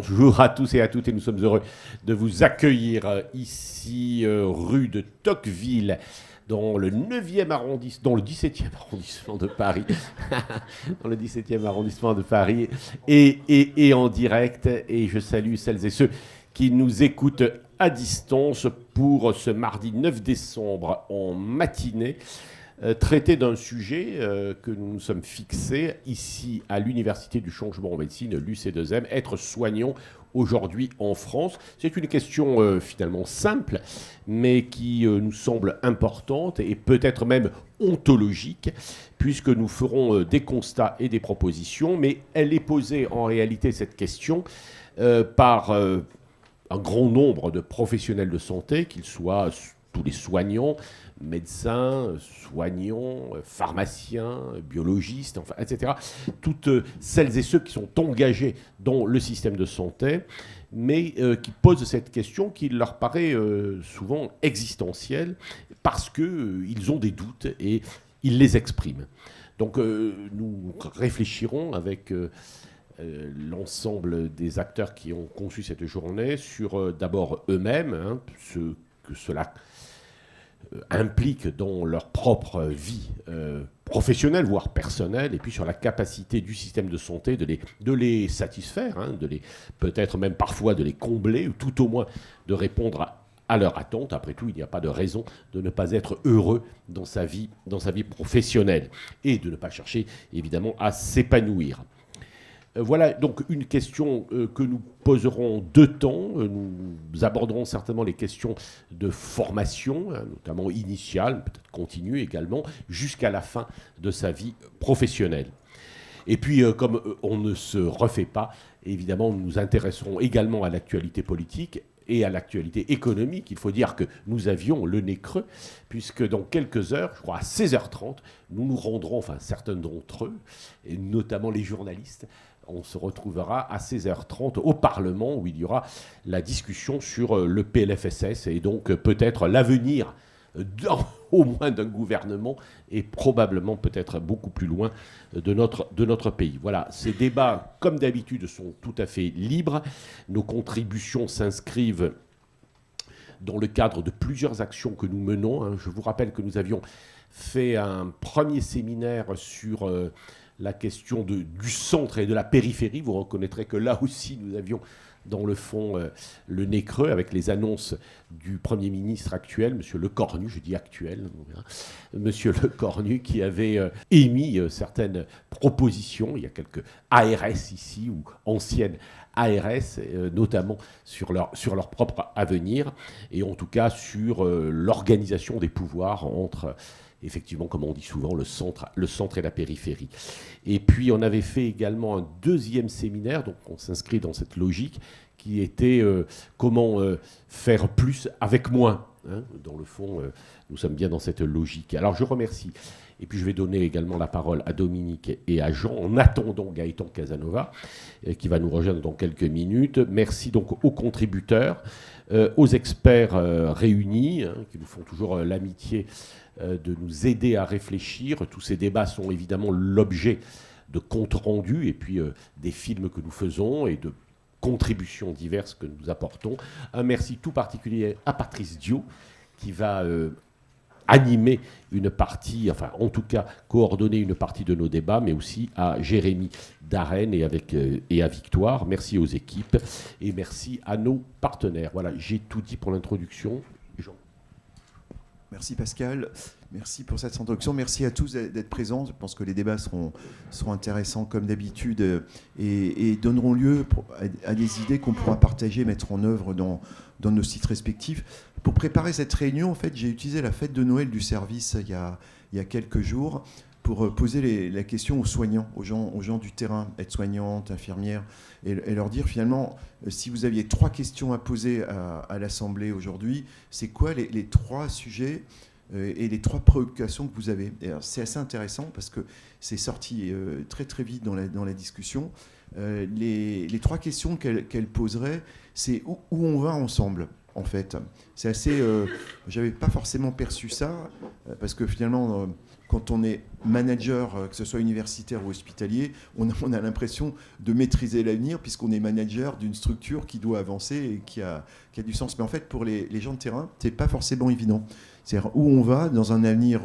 Bonjour à tous et à toutes, et nous sommes heureux de vous accueillir ici, rue de Tocqueville, dans le 9e arrondissement, dans le 17e arrondissement de Paris, dans le 17e arrondissement de Paris, et en direct. Et je salue celles et ceux qui nous écoutent à distance pour ce mardi 9 décembre en matinée, traiter d'un sujet que nous nous sommes fixés ici à l'Université du changement en médecine, l'UC2M, être soignant aujourd'hui en France. C'est une question finalement simple, mais qui nous semble importante et peut-être même ontologique, puisque nous ferons des constats et des propositions, mais elle est posée en réalité, cette question, par un grand nombre de professionnels de santé, qu'ils soient tous les soignants, médecins, soignants, pharmaciens, biologistes, enfin, etc. Toutes celles et ceux qui sont engagés dans le système de santé, mais qui posent cette question qui leur paraît souvent existentielle, parce qu'ils ont des doutes et ils les expriment. Donc nous réfléchirons avec l'ensemble des acteurs qui ont conçu cette journée sur d'abord eux-mêmes, ce que cela implique dans leur propre vie professionnelle, voire personnelle, et puis sur la capacité du système de santé de les satisfaire, peut-être même parfois de les combler, ou tout au moins de répondre à leur attente. Après tout, il n'y a pas de raison de ne pas être heureux dans sa vie professionnelle, et de ne pas chercher évidemment à s'épanouir. Voilà donc une question que nous poserons en deux temps. Nous aborderons certainement les questions de formation, notamment initiale, peut-être continue également, jusqu'à la fin de sa vie professionnelle. Et puis, comme on ne se refait pas, évidemment, nous nous intéresserons également à l'actualité politique et à l'actualité économique. Il faut dire que nous avions le nez creux, puisque dans quelques heures, je crois à 16h30, nous nous rendrons, enfin certains d'entre eux, et notamment les journalistes, on se retrouvera à 16h30 au Parlement, où il y aura la discussion sur le PLFSS et donc peut-être l'avenir au moins d'un gouvernement et probablement peut-être beaucoup plus loin de notre pays. Voilà, ces débats, comme d'habitude, sont tout à fait libres. Nos contributions s'inscrivent dans le cadre de plusieurs actions que nous menons. Je vous rappelle que nous avions fait un premier séminaire sur la question du centre et de la périphérie. Vous reconnaîtrez que là aussi, nous avions dans le fond le nez creux avec les annonces du Premier ministre actuel, M. Lecornu, je dis actuel, M. Lecornu, qui avait émis certaines propositions. Il y a quelques ARS ici, ou anciennes ARS, notamment sur leur propre avenir, et en tout cas sur l'organisation des pouvoirs entre, effectivement, comme on dit souvent, le centre et la périphérie. Et puis, on avait fait également un deuxième séminaire, donc on s'inscrit dans cette logique, qui était comment faire plus avec moins. Dans le fond, nous sommes bien dans cette logique. Alors, je remercie. Et puis, je vais donner également la parole à Dominique et à Jean, en attendant Gaëtan Casanova, qui va nous rejoindre dans quelques minutes. Merci donc aux contributeurs, aux experts réunis, qui nous font toujours l'amitié de nous aider à réfléchir. Tous ces débats sont évidemment l'objet de comptes rendus et puis des films que nous faisons et de contributions diverses que nous apportons. Un merci tout particulier à Patrice Dio qui va animer une partie, enfin en tout cas coordonner une partie de nos débats, mais aussi à Jérémy Darren et à Victoire. Merci aux équipes et merci à nos partenaires. Voilà, j'ai tout dit pour l'introduction. Jean. Merci Pascal, merci pour cette introduction, merci à tous d'être présents. Je pense que les débats seront intéressants comme d'habitude et donneront lieu à des idées qu'on pourra partager, mettre en œuvre dans nos sites respectifs. Pour préparer cette réunion, en fait, j'ai utilisé la fête de Noël du service il y a quelques jours pour poser la question aux soignants, aux gens du terrain, aides-soignantes, infirmières, et leur dire finalement, si vous aviez 3 questions à poser à l'Assemblée aujourd'hui, c'est quoi les 3 sujets et les 3 préoccupations que vous avez. C'est assez intéressant parce que c'est sorti très très vite dans la discussion. Les 3 questions qu'elle poserait, c'est où on va ensemble. En fait, c'est assez. J'avais pas forcément perçu ça parce que finalement, quand on est manager, que ce soit universitaire ou hospitalier, on a l'impression de maîtriser l'avenir puisqu'on est manager d'une structure qui doit avancer et qui a du sens. Mais en fait, pour les gens de terrain, c'est pas forcément évident. C'est-à-dire où on va dans un avenir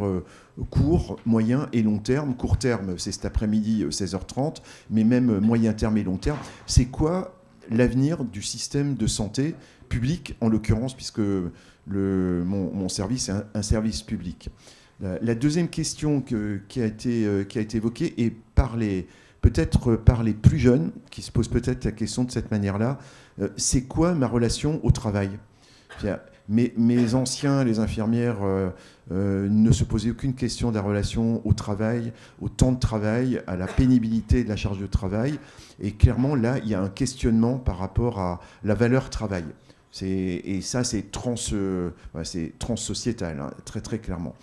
court, moyen et long terme. Court terme, c'est cet après-midi, 16h30, mais même moyen terme et long terme. C'est quoi l'avenir du système de santé public, en l'occurrence, puisque mon service est un service public. La deuxième question qui a été évoquée, et peut-être par les plus jeunes, qui se posent peut-être la question de cette manière-là, c'est quoi ma relation au travail ? Mes anciens, les infirmières, ne se posaient aucune question de la relation au travail, au temps de travail, à la pénibilité de la charge de travail. Et clairement, là, il y a un questionnement par rapport à la valeur travail. Et ça, c'est transsociétal, hein, très très clairement.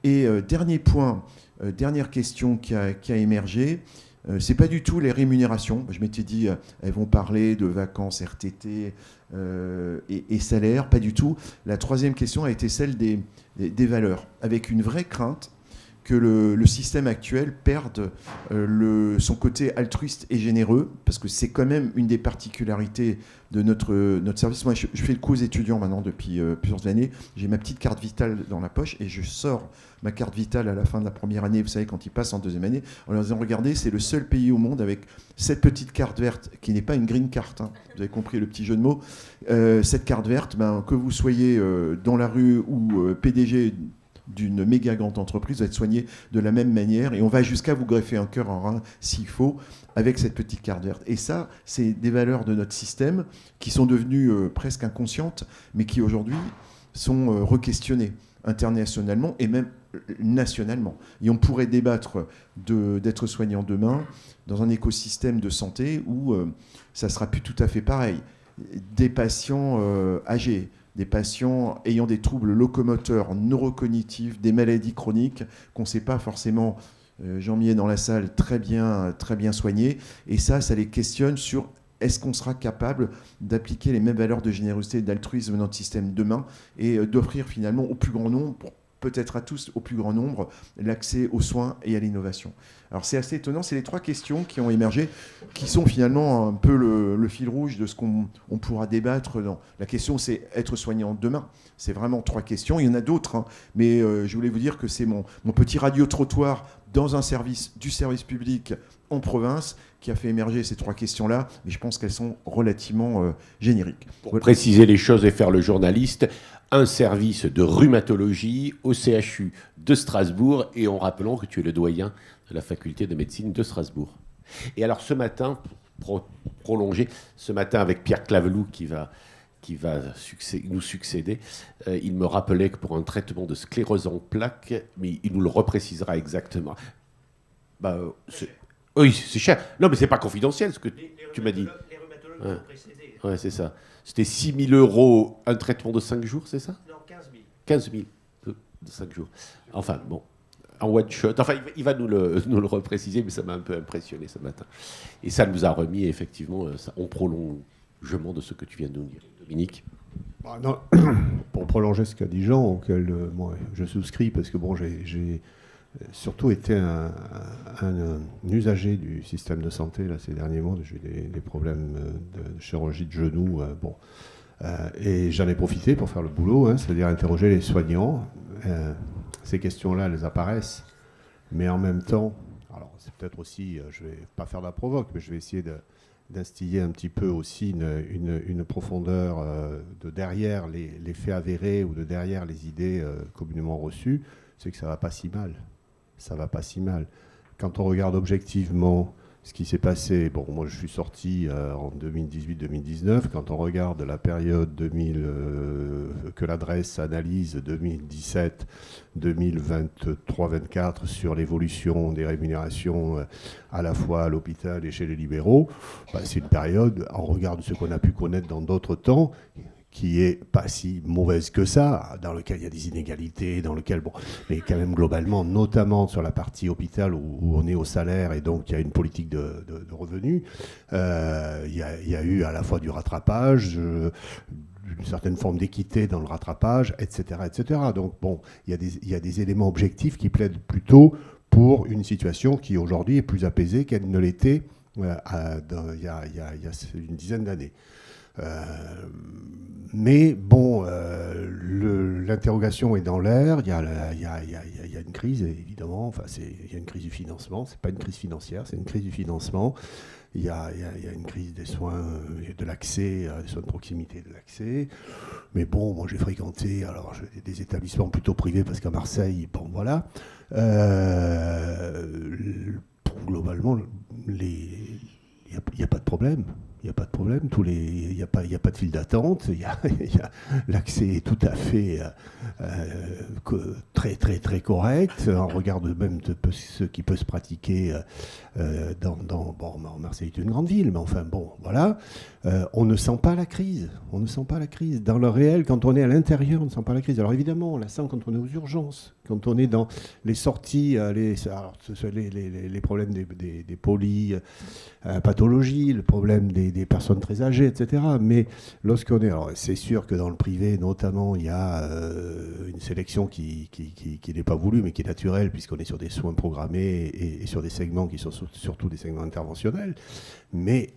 Et dernier point, dernière question qui a émergé, c'est pas du tout les rémunérations. Je m'étais dit, elles vont parler de vacances, RTT et salaire, pas du tout. La troisième question a été celle des valeurs, avec une vraie crainte que le système actuel perde son côté altruiste et généreux, parce que c'est quand même une des particularités de notre service. Moi, je fais le coup aux étudiants maintenant depuis plusieurs années. J'ai ma petite carte vitale dans la poche et je sors ma carte vitale à la fin de la première année, vous savez, quand ils passent en deuxième année, en leur disant, regardez, c'est le seul pays au monde avec cette petite carte verte, qui n'est pas une green card, hein, vous avez compris le petit jeu de mots. Cette carte verte, que vous soyez dans la rue ou PDG d'une méga grande entreprise, vous êtes soigné de la même manière et on va jusqu'à vous greffer un cœur en rein s'il faut avec cette petite carte verte. Et ça, c'est des valeurs de notre système qui sont devenues presque inconscientes, mais qui aujourd'hui sont re-questionnées internationalement et même nationalement. Et on pourrait débattre d'être soignant demain dans un écosystème de santé où ça sera plus tout à fait pareil. Des patients âgés, des patients ayant des troubles locomoteurs, neurocognitifs, des maladies chroniques qu'on ne sait pas forcément, Jean-Mi est dans la salle, très bien soignés. Et ça les questionne sur est-ce qu'on sera capable d'appliquer les mêmes valeurs de générosité et d'altruisme dans notre système demain et d'offrir finalement au plus grand nombre, peut-être à tous, au plus grand nombre, l'accès aux soins et à l'innovation. Alors c'est assez étonnant, c'est les trois questions qui ont émergé, qui sont finalement un peu le fil rouge de ce qu'on pourra débattre. La question, c'est être soignant demain. C'est vraiment trois questions. Il y en a d'autres, hein, mais je voulais vous dire que c'est mon petit radio-trottoir dans un service du service public en province qui a fait émerger ces trois questions-là, mais je pense qu'elles sont relativement génériques. Pour préciser les choses et faire le journaliste, un service de rhumatologie au CHU de Strasbourg, et en rappelant que tu es le doyen de la faculté de médecine de Strasbourg. Et alors ce matin, pour prolonger, ce matin avec Pierre Claveloux qui va nous succéder, il me rappelait que pour un traitement de sclérose en plaques, mais il nous le reprécisera exactement. Oui, c'est cher. Non, mais c'est pas confidentiel ce que tu m'as dit. Les rhumatologues ont précédé. Ouais, c'est ça. C'était 6 000 € un traitement de 5 jours, c'est ça ? Non, 15 000. 15 000 de 5 jours. Enfin, bon, en one shot. Enfin, il va nous le repréciser, mais ça m'a un peu impressionné ce matin. Et ça nous a remis, effectivement, en prolongement de ce que tu viens de nous dire. Dominique ? Non, pour prolonger ce qu'a dit Jean, auquel moi, je souscris, parce que bon, j'ai surtout été un usager du système de santé là, ces derniers mois. J'ai eu des problèmes de chirurgie de genou. Et j'en ai profité pour faire le boulot, hein, c'est-à-dire interroger les soignants. Ces questions-là, elles apparaissent. Mais en même temps, alors c'est peut-être aussi, je ne vais pas faire de la provoque, mais je vais essayer d'instiller un petit peu aussi une profondeur de derrière les faits avérés ou de derrière les idées communément reçues. C'est que ça ne va pas si mal. Ça va pas si mal. Quand on regarde objectivement ce qui s'est passé, bon, moi je suis sorti en 2018-2019, quand on regarde la période que l'adresse analyse 2017-2023-24 sur l'évolution des rémunérations à la fois à l'hôpital et chez les libéraux, c'est une période, en regard de ce qu'on a pu connaître dans d'autres temps, qui est pas si mauvaise que ça, dans lequel il y a des inégalités, dans lequel, bon, mais quand même globalement, notamment sur la partie hôpital où on est au salaire et donc il y a une politique de revenus, il y a eu à la fois du rattrapage, une certaine forme d'équité dans le rattrapage, etc., etc. Donc bon, il y a des éléments objectifs qui plaident plutôt pour une situation qui aujourd'hui est plus apaisée qu'elle ne l'était il y a une dizaine d'années. Mais bon, l'interrogation est dans l'air. Il y a une crise, évidemment. Enfin, il y a une crise du financement. C'est pas une crise financière, c'est une crise du financement. Il y a une crise des soins, de l'accès, des soins de proximité, de l'accès. Mais bon, moi j'ai fréquenté des établissements plutôt privés parce qu'à Marseille, bon voilà. Globalement, il n'y a pas de problème. Il n'y a pas de problème. Il n'y a pas de file d'attente. L'accès est tout à fait très, très, très correct. On regarde même ce qui peut se pratiquer Marseille est une grande ville, mais enfin bon, voilà. On ne sent pas la crise. On ne sent pas la crise. Dans le réel, quand on est à l'intérieur, on ne sent pas la crise. Alors évidemment, on la sent quand on est aux urgences, quand on est dans les sorties, les problèmes des polypathologies, le problème des personnes très âgées, etc. Mais lorsqu'on est... Alors c'est sûr que dans le privé, notamment, il y a une sélection qui n'est pas voulue, mais qui est naturelle, puisqu'on est sur des soins programmés et sur des segments qui sont surtout des segments interventionnels. Mais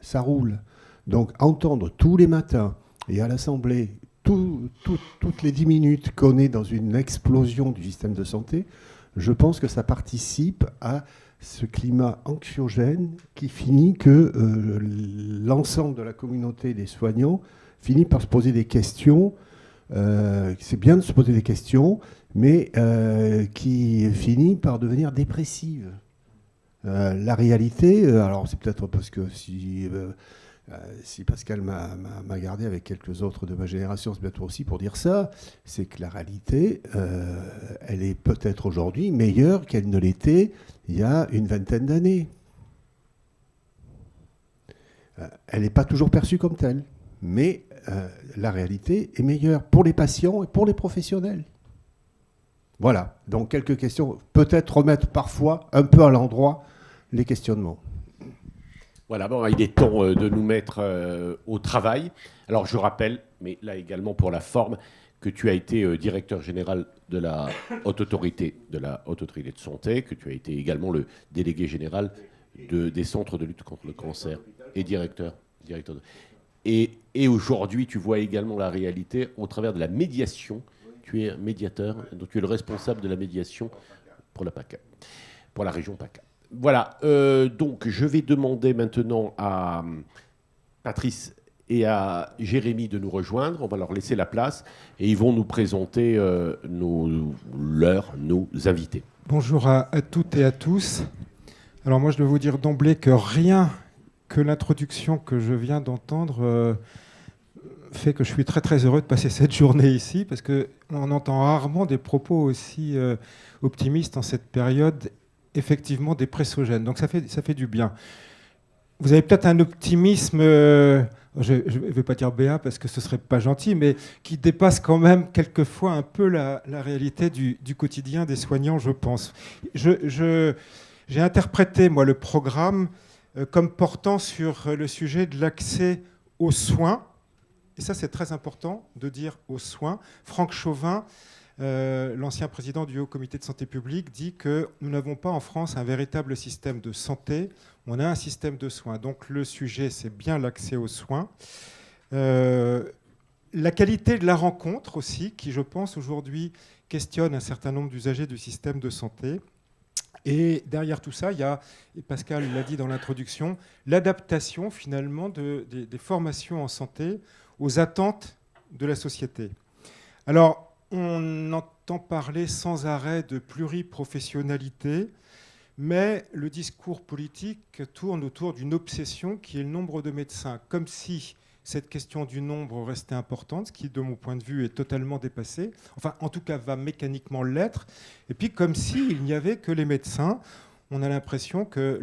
ça roule. Donc entendre tous les matins et à l'Assemblée, toutes les 10 minutes qu'on est dans une explosion du système de santé, je pense que ça participe à ce climat anxiogène qui finit que l'ensemble de la communauté des soignants finit par se poser des questions. C'est bien de se poser des questions, mais qui finit par devenir dépressive. La réalité, alors c'est peut-être parce que si Pascal m'a gardé avec quelques autres de ma génération, c'est peut-être aussi pour dire ça, c'est que la réalité, elle est peut-être aujourd'hui meilleure qu'elle ne l'était il y a une vingtaine d'années. Elle n'est pas toujours perçue comme telle, mais la réalité est meilleure pour les patients et pour les professionnels. Voilà, donc quelques questions, peut-être remettre parfois un peu à l'endroit les questionnements. Voilà, bon, il est temps de nous mettre au travail. Alors je rappelle, mais là également pour la forme, que tu as été directeur général de la Haute Autorité de santé, que tu as été également le délégué général des centres de lutte contre le cancer et directeur. Et aujourd'hui, tu vois également la réalité au travers de la médiation. Tu es médiateur, donc tu es le responsable de la médiation pour la PACA, pour la région PACA. Voilà, donc je vais demander maintenant à Patrice et à Jérémy de nous rejoindre. On va leur laisser la place et ils vont nous présenter nos invités. Bonjour à toutes et à tous. Alors moi, je dois vous dire d'emblée que rien que l'introduction que je viens d'entendre fait que je suis très très heureux de passer cette journée ici, parce qu'on entend rarement des propos aussi optimistes en cette période effectivement dépressogène. Donc ça fait du bien. Vous avez peut-être un optimisme, je ne vais pas dire béat parce que ce serait pas gentil, mais qui dépasse quand même quelquefois un peu la réalité du quotidien des soignants, je pense. J'ai interprété, moi, le programme comme portant sur le sujet de l'accès aux soins. Et ça, c'est très important de dire aux soins. Franck Chauvin, l'ancien président du Haut Comité de santé publique, dit que nous n'avons pas en France un véritable système de santé, on a un système de soins. Donc le sujet, c'est bien l'accès aux soins. La qualité de la rencontre aussi, qui je pense aujourd'hui questionne un certain nombre d'usagers du système de santé. Et derrière tout ça, il y a, et Pascal l'a dit dans l'introduction, l'adaptation finalement des formations en santé aux attentes de la société. Alors, on entend parler sans arrêt de pluriprofessionnalité, mais le discours politique tourne autour d'une obsession qui est le nombre de médecins, comme si cette question du nombre restait importante, ce qui, de mon point de vue, est totalement dépassé, enfin, en tout cas, va mécaniquement l'être, et puis comme s'il n'y avait que les médecins. on a l'impression que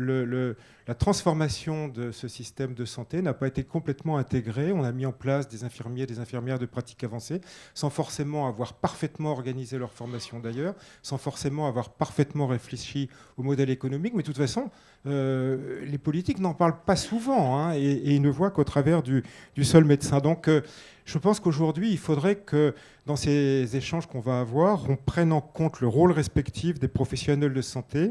la transformation de ce système de santé n'a pas été complètement intégrée. On a mis en place des infirmiers, des infirmières de pratique avancée, sans forcément avoir parfaitement organisé leur formation d'ailleurs, sans forcément avoir parfaitement réfléchi au modèle économique. Mais de toute façon, les politiques n'en parlent pas souvent, hein, et ils ne voient qu'au travers du seul médecin. Donc, je pense qu'aujourd'hui, il faudrait que dans ces échanges qu'on va avoir, on prenne en compte le rôle respectif des professionnels de santé,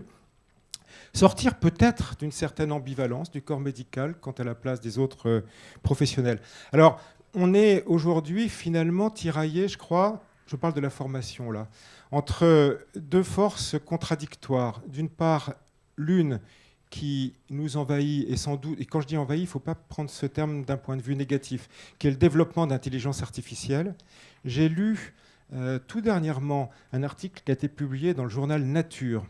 sortir peut-être d'une certaine ambivalence du corps médical quant à la place des autres professionnels. Alors, on est aujourd'hui finalement tiraillé, je crois, je parle de la formation là, entre deux forces contradictoires. D'une part, l'une qui nous envahit, et sans doute, et quand je dis envahit, il ne faut pas prendre ce terme d'un point de vue négatif, qui est le développement d'intelligence artificielle. J'ai lu tout dernièrement un article qui a été publié dans le journal Nature,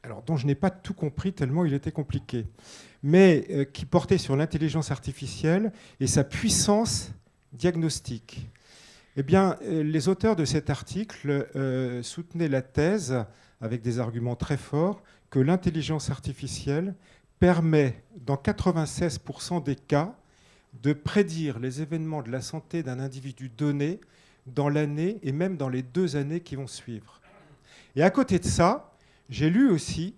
alors dont je n'ai pas tout compris tellement il était compliqué, mais qui portait sur l'intelligence artificielle et sa puissance diagnostique. Eh bien, les auteurs de cet article soutenaient la thèse, avec des arguments très forts, que l'intelligence artificielle permet, dans 96% des cas, de prédire les événements de la santé d'un individu donné dans l'année et même dans les 2 années qui vont suivre. Et à côté de ça, j'ai lu aussi,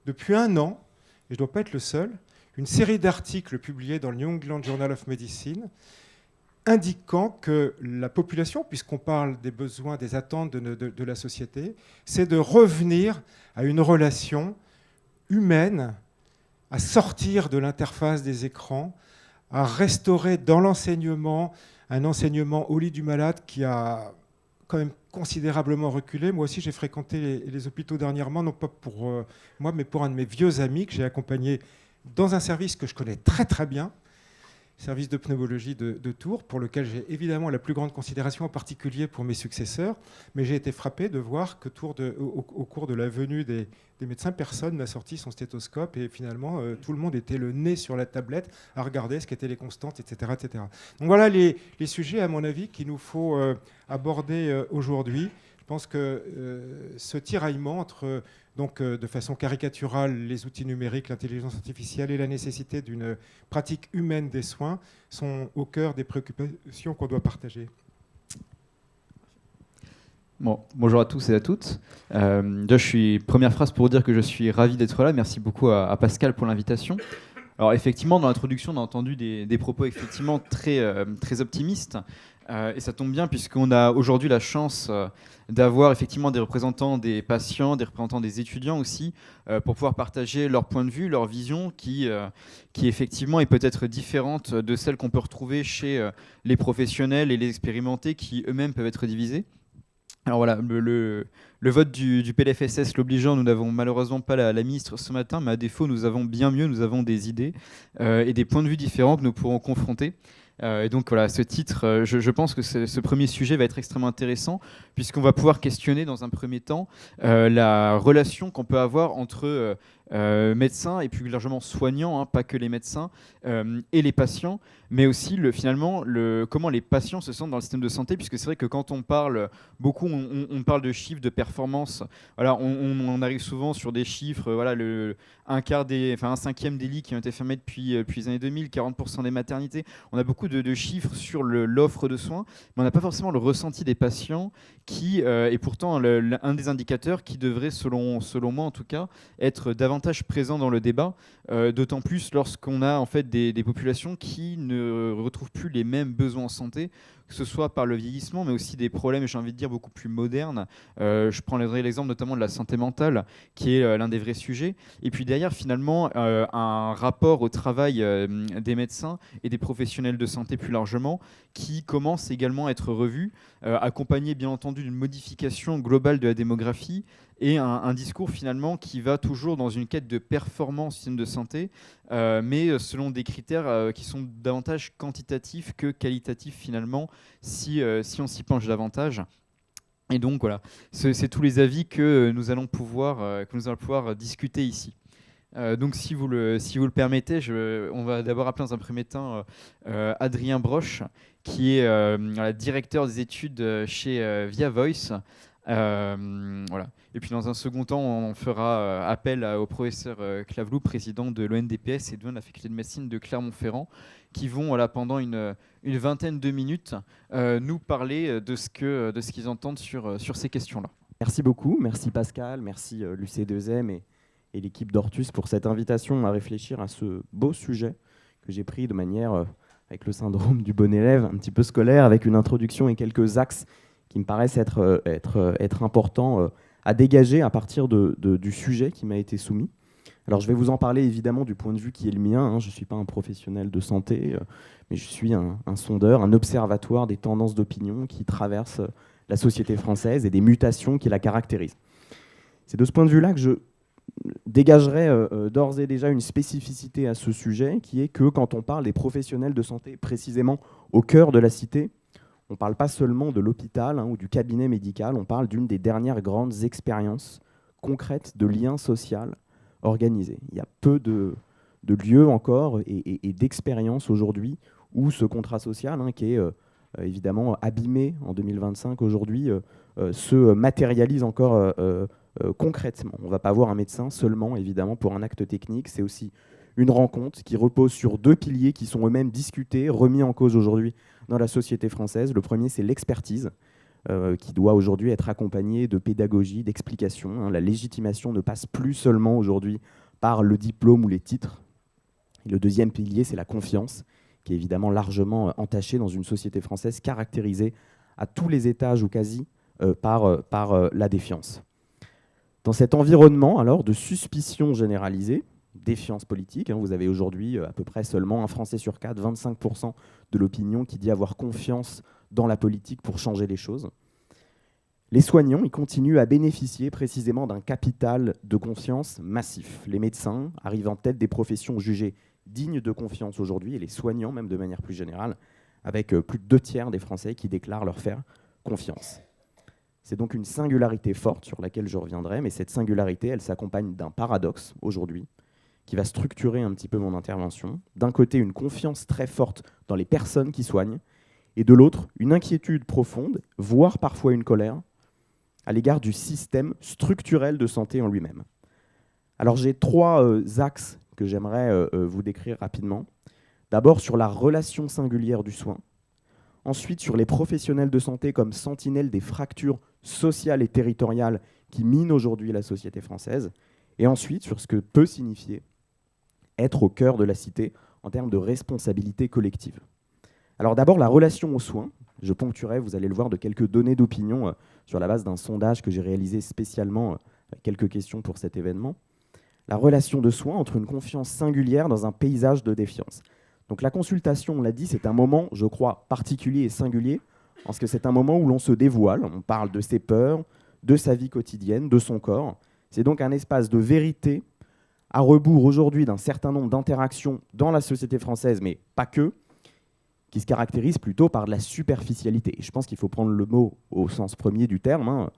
depuis 1 an, et je ne dois pas être le seul, une série d'articles publiés dans le New England Journal of Medicine indiquant que la population, puisqu'on parle des besoins, des attentes de la société, c'est de revenir à une relation humaine, à sortir de l'interface des écrans, à restaurer dans l'enseignement un enseignement au lit du malade qui a quand même considérablement reculé. Moi aussi, j'ai fréquenté les hôpitaux dernièrement, non pas pour moi, mais pour un de mes vieux amis que j'ai accompagné dans un service que je connais très très bien, service de pneumologie de Tours, pour lequel j'ai évidemment la plus grande considération, en particulier pour mes successeurs. Mais j'ai été frappé de voir que au cours de la venue des médecins, personne n'a sorti son stéthoscope et finalement, tout le monde était le nez sur la tablette à regarder ce qu'étaient les constantes, etc., etc. Donc voilà les sujets, à mon avis, qu'il nous faut aborder aujourd'hui. Je pense que ce tiraillement entre, de façon caricaturale, les outils numériques, l'intelligence artificielle et la nécessité d'une pratique humaine des soins sont au cœur des préoccupations qu'on doit partager. Bon, bonjour à tous et à toutes. Première phrase pour dire que je suis ravi d'être là. Merci beaucoup à Pascal pour l'invitation. Alors effectivement, dans l'introduction, on a entendu des propos effectivement très optimistes. Et ça tombe bien puisqu'on a aujourd'hui la chance d'avoir effectivement des représentants des patients, des représentants des étudiants aussi, pour pouvoir partager leur point de vue, leur vision qui effectivement est peut-être différente de celle qu'on peut retrouver chez les professionnels et les expérimentés qui eux-mêmes peuvent être divisés. Alors voilà, le vote du PLFSS l'obligeant, nous n'avons malheureusement pas la ministre ce matin, mais à défaut, nous avons bien mieux, nous avons des idées et des points de vue différents que nous pourrons confronter. Et donc voilà, ce titre, je pense que ce premier sujet va être extrêmement intéressant, puisqu'on va pouvoir questionner dans un premier temps la relation qu'on peut avoir entre médecins et plus largement soignants, hein, pas que les médecins, et les patients, mais aussi comment les patients se sentent dans le système de santé, puisque c'est vrai que quand on parle beaucoup, on parle de chiffres de performance. Voilà, on arrive souvent sur des chiffres, voilà, un cinquième des lits qui ont été fermés depuis les années 2000, 40% des maternités. On a beaucoup de chiffres sur l'offre de soins, mais on n'a pas forcément le ressenti des patients qui est pourtant un des indicateurs qui devrait, selon moi en tout cas, être davantage présent dans le débat, d'autant plus lorsqu'on a en fait des populations qui ne retrouvent plus les mêmes besoins en santé, que ce soit par le vieillissement, mais aussi des problèmes, j'ai envie de dire, beaucoup plus modernes. Je prends l'exemple notamment de la santé mentale, qui est l'un des vrais sujets. Et puis derrière, finalement, un rapport au travail des médecins et des professionnels de santé plus largement, qui commence également à être revu, accompagné bien entendu d'une modification globale de la démographie et un discours finalement qui va toujours dans une quête de performance au système de santé, mais selon des critères qui sont davantage quantitatifs que qualitatifs finalement, si on s'y penche davantage. Et donc voilà, c'est tous les avis que nous allons pouvoir discuter ici. Donc si vous le permettez, on va d'abord appeler dans un premier temps Adrien Broche, qui est directeur des études chez Via Voice, Voilà. Et puis dans un second temps, on fera appel au professeur Claveloux, président de l'ONDPS et de la faculté de médecine de Clermont-Ferrand, qui vont pendant une vingtaine de minutes nous parler de ce qu'ils entendent sur ces questions-là. Merci beaucoup, merci Pascal, merci l'UC2M et l'équipe d'Ortus pour cette invitation à réfléchir à ce beau sujet que j'ai pris de manière, avec le syndrome du bon élève, un petit peu scolaire, avec une introduction et quelques axes qui me paraissent être importants à dégager à partir du sujet qui m'a été soumis. Alors je vais vous en parler évidemment du point de vue qui est le mien, hein. Je ne suis pas un professionnel de santé, mais je suis un sondeur, un observatoire des tendances d'opinion qui traversent la société française et des mutations qui la caractérisent. C'est de ce point de vue-là que je dégagerai d'ores et déjà une spécificité à ce sujet, qui est que quand on parle des professionnels de santé précisément au cœur de la cité, on ne parle pas seulement de l'hôpital ou du cabinet médical, on parle d'une des dernières grandes expériences concrètes de lien social organisé. Il y a peu de lieux encore et d'expériences aujourd'hui où ce contrat social, qui est évidemment abîmé en 2025 aujourd'hui, se matérialise encore concrètement. On ne va pas voir un médecin seulement, évidemment, pour un acte technique. C'est aussi une rencontre qui repose sur 2 piliers qui sont eux-mêmes discutés, remis en cause aujourd'hui dans la société française. Le premier, c'est l'expertise, qui doit aujourd'hui être accompagnée de pédagogie, d'explication. La légitimation ne passe plus seulement aujourd'hui par le diplôme ou les titres. Et le deuxième pilier, c'est la confiance, qui est évidemment largement entachée dans une société française caractérisée à tous les étages ou quasi par la défiance. Dans cet environnement alors de suspicion généralisée, défiance politique, vous avez aujourd'hui à peu près seulement un Français sur 4, 25% de l'opinion qui dit avoir confiance dans la politique pour changer les choses. Les soignants, ils continuent à bénéficier précisément d'un capital de confiance massif. Les médecins arrivent en tête des professions jugées dignes de confiance aujourd'hui, et les soignants, même de manière plus générale, avec plus de 2/3 des Français qui déclarent leur faire confiance. C'est donc une singularité forte sur laquelle je reviendrai, mais cette singularité, elle s'accompagne d'un paradoxe aujourd'hui, qui va structurer un petit peu mon intervention. D'un côté, une confiance très forte dans les personnes qui soignent, et de l'autre, une inquiétude profonde, voire parfois une colère, à l'égard du système structurel de santé en lui-même. Alors j'ai 3 axes que j'aimerais vous décrire rapidement. D'abord sur la relation singulière du soin, ensuite sur les professionnels de santé comme sentinelles des fractures sociales et territoriales qui minent aujourd'hui la société française, et ensuite sur ce que peut signifier être au cœur de la cité en termes de responsabilité collective. Alors d'abord, la relation aux soins. Je ponctuerai, vous allez le voir, de quelques données d'opinion sur la base d'un sondage que j'ai réalisé spécialement, quelques questions pour cet événement. La relation de soins entre une confiance singulière dans un paysage de défiance. Donc la consultation, on l'a dit, c'est un moment, je crois, particulier et singulier, parce que c'est un moment où l'on se dévoile, on parle de ses peurs, de sa vie quotidienne, de son corps. C'est donc un espace de vérité à rebours aujourd'hui d'un certain nombre d'interactions dans la société française, mais pas que, qui se caractérise plutôt par de la superficialité. Et je pense qu'il faut prendre le mot au sens premier du terme,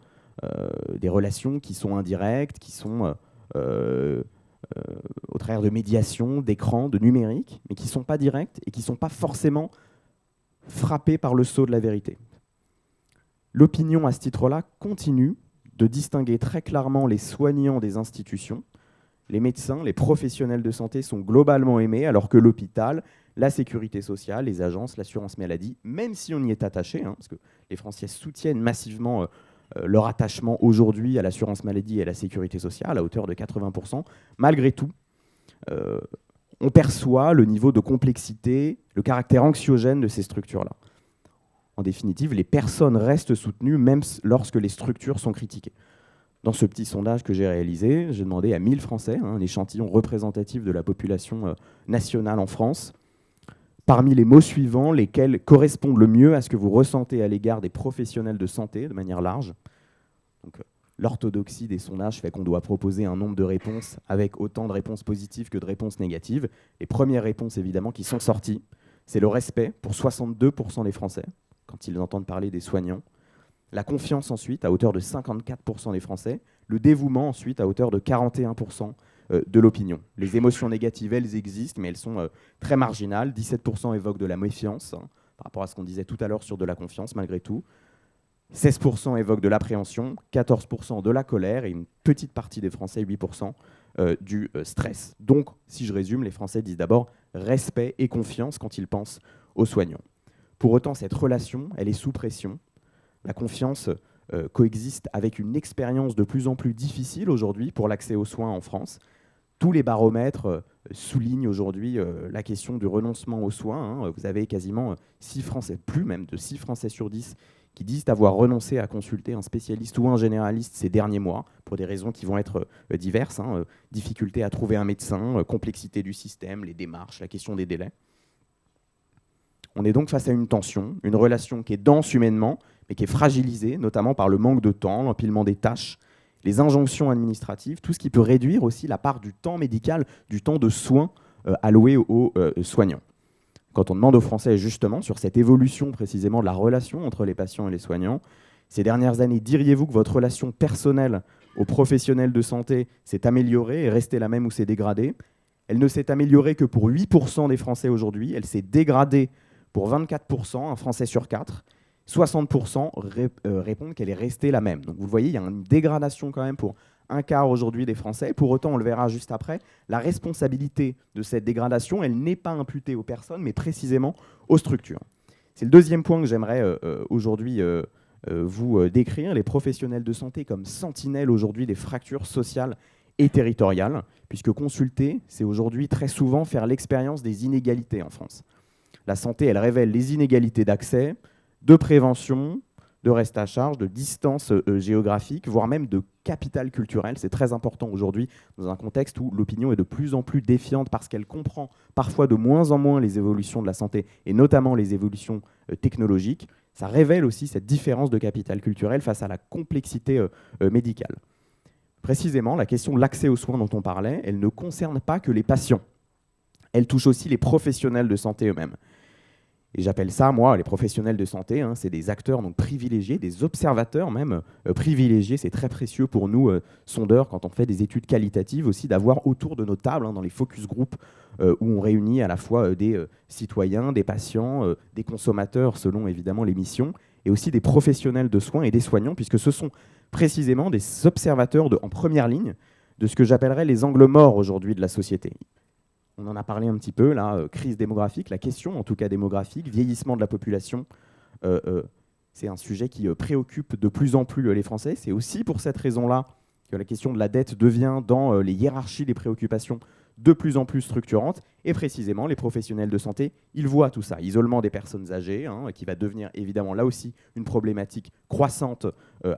des relations qui sont indirectes, qui sont au travers de médiation, d'écran, de numérique, mais qui ne sont pas directes et qui ne sont pas forcément frappées par le sceau de la vérité. L'opinion, à ce titre-là, continue de distinguer très clairement les soignants des institutions. Les médecins, les professionnels de santé sont globalement aimés, alors que l'hôpital, la sécurité sociale, les agences, l'assurance maladie, même si on y est attaché, parce que les Français soutiennent massivement leur attachement aujourd'hui à l'assurance maladie et à la sécurité sociale, à hauteur de 80%, malgré tout, on perçoit le niveau de complexité, le caractère anxiogène de ces structures-là. En définitive, les personnes restent soutenues même lorsque les structures sont critiquées. Dans ce petit sondage que j'ai réalisé, j'ai demandé à 1000 Français, un échantillon représentatif de la population nationale en France, parmi les mots suivants, lesquels correspondent le mieux à ce que vous ressentez à l'égard des professionnels de santé de manière large. Donc, l'orthodoxie des sondages fait qu'on doit proposer un nombre de réponses avec autant de réponses positives que de réponses négatives. Les premières réponses, évidemment, qui sont sorties, c'est le respect pour 62% des Français, quand ils entendent parler des soignants. La confiance ensuite, à hauteur de 54% des Français. Le dévouement ensuite, à hauteur de 41% de l'opinion. Les émotions négatives, elles existent, mais elles sont très marginales. 17% évoquent de la méfiance, par rapport à ce qu'on disait tout à l'heure sur de la confiance, malgré tout. 16% évoquent de l'appréhension, 14% de la colère et une petite partie des Français, 8%, du stress. Donc, si je résume, les Français disent d'abord respect et confiance quand ils pensent aux soignants. Pour autant, cette relation, elle est sous pression. La confiance coexiste avec une expérience de plus en plus difficile aujourd'hui pour l'accès aux soins en France. Tous les baromètres soulignent aujourd'hui la question du renoncement aux soins. Vous avez quasiment 6 Français, plus même de 6 Français sur 10 qui disent avoir renoncé à consulter un spécialiste ou un généraliste ces derniers mois, pour des raisons qui vont être diverses, difficulté à trouver un médecin, complexité du système, les démarches, la question des délais. On est donc face à une tension, une relation qui est dense humainement, mais qui est fragilisée, notamment par le manque de temps, l'empilement des tâches, les injonctions administratives, tout ce qui peut réduire aussi la part du temps médical, du temps de soins alloué aux soignants. Quand on demande aux Français justement sur cette évolution précisément de la relation entre les patients et les soignants, ces dernières années, diriez-vous que votre relation personnelle aux professionnels de santé s'est améliorée et restée la même ou s'est dégradée? Elle ne s'est améliorée que pour 8% des Français aujourd'hui, elle s'est dégradée pour 24%, un Français sur 4. 60% répondent qu'elle est restée la même. Donc vous le voyez, il y a une dégradation quand même pour un quart aujourd'hui des Français. Pour autant, on le verra juste après, la responsabilité de cette dégradation, elle n'est pas imputée aux personnes, mais précisément aux structures. C'est le deuxième point que j'aimerais aujourd'hui vous décrire, les professionnels de santé comme sentinelles aujourd'hui des fractures sociales et territoriales, puisque consulter, c'est aujourd'hui très souvent faire l'expérience des inégalités en France. La santé, elle révèle les inégalités d'accès, de prévention, de reste à charge, de distance géographique, voire même de capital culturel. C'est très important aujourd'hui dans un contexte où l'opinion est de plus en plus défiante parce qu'elle comprend parfois de moins en moins les évolutions de la santé et notamment les évolutions technologiques. Ça révèle aussi cette différence de capital culturel face à la complexité médicale. Précisément, la question de l'accès aux soins dont on parlait, elle ne concerne pas que les patients. Elle touche aussi les professionnels de santé eux-mêmes. Et j'appelle ça, moi, les professionnels de santé, c'est des acteurs donc privilégiés, des observateurs même privilégiés. C'est très précieux pour nous, sondeurs, quand on fait des études qualitatives aussi, d'avoir autour de nos tables, dans les focus group, où on réunit à la fois des citoyens, des patients, des consommateurs, selon évidemment les missions, et aussi des professionnels de soins et des soignants, puisque ce sont précisément des observateurs en première ligne de ce que j'appellerais les angles morts aujourd'hui de la société. On en a parlé un petit peu, là, crise démographique, la question en tout cas démographique, vieillissement de la population, c'est un sujet qui préoccupe de plus en plus les Français. C'est aussi pour cette raison-là que la question de la dette devient dans les hiérarchies des préoccupations de plus en plus structurantes. Et précisément, les professionnels de santé, ils voient tout ça. Isolement des personnes âgées, qui va devenir évidemment là aussi une problématique croissante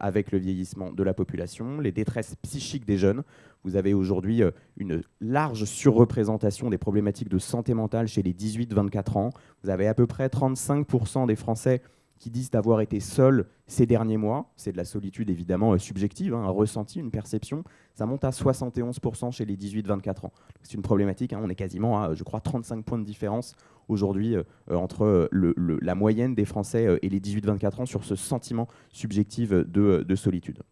avec le vieillissement de la population, les détresses psychiques des jeunes. Vous avez aujourd'hui une large surreprésentation des problématiques de santé mentale chez les 18-24 ans. Vous avez à peu près 35% des Français qui disent avoir été seuls ces derniers mois. C'est de la solitude évidemment subjective, un ressenti, une perception. Ça monte à 71% chez les 18-24 ans. C'est une problématique, on est quasiment à, je crois, 35 points de différence aujourd'hui entre la moyenne des Français et les 18-24 ans sur ce sentiment subjectif de solitude.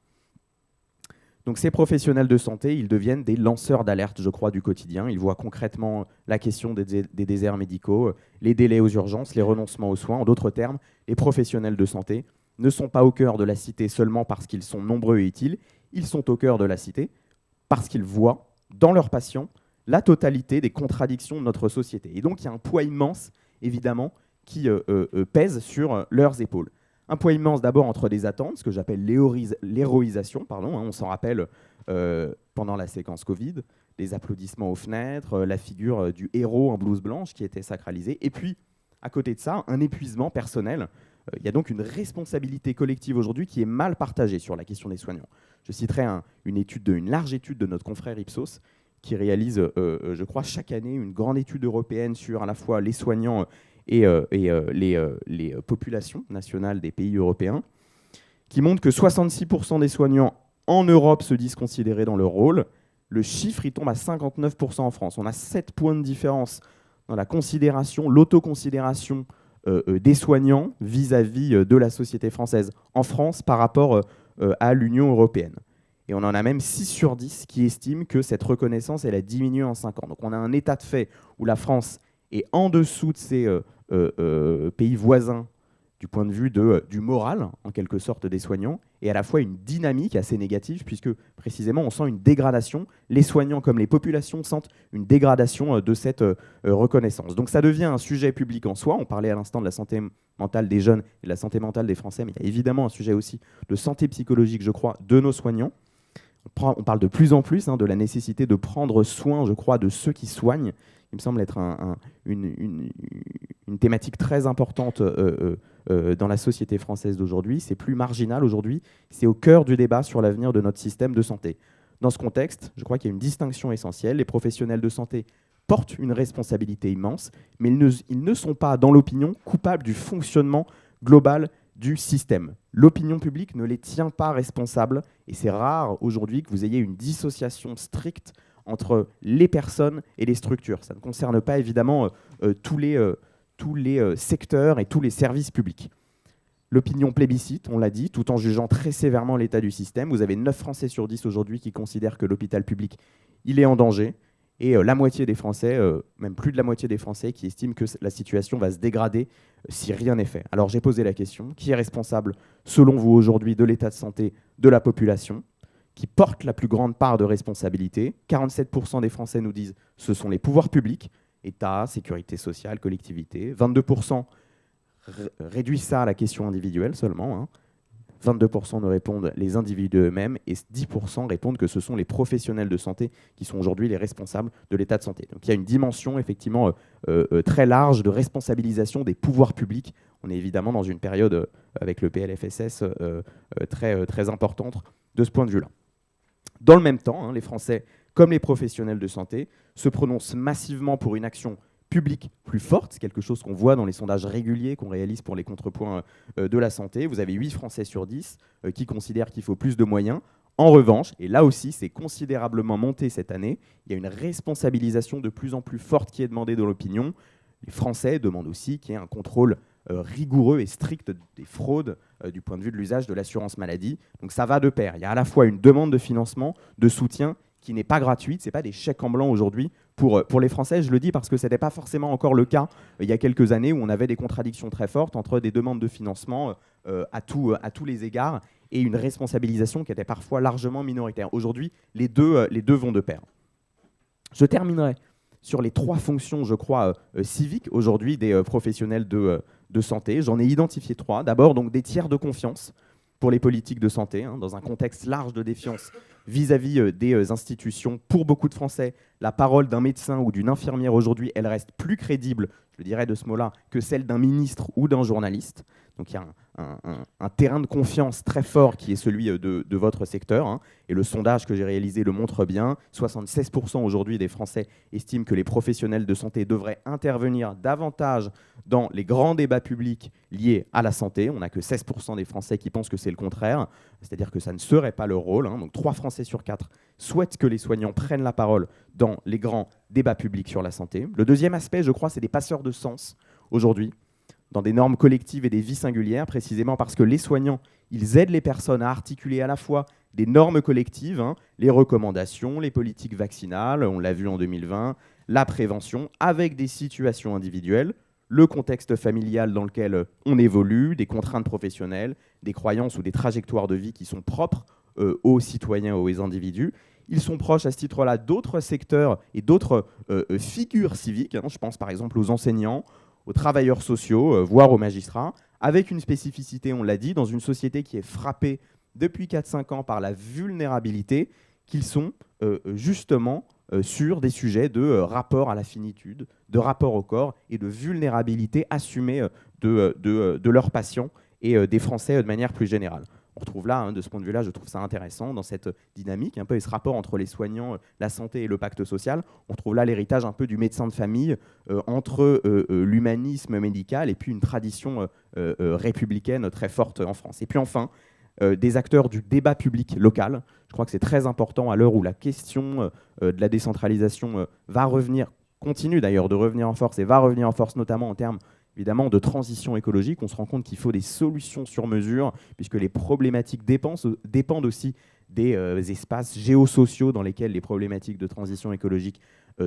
Donc ces professionnels de santé, ils deviennent des lanceurs d'alerte, je crois, du quotidien. Ils voient concrètement la question des déserts médicaux, les délais aux urgences, les renoncements aux soins. En d'autres termes, les professionnels de santé ne sont pas au cœur de la cité seulement parce qu'ils sont nombreux et utiles. Ils sont au cœur de la cité parce qu'ils voient dans leurs patients la totalité des contradictions de notre société. Et donc il y a un poids immense, évidemment, qui pèse sur leurs épaules. Un poids immense d'abord entre des attentes, ce que j'appelle l'héroïsation, on s'en rappelle pendant la séquence Covid, les applaudissements aux fenêtres, la figure du héros en blouse blanche qui était sacralisée, et puis à côté de ça, un épuisement personnel. Il y a donc une responsabilité collective aujourd'hui qui est mal partagée sur la question des soignants. Je citerai une large étude de notre confrère Ipsos qui réalise, je crois, chaque année une grande étude européenne sur à la fois les soignants et les populations nationales des pays européens, qui montre que 66% des soignants en Europe se disent considérés dans leur rôle. Le chiffre, il tombe à 59% en France. On a 7 points de différence dans la considération, l'autoconsidération des soignants vis-à-vis de la société française en France par rapport à l'Union européenne. Et on en a même 6 sur 10 qui estiment que cette reconnaissance, elle a diminué en 5 ans. Donc on a un état de fait où la France est en dessous de ses pays voisins du point de vue du moral, en quelque sorte, des soignants, et à la fois une dynamique assez négative, puisque précisément on sent une dégradation, les soignants comme les populations sentent une dégradation de cette reconnaissance. Donc ça devient un sujet public en soi. On parlait à l'instant de la santé mentale des jeunes et de la santé mentale des Français, mais il y a évidemment un sujet aussi de santé psychologique, je crois, de nos soignants. On parle de plus en plus de la nécessité de prendre soin, je crois, de ceux qui soignent. Il me semble être une thématique très importante dans la société française d'aujourd'hui. C'est plus marginal aujourd'hui, c'est au cœur du débat sur l'avenir de notre système de santé. Dans ce contexte, je crois qu'il y a une distinction essentielle. Les professionnels de santé portent une responsabilité immense, mais ils ne sont pas, dans l'opinion, coupables du fonctionnement global du système. L'opinion publique ne les tient pas responsables, et c'est rare aujourd'hui que vous ayez une dissociation stricte entre les personnes et les structures. Ça ne concerne pas évidemment tous les secteurs et tous les services publics. L'opinion plébiscite, on l'a dit, tout en jugeant très sévèrement l'état du système. Vous avez 9 Français sur 10 aujourd'hui qui considèrent que l'hôpital public, il est en danger. Et la moitié des Français, même plus de la moitié des Français, qui estiment que la situation va se dégrader si rien n'est fait. Alors j'ai posé la question, qui est responsable, selon vous aujourd'hui, de l'état de santé de la population, qui porte la plus grande part de responsabilité? 47% des Français nous disent ce sont les pouvoirs publics, État, sécurité sociale, collectivité. 22% réduisent ça à la question individuelle seulement. 22% nous répondent les individus eux-mêmes et 10% répondent que ce sont les professionnels de santé qui sont aujourd'hui les responsables de l'état de santé. Donc il y a une dimension effectivement très large de responsabilisation des pouvoirs publics. On est évidemment dans une période avec le PLFSS très importante de ce point de vue-là. Dans le même temps, les Français, comme les professionnels de santé, se prononcent massivement pour une action publique plus forte. C'est quelque chose qu'on voit dans les sondages réguliers qu'on réalise pour les contrepoints de la santé. Vous avez 8 Français sur 10 qui considèrent qu'il faut plus de moyens. En revanche, et là aussi c'est considérablement monté cette année, il y a une responsabilisation de plus en plus forte qui est demandée dans l'opinion. Les Français demandent aussi qu'il y ait un contrôle rigoureux et strict des fraudes du point de vue de l'usage de l'assurance maladie. Donc ça va de pair. Il y a à la fois une demande de financement, de soutien qui n'est pas gratuite. Ce n'est pas des chèques en blanc aujourd'hui pour les Français. Je le dis parce que ce n'était pas forcément encore le cas il y a quelques années où on avait des contradictions très fortes entre des demandes de financement à tous les égards et une responsabilisation qui était parfois largement minoritaire. Aujourd'hui, les deux vont de pair. Je terminerai sur les 3 fonctions, je crois, civiques aujourd'hui des professionnels de santé. J'en ai identifié 3. D'abord, donc, des tiers de confiance pour les politiques de santé, dans un contexte large de défiance vis-à-vis des institutions. Pour beaucoup de Français, la parole d'un médecin ou d'une infirmière aujourd'hui, elle reste plus crédible, je le dirais de ce mot-là, que celle d'un ministre ou d'un journaliste. Donc il y a un terrain de confiance très fort qui est celui de votre secteur. Et le sondage que j'ai réalisé le montre bien. 76% aujourd'hui des Français estiment que les professionnels de santé devraient intervenir davantage dans les grands débats publics liés à la santé. On n'a que 16% des Français qui pensent que c'est le contraire, c'est-à-dire que ça ne serait pas leur rôle. Donc 3 Français sur 4 souhaitent que les soignants prennent la parole dans les grands débats publics sur la santé. Le deuxième aspect, je crois, c'est des passeurs de sens aujourd'hui, dans des normes collectives et des vies singulières, précisément parce que les soignants, ils aident les personnes à articuler à la fois des normes collectives, les recommandations, les politiques vaccinales, on l'a vu en 2020, la prévention, avec des situations individuelles, le contexte familial dans lequel on évolue, des contraintes professionnelles, des croyances ou des trajectoires de vie qui sont propres aux citoyens, aux individus. Ils sont proches à ce titre-là d'autres secteurs et d'autres figures civiques. Je pense par exemple aux enseignants, aux travailleurs sociaux, voire aux magistrats, avec une spécificité, on l'a dit, dans une société qui est frappée depuis 4-5 ans par la vulnérabilité, qu'ils sont justement sur des sujets de rapport à la finitude, de rapport au corps et de vulnérabilité assumée de leurs patients et des Français de manière plus générale. On retrouve là, de ce point de vue-là, je trouve ça intéressant dans cette dynamique, un peu et ce rapport entre les soignants, la santé et le pacte social. On retrouve là l'héritage un peu du médecin de famille entre l'humanisme médical et puis une tradition républicaine très forte en France. Et puis enfin, des acteurs du débat public local. Je crois que c'est très important à l'heure où la question de la décentralisation va revenir, continue d'ailleurs de revenir en force et va revenir en force notamment en termes évidemment de transition écologique. On se rend compte qu'il faut des solutions sur mesure puisque les problématiques dépendent aussi des espaces géosociaux dans lesquels les problématiques de transition écologique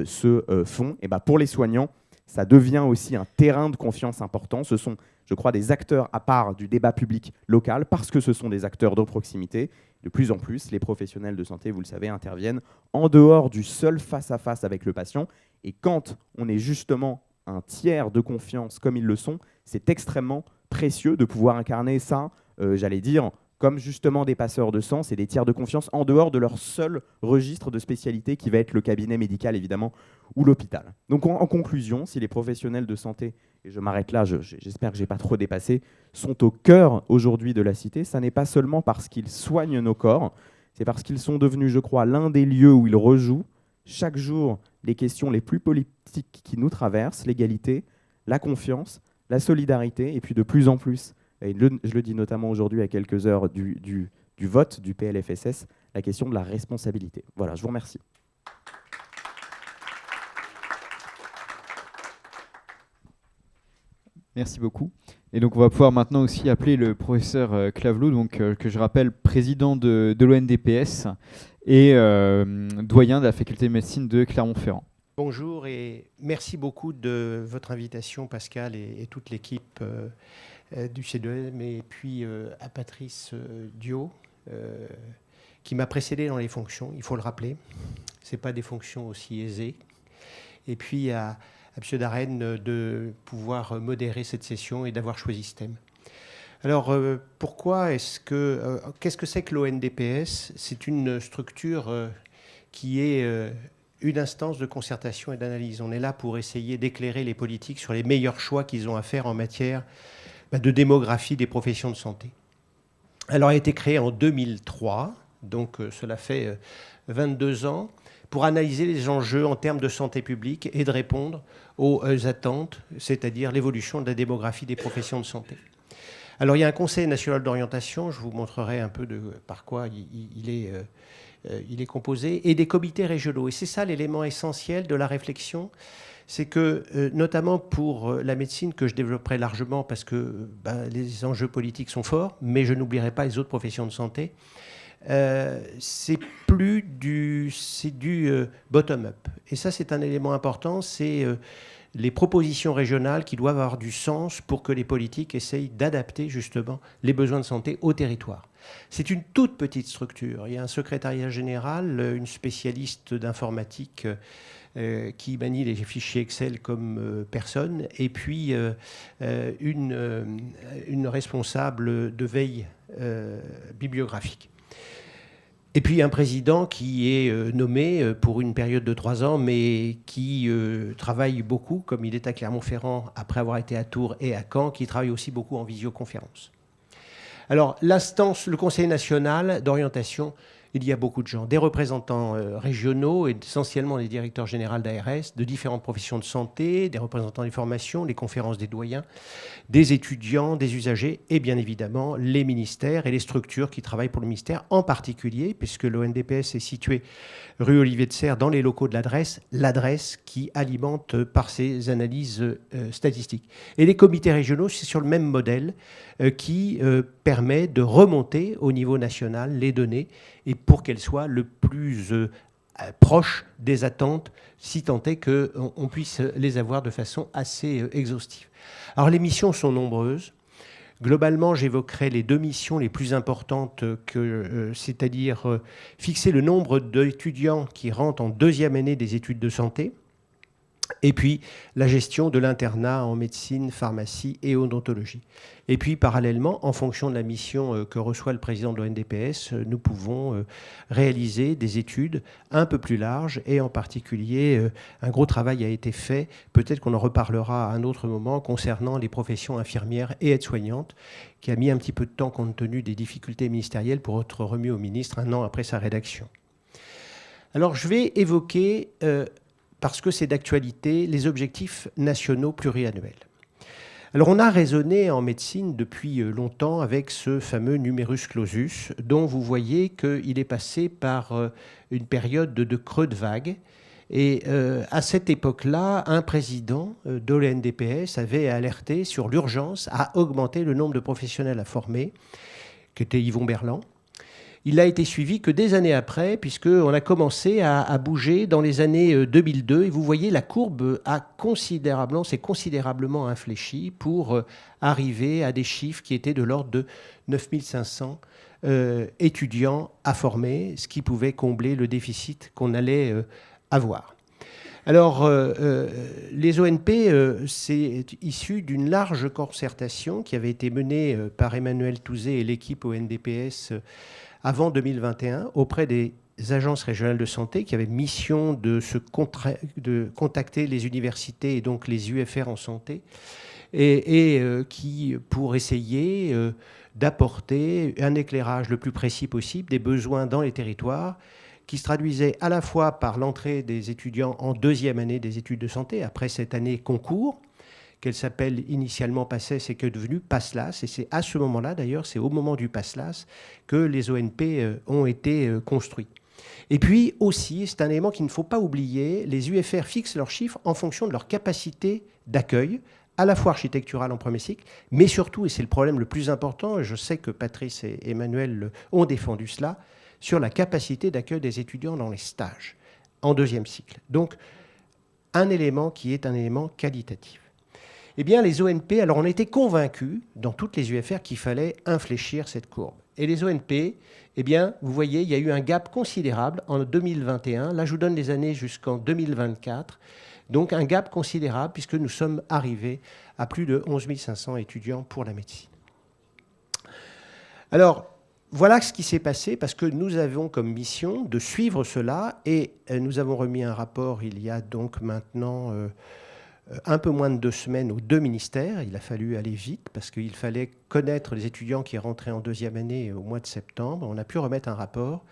se font. Et pour les soignants, ça devient aussi un terrain de confiance important. Ce sont, je crois, des acteurs à part du débat public local, parce que ce sont des acteurs de proximité. De plus en plus, les professionnels de santé, vous le savez, interviennent en dehors du seul face-à-face avec le patient. Et quand on est justement un tiers de confiance comme ils le sont, c'est extrêmement précieux de pouvoir incarner ça, j'allais dire, comme justement des passeurs de sang, c'est des tiers de confiance en dehors de leur seul registre de spécialité qui va être le cabinet médical, évidemment, ou l'hôpital. Donc en conclusion, si les professionnels de santé, et je m'arrête là, j'espère que je n'ai pas trop dépassé, sont au cœur aujourd'hui de la cité, ça n'est pas seulement parce qu'ils soignent nos corps, c'est parce qu'ils sont devenus, je crois, l'un des lieux où ils rejouent chaque jour les questions les plus politiques qui nous traversent, l'égalité, la confiance, la solidarité, et puis de plus en plus, et je le dis notamment aujourd'hui à quelques heures du vote du PLFSS, la question de la responsabilité. Voilà, je vous remercie. Merci beaucoup. Et donc on va pouvoir maintenant aussi appeler le professeur Clavelot, donc, que je rappelle président de l'ONDPS et doyen de la faculté de médecine de Clermont-Ferrand. Bonjour et merci beaucoup de votre invitation, Pascal, et toute l'équipe du C2M, et puis à Patrice Dio, qui m'a précédé dans les fonctions, il faut le rappeler. Ce n'est pas des fonctions aussi aisées. Et puis à M. Darren de pouvoir modérer cette session et d'avoir choisi ce thème. Alors, qu'est-ce que c'est que l'ONDPS? C'est une structure qui est une instance de concertation et d'analyse. On est là pour essayer d'éclairer les politiques sur les meilleurs choix qu'ils ont à faire en matière de démographie des professions de santé. Alors, elle a été créée en 2003, donc cela fait 22 ans, pour analyser les enjeux en termes de santé publique et de répondre aux attentes, c'est-à-dire l'évolution de la démographie des professions de santé. Alors, il y a un Conseil national d'orientation, je vous montrerai un peu par quoi il est composé, et des comités régionaux. Et c'est ça l'élément essentiel de la réflexion, c'est que, notamment pour la médecine, que je développerai largement parce que les enjeux politiques sont forts, mais je n'oublierai pas les autres professions de santé, c'est du bottom-up. Et ça, c'est un élément important, c'est les propositions régionales qui doivent avoir du sens pour que les politiques essayent d'adapter justement les besoins de santé au territoire. C'est une toute petite structure. Il y a un secrétariat général, une spécialiste d'informatique qui manie les fichiers Excel comme personne, et puis une responsable de veille bibliographique. Et puis un président qui est nommé pour une période de 3 ans, mais qui travaille beaucoup, comme il est à Clermont-Ferrand, après avoir été à Tours et à Caen, qui travaille aussi beaucoup en visioconférence. Alors, l'instance, le Conseil national d'orientation, il y a beaucoup de gens, des représentants régionaux, et essentiellement les directeurs généraux d'ARS, de différentes professions de santé, des représentants des formations, les conférences des doyens, des étudiants, des usagers, et bien évidemment les ministères et les structures qui travaillent pour le ministère, en particulier, puisque l'ONDPS est situé rue Olivier de Serres, dans les locaux de l'adresse qui alimente par ses analyses statistiques. Et les comités régionaux, c'est sur le même modèle qui permet de remonter au niveau national les données et pour qu'elles soient le plus proches des attentes, si tant est qu'on puisse les avoir de façon assez exhaustive. Alors les missions sont nombreuses. Globalement, j'évoquerai les 2 missions les plus importantes, c'est-à-dire fixer le nombre d'étudiants qui rentrent en 2e année des études de santé, et puis la gestion de l'internat en médecine, pharmacie et odontologie. Et puis parallèlement, en fonction de la mission que reçoit le président de l'ONDPS, nous pouvons réaliser des études un peu plus larges, et en particulier, un gros travail a été fait, peut-être qu'on en reparlera à un autre moment, concernant les professions infirmières et aides-soignantes, qui a mis un petit peu de temps compte tenu des difficultés ministérielles pour être remis au ministre 1 an après sa rédaction. Alors je vais évoquer, parce que c'est d'actualité, les objectifs nationaux pluriannuels. Alors on a raisonné en médecine depuis longtemps avec ce fameux numerus clausus, dont vous voyez qu'il est passé par une période de creux de vague. Et à cette époque-là, un président de l'ONDPS avait alerté sur l'urgence à augmenter le nombre de professionnels à former, qui était Yvon Berland. il n'a été suivi que des années après, puisqu'on a commencé à bouger dans les années 2002. Et vous voyez, la courbe s'est considérablement infléchie pour arriver à des chiffres qui étaient de l'ordre de 9500 étudiants à former, ce qui pouvait combler le déficit qu'on allait avoir. Alors, les ONP, c'est issu d'une large concertation qui avait été menée par Emmanuel Touzé et l'équipe ONDPS avant 2021 auprès des agences régionales de santé qui avaient mission de contacter les universités et donc les UFR en santé et qui, pour essayer d'apporter un éclairage le plus précis possible des besoins dans les territoires, qui se traduisait à la fois par l'entrée des étudiants en deuxième année des études de santé, après cette année concours, qu'elle s'appelle initialement PACES et qui est devenue PASLAS. Et c'est à ce moment-là, d'ailleurs, c'est au moment du PASLAS que les ONP ont été construits. Et puis aussi, c'est un élément qu'il ne faut pas oublier, les UFR fixent leurs chiffres en fonction de leur capacité d'accueil, à la fois architecturale en premier cycle, mais surtout, et c'est le problème le plus important, et je sais que Patrice et Emmanuel ont défendu cela, sur la capacité d'accueil des étudiants dans les stages en deuxième cycle. Donc, un élément qui est un élément qualitatif. Eh bien, les ONP, alors on était convaincus, dans toutes les UFR, qu'il fallait infléchir cette courbe. Et les ONP, eh bien, vous voyez, il y a eu un gap considérable en 2021. Là, je vous donne les années jusqu'en 2024. Donc, un gap considérable, puisque nous sommes arrivés à plus de 11 500 étudiants pour la médecine. Alors, voilà ce qui s'est passé, parce que nous avons comme mission de suivre cela, et nous avons remis un rapport il y a donc maintenant un peu moins de 2 semaines aux 2 ministères. Il a fallu aller vite, parce qu'il fallait connaître les étudiants qui rentraient en deuxième année au mois de septembre. On a pu remettre un rapport,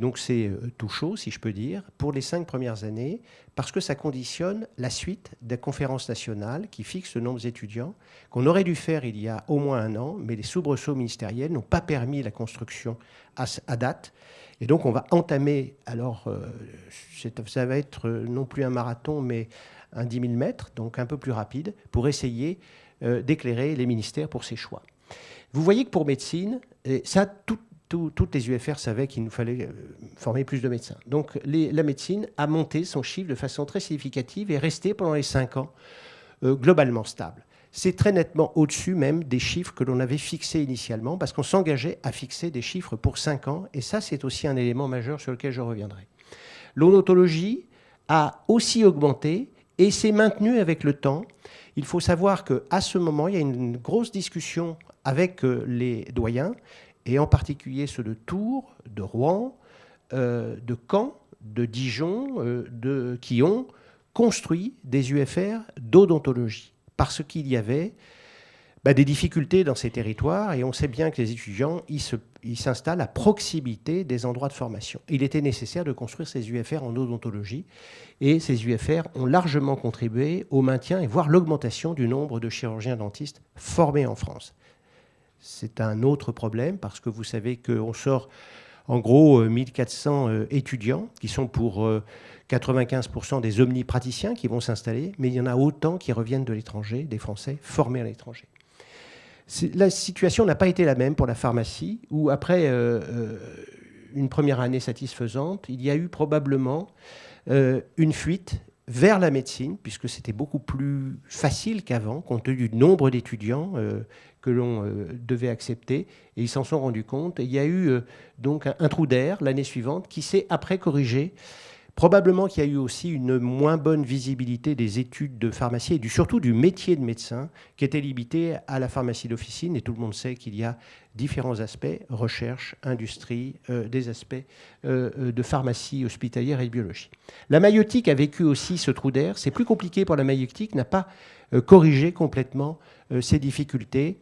donc c'est tout chaud, si je peux dire, pour les 5 premières années, parce que ça conditionne la suite des conférences nationales qui fixent le nombre d'étudiants, qu'on aurait dû faire il y a au moins 1 an, mais les soubresauts ministériels n'ont pas permis la construction à date. Et donc on va entamer, alors ça va être non plus un marathon, mais un 10 000 mètres, donc un peu plus rapide, pour essayer d'éclairer les ministères pour ces choix. Vous voyez que pour médecine, et ça, toutes les UFR savaient qu'il nous fallait former plus de médecins. Donc la médecine a monté son chiffre de façon très significative et est restée pendant les 5 ans globalement stable. C'est très nettement au-dessus même des chiffres que l'on avait fixés initialement, parce qu'on s'engageait à fixer des chiffres pour 5 ans, et ça c'est aussi un élément majeur sur lequel je reviendrai. L'odontologie a aussi augmenté et s'est maintenue avec le temps. Il faut savoir qu'à ce moment, il y a une grosse discussion avec les doyens, et en particulier ceux de Tours, de Rouen, de Caen, de Dijon, qui ont construit des UFR d'odontologie, parce qu'il y avait des difficultés dans ces territoires, et on sait bien que les étudiants ils s'installent à proximité des endroits de formation. Il était nécessaire de construire ces UFR en odontologie, et ces UFR ont largement contribué au maintien et voire l'augmentation du nombre de chirurgiens dentistes formés en France. C'est un autre problème, parce que vous savez qu'on sort en gros 1400 étudiants, qui sont pour 95% des omnipraticiens qui vont s'installer, mais il y en a autant qui reviennent de l'étranger, des Français formés à l'étranger. La situation n'a pas été la même pour la pharmacie, où après une première année satisfaisante, il y a eu probablement une fuite vers la médecine, puisque c'était beaucoup plus facile qu'avant, compte tenu du nombre d'étudiants que l'on devait accepter, et ils s'en sont rendus compte. Et il y a eu donc un trou d'air l'année suivante qui s'est après corrigé. Probablement qu'il y a eu aussi une moins bonne visibilité des études de pharmacie et surtout du métier de médecin, qui était limité à la pharmacie d'officine. Et tout le monde sait qu'il y a différents aspects, recherche, industrie, des aspects de pharmacie hospitalière et de biologie. La maïeutique a vécu aussi ce trou d'air. C'est plus compliqué pour la maïeutique, n'a pas corrigé complètement ces difficultés.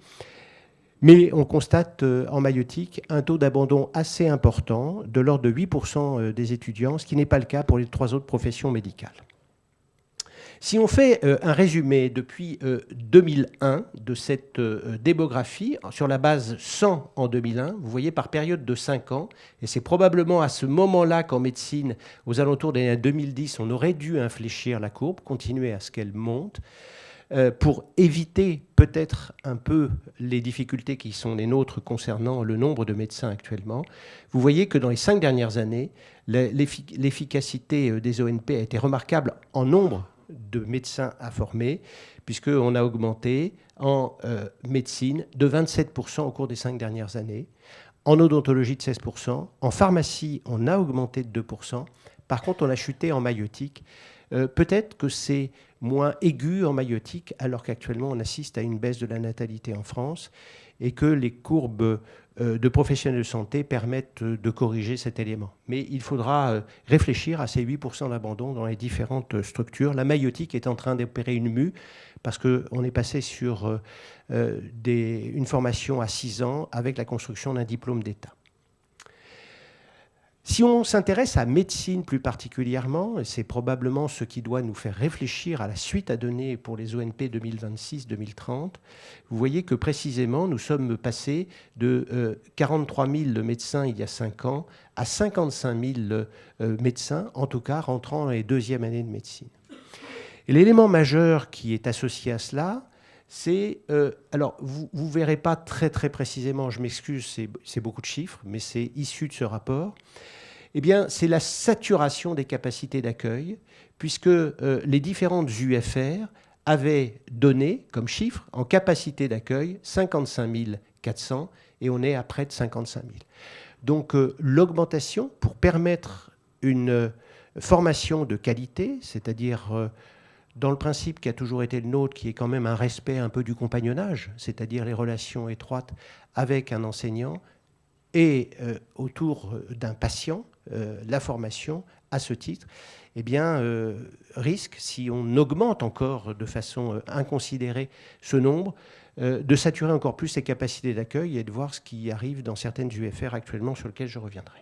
Mais on constate en maïeutique un taux d'abandon assez important, de l'ordre de 8% des étudiants, ce qui n'est pas le cas pour les 3 autres professions médicales. Si on fait un résumé depuis 2001 de cette démographie, sur la base 100 en 2001, vous voyez par période de 5 ans, et c'est probablement à ce moment-là qu'en médecine, aux alentours des années 2010, on aurait dû infléchir la courbe, continuer à ce qu'elle monte. pour éviter peut-être un peu les difficultés qui sont les nôtres concernant le nombre de médecins actuellement, vous voyez que dans les 5 dernières années, l'efficacité des ONP a été remarquable en nombre de médecins à former, puisqu'on a augmenté en médecine de 27% au cours des 5 dernières années, en odontologie de 16%, en pharmacie, on a augmenté de 2%, par contre, on a chuté en maïeutique. Peut-être que c'est moins aigu en maïeutique, alors qu'actuellement, on assiste à une baisse de la natalité en France et que les courbes de professionnels de santé permettent de corriger cet élément. Mais il faudra réfléchir à ces 8% d'abandon dans les différentes structures. La maïeutique est en train d'opérer une mue parce qu'on est passé sur une formation à 6 ans avec la construction d'un diplôme d'État. Si on s'intéresse à médecine plus particulièrement, et c'est probablement ce qui doit nous faire réfléchir à la suite à donner pour les ONP 2026-2030, vous voyez que précisément nous sommes passés de 43 000 médecins il y a 5 ans à 55 000 médecins, en tout cas rentrant dans les 2e années de médecine. Et l'élément majeur qui est associé à cela, c'est... alors, vous ne verrez pas très précisément, je m'excuse, c'est beaucoup de chiffres, mais c'est issu de ce rapport. Eh bien, c'est la saturation des capacités d'accueil, puisque les différentes UFR avaient donné comme chiffre, en capacité d'accueil, 55 400, et on est à près de 55 000. Donc, l'augmentation, pour permettre une formation de qualité, c'est-à-dire... dans le principe qui a toujours été le nôtre, qui est quand même un respect un peu du compagnonnage, c'est-à-dire les relations étroites avec un enseignant et autour d'un patient, la formation à ce titre, eh bien, risque, si on augmente encore de façon inconsidérée ce nombre, de saturer encore plus ses capacités d'accueil et de voir ce qui arrive dans certaines UFR actuellement sur lesquelles je reviendrai.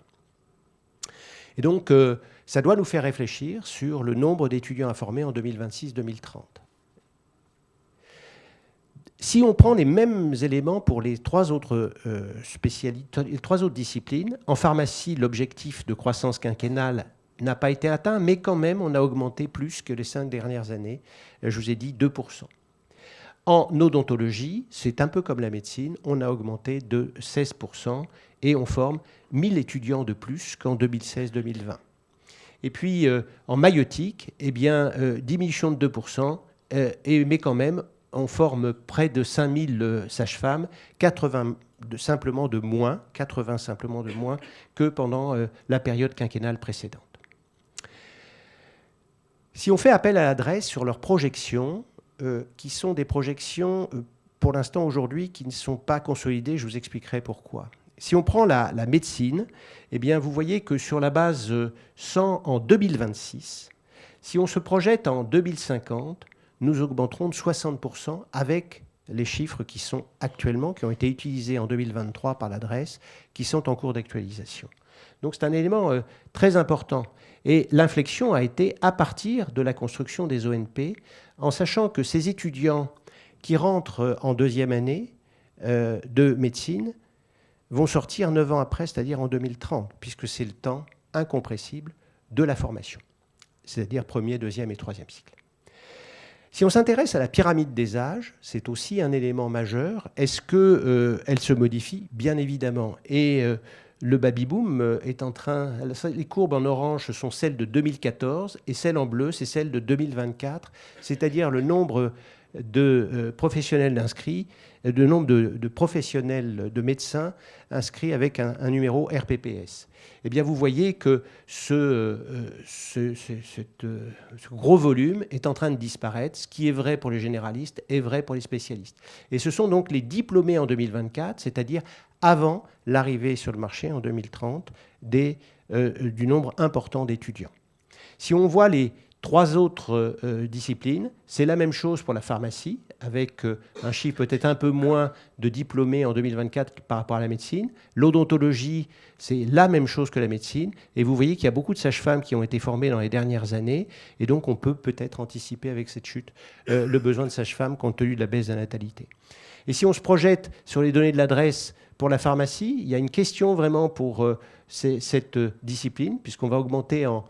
Et donc, ça doit nous faire réfléchir sur le nombre d'étudiants à former en 2026-2030. Si on prend les mêmes éléments pour les 3 autres les 3 autres disciplines, en pharmacie, l'objectif de croissance quinquennale n'a pas été atteint, mais quand même, on a augmenté plus que les 5 dernières années. Je vous ai dit 2%. En odontologie, c'est un peu comme la médecine, on a augmenté de 16% et on forme 1000 étudiants de plus qu'en 2016-2020. Et puis, en maïeutique, eh bien, diminution de 2%, mais quand même, on forme près de 5000 sages-femmes, 80 simplement de moins que pendant la période quinquennale précédente. Si on fait appel à l'adresse sur leurs projections, qui sont des projections, pour l'instant aujourd'hui, qui ne sont pas consolidées, je vous expliquerai pourquoi. Si on prend la médecine, eh bien, vous voyez que sur la base 100 en 2026, si on se projette en 2050, nous augmenterons de 60% avec les chiffres qui sont actuellement, qui ont été utilisés en 2023 par l'adresse, qui sont en cours d'actualisation. Donc c'est un élément très important. Et l'inflexion a été à partir de la construction des ONP, en sachant que ces étudiants qui rentrent en 2e année de médecine vont sortir 9 ans après, c'est-à-dire en 2030, puisque c'est le temps incompressible de la formation, c'est-à-dire 1er, 2e et 3e cycle. Si on s'intéresse à la pyramide des âges, c'est aussi un élément majeur. Est-ce qu'elle se modifie ? Bien évidemment. Et le baby-boom est en train... Les courbes en orange, ce sont celles de 2014, et celles en bleu, c'est celles de 2024, c'est-à-dire le nombre de professionnels inscrits, le nombre de professionnels, de médecins inscrits avec un numéro RPPS. Eh bien, vous voyez que ce gros volume est en train de disparaître. Ce qui est vrai pour les généralistes est vrai pour les spécialistes. Et ce sont donc les diplômés en 2024, c'est-à-dire avant l'arrivée sur le marché en 2030 du nombre important d'étudiants. Si on voit les 3 autres disciplines, c'est la même chose pour la pharmacie, avec un chiffre peut-être un peu moins de diplômés en 2024 par rapport à la médecine. L'odontologie, c'est la même chose que la médecine. Et vous voyez qu'il y a beaucoup de sages-femmes qui ont été formées dans les dernières années. Et donc, on peut peut-être anticiper avec cette chute le besoin de sages-femmes compte tenu de la baisse de la natalité. Et si on se projette sur les données de l'adresse pour la pharmacie, il y a une question vraiment pour cette discipline, puisqu'on va augmenter en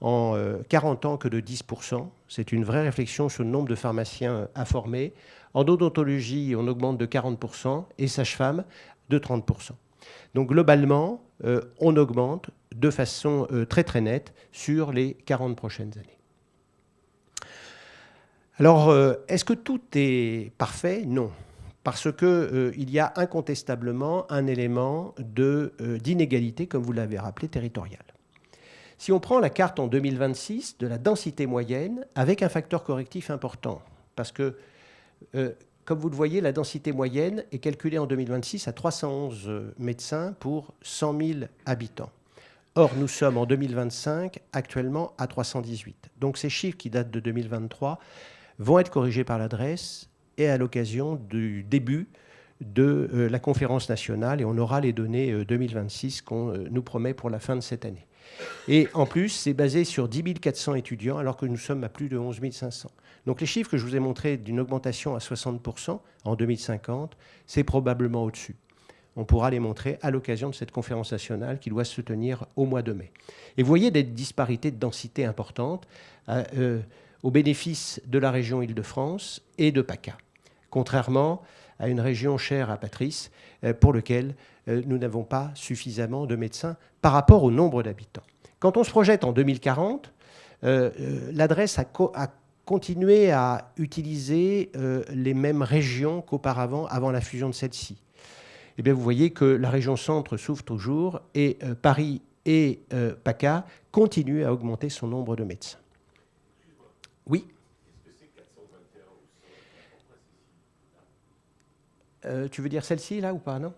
en 40 ans que de 10%. C'est une vraie réflexion sur le nombre de pharmaciens à former. En odontologie, on augmente de 40% et sage-femme de 30%. Donc globalement, on augmente de façon très très nette sur les 40 prochaines années. Alors, est-ce que tout est parfait? Non. Parce qu'il y a incontestablement un élément d'inégalité, comme vous l'avez rappelé, territoriale. Si on prend la carte en 2026 de la densité moyenne, avec un facteur correctif important, parce que, comme vous le voyez, la densité moyenne est calculée en 2026 à 311 médecins pour 100 000 habitants. Or, nous sommes en 2025 actuellement à 318. Donc ces chiffres qui datent de 2023 vont être corrigés par l'adresse et à l'occasion du début de la conférence nationale, et on aura les données 2026 qu'on nous promet pour la fin de cette année. Et en plus, c'est basé sur 10 400 étudiants, alors que nous sommes à plus de 11 500. Donc les chiffres que je vous ai montrés d'une augmentation à 60% en 2050, c'est probablement au-dessus. On pourra les montrer à l'occasion de cette conférence nationale qui doit se tenir au mois de mai. Et vous voyez des disparités de densité importantes au bénéfice de la région Île-de-France et de PACA, contrairement à une région chère à Patrice, pour laquelle nous n'avons pas suffisamment de médecins par rapport au nombre d'habitants. Quand on se projette en 2040, l'adresse a continué à utiliser les mêmes régions qu'auparavant, avant la fusion de celle-ci. Eh bien, vous voyez que la région centre souffre toujours et Paris et PACA continuent à augmenter son nombre de médecins. Oui. Tu veux dire celle-ci, là, ou pas, non?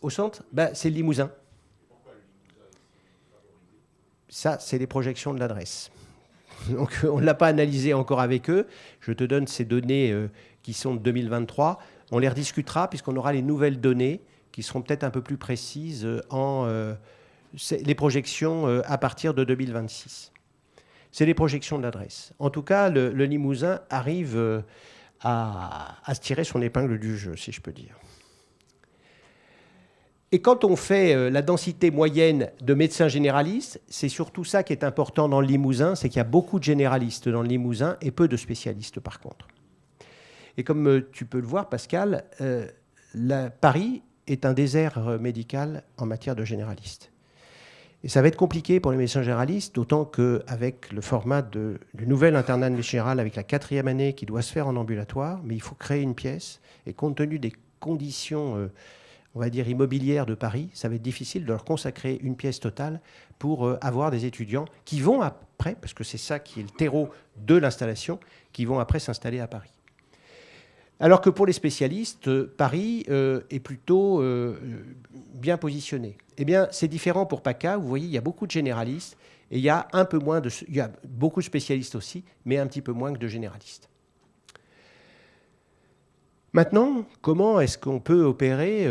Au centre, c'est le Limousin. Ça, c'est les projections de l'adresse. Donc, on ne l'a pas analysé encore avec eux. Je te donne ces données qui sont de 2023. On les rediscutera puisqu'on aura les nouvelles données qui seront peut-être un peu plus précises les projections à partir de 2026. C'est les projections de l'adresse. En tout cas, le Limousin arrive à se tirer son épingle du jeu, si je peux dire. Et quand on fait la densité moyenne de médecins généralistes, c'est surtout ça qui est important dans le Limousin, c'est qu'il y a beaucoup de généralistes dans le Limousin et peu de spécialistes par contre. Et comme tu peux le voir, Pascal, Paris est un désert médical en matière de généralistes. Et ça va être compliqué pour les médecins généralistes, d'autant qu'avec le format du nouvel internat de médecine générale, avec la 4e année qui doit se faire en ambulatoire, mais il faut créer une pièce. Et compte tenu des conditions, on va dire, immobilières de Paris, ça va être difficile de leur consacrer une pièce totale pour avoir des étudiants qui vont après, parce que c'est ça qui est le terreau de l'installation, qui vont après s'installer à Paris. Alors que pour les spécialistes, Paris est plutôt bien positionné. Eh bien, c'est différent pour PACA. Vous voyez, il y a beaucoup de généralistes et il y a beaucoup de spécialistes aussi, mais un petit peu moins que de généralistes. Maintenant, comment est-ce qu'on peut opérer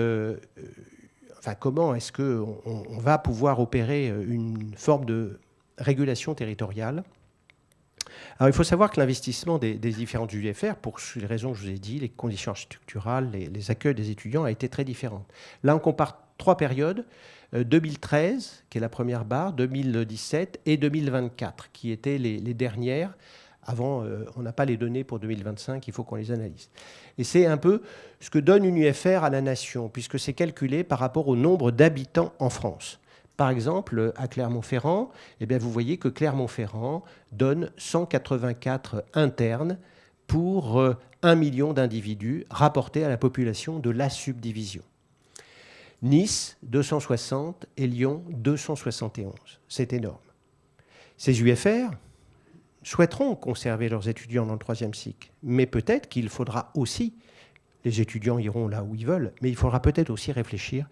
comment est-ce qu'on va pouvoir opérer une forme de régulation territoriale ? Alors, il faut savoir que l'investissement des différentes UFR, pour les raisons que je vous ai dit, les conditions structurales, les accueils des étudiants, a été très différent. Là, on compare 3 périodes, 2013, qui est la première barre, 2017 et 2024, qui étaient les dernières. Avant, on n'a pas les données pour 2025, il faut qu'on les analyse. Et c'est un peu ce que donne une UFR à la nation, puisque c'est calculé par rapport au nombre d'habitants en France. Par exemple, à Clermont-Ferrand, eh bien, vous voyez que Clermont-Ferrand donne 184 internes pour 1 million d'individus rapportés à la population de la subdivision. Nice, 260 et Lyon, 271. C'est énorme. Ces UFR souhaiteront conserver leurs étudiants dans le 3e cycle, mais peut-être qu'il faudra aussi, les étudiants iront là où ils veulent, mais il faudra peut-être aussi réfléchir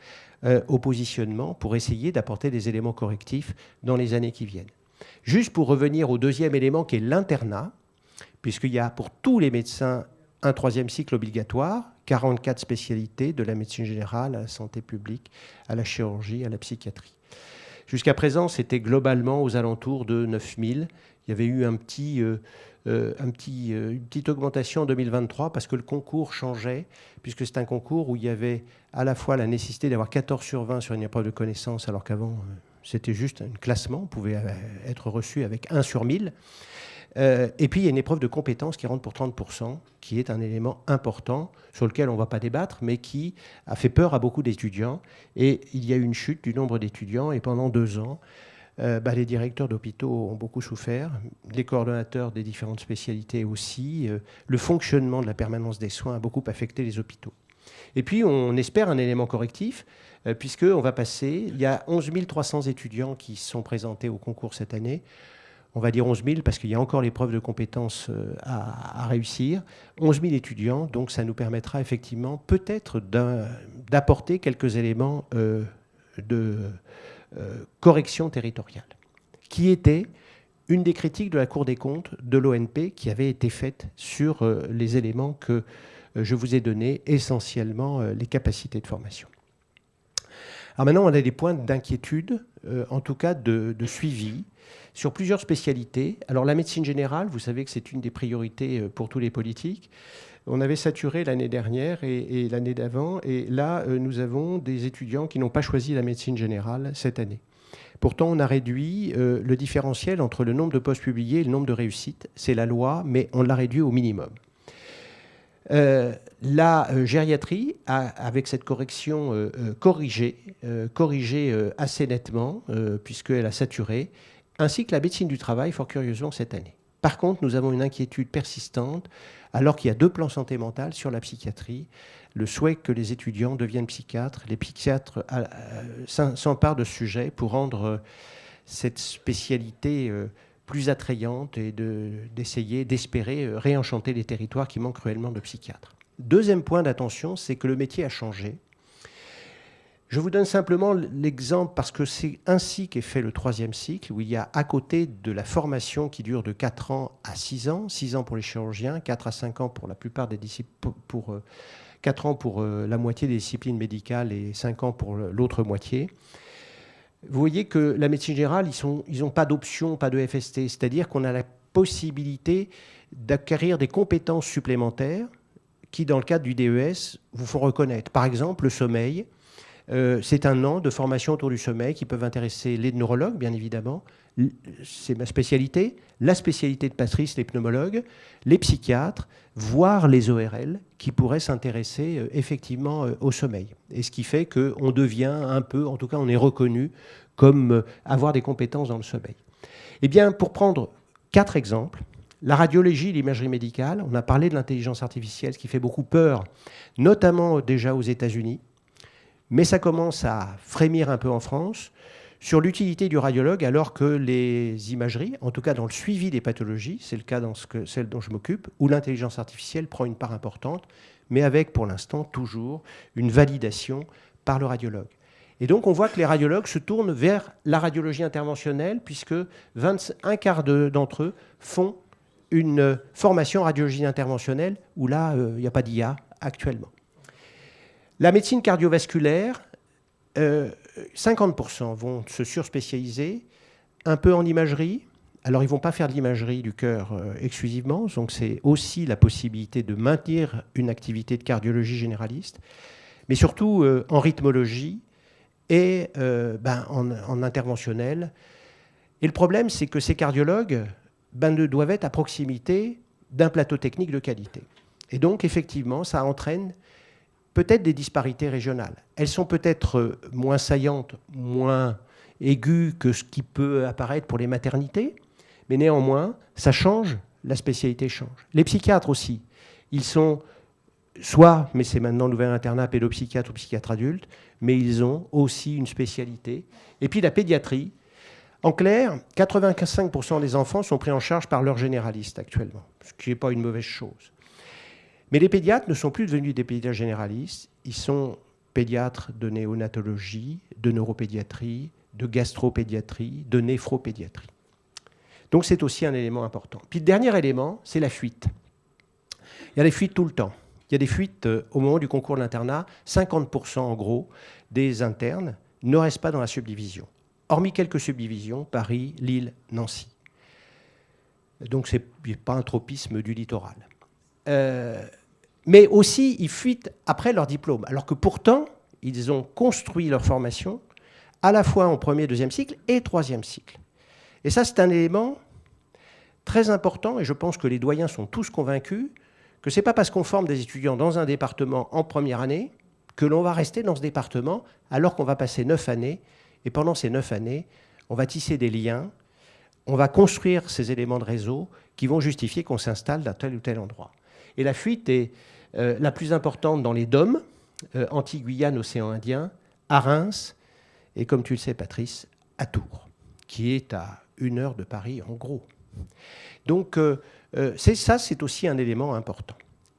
au positionnement pour essayer d'apporter des éléments correctifs dans les années qui viennent. Juste pour revenir au 2e élément qui est l'internat, puisqu'il y a pour tous les médecins un 3e cycle obligatoire, 44 spécialités de la médecine générale à la santé publique, à la chirurgie, à la psychiatrie. Jusqu'à présent, c'était globalement aux alentours de 9000. Il y avait eu une petite augmentation en 2023 parce que le concours changeait, puisque c'est un concours où il y avait à la fois la nécessité d'avoir 14 sur 20 sur une épreuve de connaissance, alors qu'avant, C'était juste un classement, on pouvait être reçu avec 1 sur 1000. Et puis, il y a une épreuve de compétences qui rentre pour 30%, qui est un élément important sur lequel on ne va pas débattre, mais qui a fait peur à beaucoup d'étudiants. Et il y a eu une chute du nombre d'étudiants. Et pendant 2 ans, les directeurs d'hôpitaux ont beaucoup souffert, les coordonnateurs des différentes spécialités aussi. Le fonctionnement de la permanence des soins a beaucoup affecté les hôpitaux. Et puis, on espère un élément correctif, puisqu'on va passer... Il y a 11 300 étudiants qui sont présentés au concours cette année. On va dire 11 000 parce qu'il y a encore l'épreuve de compétences à réussir. 11 000 étudiants, donc ça nous permettra effectivement peut-être d'apporter quelques éléments de correction territoriale, qui était une des critiques de la Cour des comptes de l'ONP qui avait été faite sur les éléments que je vous ai donnés, essentiellement les capacités de formation. Alors maintenant, on a des points d'inquiétude, en tout cas de suivi, sur plusieurs spécialités. Alors la médecine générale, vous savez que c'est une des priorités pour tous les politiques. On avait saturé l'année dernière et l'année d'avant, et là, nous avons des étudiants qui n'ont pas choisi la médecine générale cette année. Pourtant, on a réduit le différentiel entre le nombre de postes publiés et le nombre de réussites. C'est la loi, mais on l'a réduit au minimum. La gériatrie a, avec cette correction, corrigé assez nettement, puisqu'elle a saturé, ainsi que la médecine du travail, fort curieusement, cette année. Par contre, nous avons une inquiétude persistante, alors qu'il y a 2 plans santé mentale sur la psychiatrie. Le souhait que les étudiants deviennent psychiatres, les psychiatres s'emparent de ce sujet pour rendre cette spécialité plus attrayante et d'essayer, d'espérer réenchanter les territoires qui manquent cruellement de psychiatres. Deuxième point d'attention, c'est que le métier a changé. Je vous donne simplement l'exemple parce que c'est ainsi qu'est fait le 3e cycle, où il y a à côté de la formation qui dure de 4 ans à 6 ans, 6 ans pour les chirurgiens, 4 à 5 ans pour la plupart des disciplines, 4 ans pour la moitié des disciplines médicales et 5 ans pour l'autre moitié. Vous voyez que la médecine générale, ils n'ont pas d'option, pas de FST, c'est-à-dire qu'on a la possibilité d'acquérir des compétences supplémentaires qui, dans le cadre du DES, vous font reconnaître. Par exemple, le sommeil. C'est 1 an de formation autour du sommeil qui peuvent intéresser les neurologues, bien évidemment. C'est ma spécialité. La spécialité de Patrice, les pneumologues, les psychiatres, voire les ORL, qui pourraient s'intéresser effectivement au sommeil. Et ce qui fait qu'on devient un peu, en tout cas on est reconnu comme avoir des compétences dans le sommeil. Eh bien, pour prendre 4 exemples, la radiologie, l'imagerie médicale, on a parlé de l'intelligence artificielle, ce qui fait beaucoup peur, notamment déjà aux États-Unis. Mais ça commence à frémir un peu en France sur l'utilité du radiologue, alors que les imageries, en tout cas dans le suivi des pathologies, c'est le cas dans celle dont je m'occupe, où l'intelligence artificielle prend une part importante, mais avec pour l'instant toujours une validation par le radiologue. Et donc on voit que les radiologues se tournent vers la radiologie interventionnelle, puisque un quart d'entre eux font une formation en radiologie interventionnelle, où là, il n'y a pas d'IA actuellement. La médecine cardiovasculaire, 50% vont se surspécialiser, un peu en imagerie. Alors, ils ne vont pas faire de l'imagerie du cœur exclusivement, donc c'est aussi la possibilité de maintenir une activité de cardiologie généraliste, mais surtout en rythmologie et en interventionnel. Et le problème, c'est que ces cardiologues doivent être à proximité d'un plateau technique de qualité. Et donc, effectivement, ça entraîne peut-être des disparités régionales. Elles sont peut-être moins saillantes, moins aiguës que ce qui peut apparaître pour les maternités, mais néanmoins, ça change, la spécialité change. Les psychiatres aussi, ils sont soit, mais c'est maintenant le nouvel internat, pédopsychiatre ou psychiatre adulte, mais ils ont aussi une spécialité. Et puis la pédiatrie, en clair, 85% des enfants sont pris en charge par leur généraliste actuellement, ce qui n'est pas une mauvaise chose. Mais les pédiatres ne sont plus devenus des pédiatres généralistes, ils sont pédiatres de néonatologie, de neuropédiatrie, de gastropédiatrie, de néphropédiatrie. Donc c'est aussi un élément important. Puis le dernier élément, c'est la fuite. Il y a des fuites tout le temps. Il y a des fuites au moment du concours de l'internat, 50% en gros des internes ne restent pas dans la subdivision. Hormis quelques subdivisions, Paris, Lille, Nancy. Donc ce n'est pas un tropisme du littoral. Mais aussi, ils fuient après leur diplôme, alors que pourtant, ils ont construit leur formation à la fois en premier, deuxième cycle et troisième cycle. Et ça, c'est un élément très important, et je pense que les doyens sont tous convaincus que ce n'est pas parce qu'on forme des étudiants dans un département en première année que l'on va rester dans ce département alors qu'on va passer 9 années. Et pendant ces 9 années, on va tisser des liens, on va construire ces éléments de réseau qui vont justifier qu'on s'installe dans tel ou tel endroit. Et la fuite est la plus importante dans les DOM, Antilles-Guyane, Océan Indien, à Reims, et comme tu le sais, Patrice, à Tours, qui est à 1 heure de Paris en gros. Donc c'est aussi un élément important.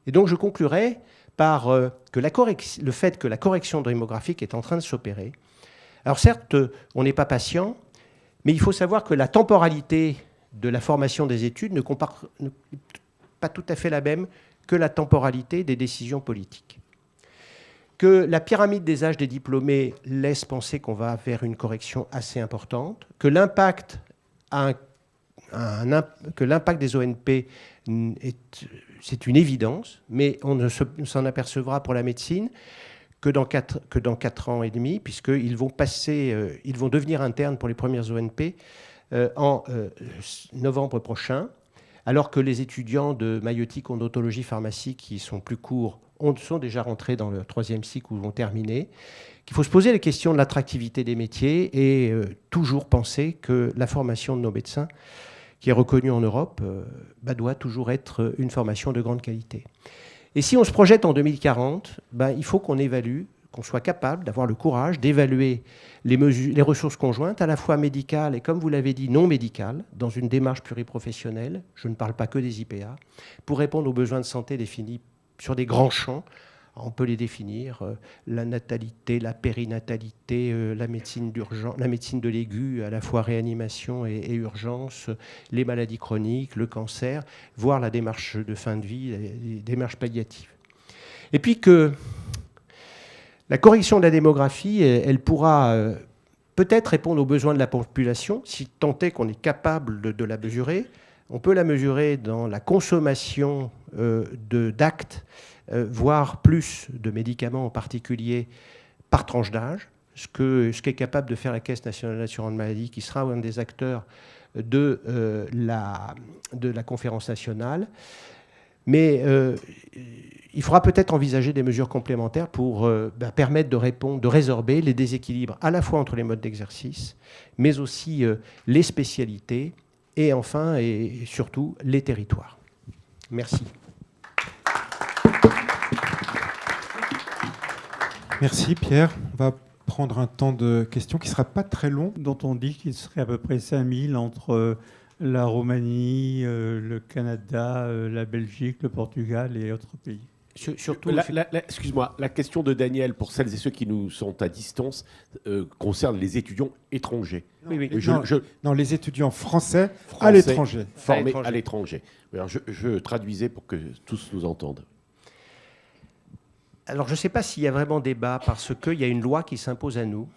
Et donc je conclurai par le fait que la correction démographique est en train de s'opérer. Alors certes, on n'est pas patient, mais il faut savoir que la temporalité de la formation des études n'est pas tout à fait la même que la temporalité des décisions politiques. Que la pyramide des âges des diplômés laisse penser qu'on va vers une correction assez importante, que l'impact des ONP, c'est une évidence, mais on ne s'en apercevra pour la médecine que dans 4 ans et demi, puisqu'ils vont ils vont devenir internes pour les premières ONP en novembre prochain, alors que les étudiants de maïeutique, odontologie, pharmacie, qui sont plus courts, sont déjà rentrés dans le 3e cycle ou vont terminer. Qu'il faut se poser la question de l'attractivité des métiers et toujours penser que la formation de nos médecins, qui est reconnue en Europe, doit toujours être une formation de grande qualité. Et si on se projette en 2040, il faut qu'on évalue, qu'on soit capable d'avoir le courage d'évaluer les ressources conjointes, à la fois médicales et, comme vous l'avez dit, non médicales, dans une démarche pluriprofessionnelle, je ne parle pas que des IPA, pour répondre aux besoins de santé définis sur des grands champs. On peut les définir, la natalité, la périnatalité, la médecine de l'aigu, à la fois réanimation et urgence, les maladies chroniques, le cancer, voire la démarche de fin de vie, les démarches palliatives. Et puis que la correction de la démographie, elle pourra peut-être répondre aux besoins de la population, si tant est qu'on est capable de la mesurer. On peut la mesurer dans la consommation d'actes, voire plus de médicaments en particulier par tranche d'âge, ce qu'est capable de faire la Caisse nationale d'assurance maladie, qui sera un des acteurs de la conférence nationale. Mais il faudra peut-être envisager des mesures complémentaires pour permettre de résorber les déséquilibres à la fois entre les modes d'exercice, mais aussi les spécialités, et enfin et surtout les territoires. Merci. Merci Pierre. On va prendre un temps de questions qui ne sera pas très long. Dont on dit qu'il serait à peu près 5000 entre la Roumanie, le Canada, la Belgique, le Portugal et autres pays. Surtout, excuse-moi, la question de Daniel, pour celles et ceux qui nous sont à distance, concerne les étudiants étrangers. Oui. Non, les étudiants français à l'étranger. Formés à l'étranger. Alors, je traduisais pour que tous nous entendent. Alors, je ne sais pas s'il y a vraiment débat, parce qu'il y a une loi qui s'impose à nous,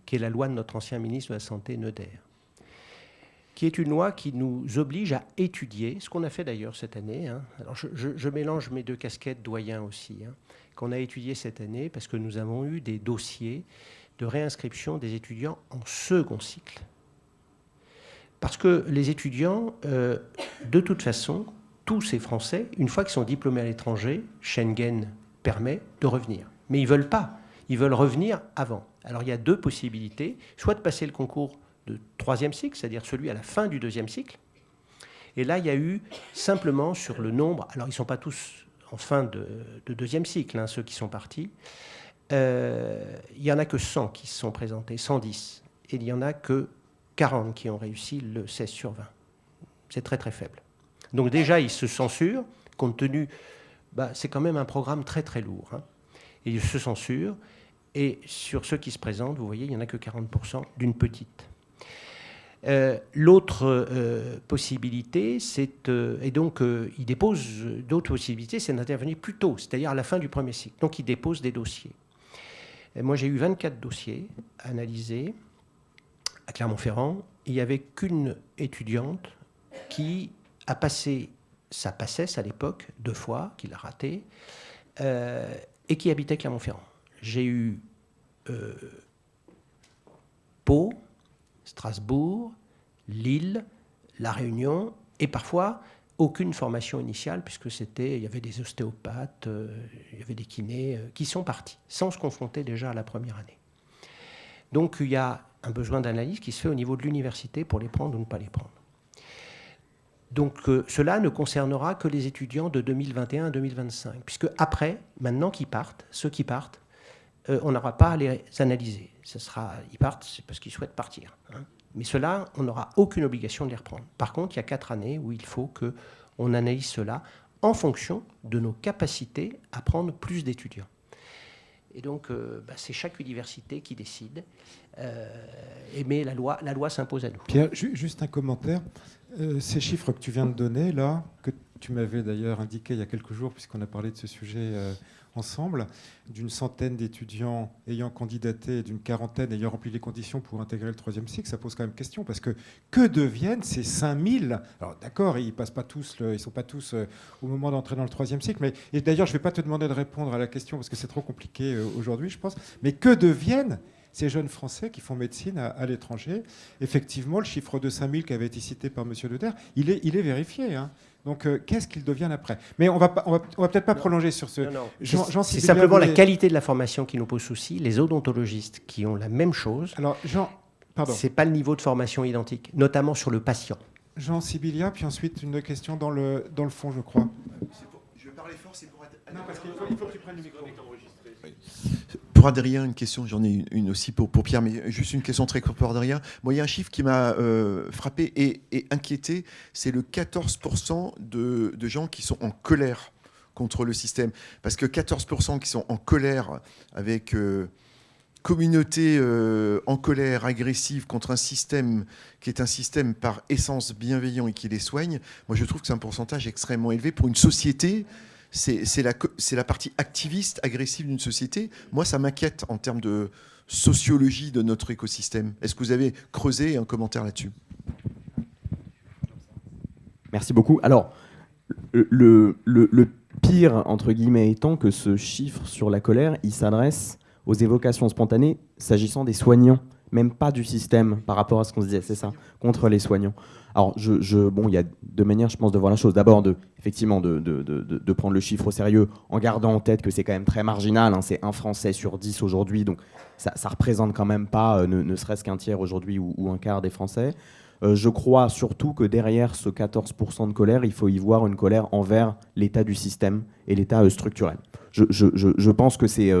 qui est la loi de notre ancien ministre de la Santé, Neuder, qui est une loi qui nous oblige à étudier, ce qu'on a fait d'ailleurs cette année. Alors je mélange mes 2 casquettes doyen aussi, qu'on a étudié cette année, parce que nous avons eu des dossiers de réinscription des étudiants en second cycle. Parce que les étudiants, de toute façon, tous ces Français, une fois qu'ils sont diplômés à l'étranger, Schengen permet de revenir. Mais ils ne veulent pas. Ils veulent revenir avant. Alors il y a 2 possibilités, soit de passer le concours de 3e cycle, c'est-à-dire celui à la fin du 2e cycle. Et là, il y a eu simplement sur le nombre, alors ils ne sont pas tous en fin de 2e cycle, ceux qui sont partis, il n'y en a que 100 qui se sont présentés, 110. Et il n'y en a que 40 qui ont réussi le 16 sur 20. C'est très très faible. Donc déjà, ils se censurent, compte tenu, c'est quand même un programme très très lourd. Et ils se censurent, et sur ceux qui se présentent, vous voyez, il n'y en a que 40% d'une petite. L'autre possibilité, et donc il dépose d'autres possibilités, c'est d'intervenir plus tôt, c'est-à-dire à la fin du 1er cycle. Donc il dépose des dossiers. Et moi j'ai eu 24 dossiers analysés à Clermont-Ferrand. Il n'y avait qu'une étudiante qui a passé sa PACES à l'époque 2 fois, qui l'a raté, et qui habitait Clermont-Ferrand. J'ai eu Pau, Strasbourg, Lille, La Réunion, et parfois aucune formation initiale, puisque il y avait des ostéopathes, il y avait des kinés qui sont partis, sans se confronter déjà à la première année. Donc il y a un besoin d'analyse qui se fait au niveau de l'université pour les prendre ou ne pas les prendre. Donc cela ne concernera que les étudiants de 2021 à 2025, puisque après, maintenant ceux qui partent, on n'aura pas à les analyser. Ils partent, c'est parce qu'ils souhaitent partir. Hein. Mais cela, on n'aura aucune obligation de les reprendre. Par contre, il y a 4 années où il faut qu'on analyse cela en fonction de nos capacités à prendre plus d'étudiants. Et donc, c'est chaque université qui décide. Mais la loi s'impose à nous. Pierre, juste un commentaire. Ces chiffres que tu viens de donner, là, que tu m'avais d'ailleurs indiqué il y a quelques jours, puisqu'on a parlé de ce sujet ensemble, d'une centaine d'étudiants ayant candidaté et d'une quarantaine ayant rempli les conditions pour intégrer le 3e cycle, ça pose quand même question, parce que deviennent ces 5000 ? Alors d'accord, ils ne sont pas tous au moment d'entrer dans le 3e cycle, et d'ailleurs je ne vais pas te demander de répondre à la question, parce que c'est trop compliqué aujourd'hui, je pense, mais que deviennent ces jeunes Français qui font médecine à l'étranger? Effectivement, le chiffre de 5000 qui avait été cité par M. Leder, il est vérifié, hein. Donc, qu'est-ce qu'ils deviennent après? Mais on va peut-être pas prolonger sur ce... Non. C'est simplement la qualité de la formation qui nous pose souci. Les odontologistes qui ont la même chose, alors, c'est pas le niveau de formation identique, notamment sur le patient. Jean Sibilia, puis ensuite une question dans le fond, je crois. Je vais parler fort, c'est pour... Non, parce qu'il faut que tu prennes le micro. Pour Adrien, une question, j'en ai une aussi pour Pierre, mais juste une question très courte pour Adrien. Moi, il y a un chiffre qui m'a frappé et inquiété, c'est le 14% de gens qui sont en colère contre le système. Parce que 14% qui sont en colère avec communauté en colère, agressive contre un système qui est un système par essence bienveillant et qui les soigne, moi je trouve que c'est un pourcentage extrêmement élevé pour une société. C'est la partie activiste, agressive d'une société. Moi, ça m'inquiète en termes de sociologie de notre écosystème. Est-ce que vous avez creusé un commentaire là-dessus? Merci beaucoup. Alors, le pire, entre guillemets, étant que ce chiffre sur la colère, il s'adresse aux évocations spontanées s'agissant des soignants, même pas du système par rapport à ce qu'on se disait, c'est ça, contre les soignants. Alors, il y a deux manières, je pense, de voir la chose. D'abord, effectivement, de prendre le chiffre au sérieux en gardant en tête que c'est quand même très marginal. Hein, c'est 1 Français sur 10 aujourd'hui, donc ça représente quand même pas, ne serait-ce qu'un tiers aujourd'hui ou un quart des Français. Je crois surtout que derrière ce 14% de colère, il faut y voir une colère envers l'état du système et l'état structurel. Je pense que c'est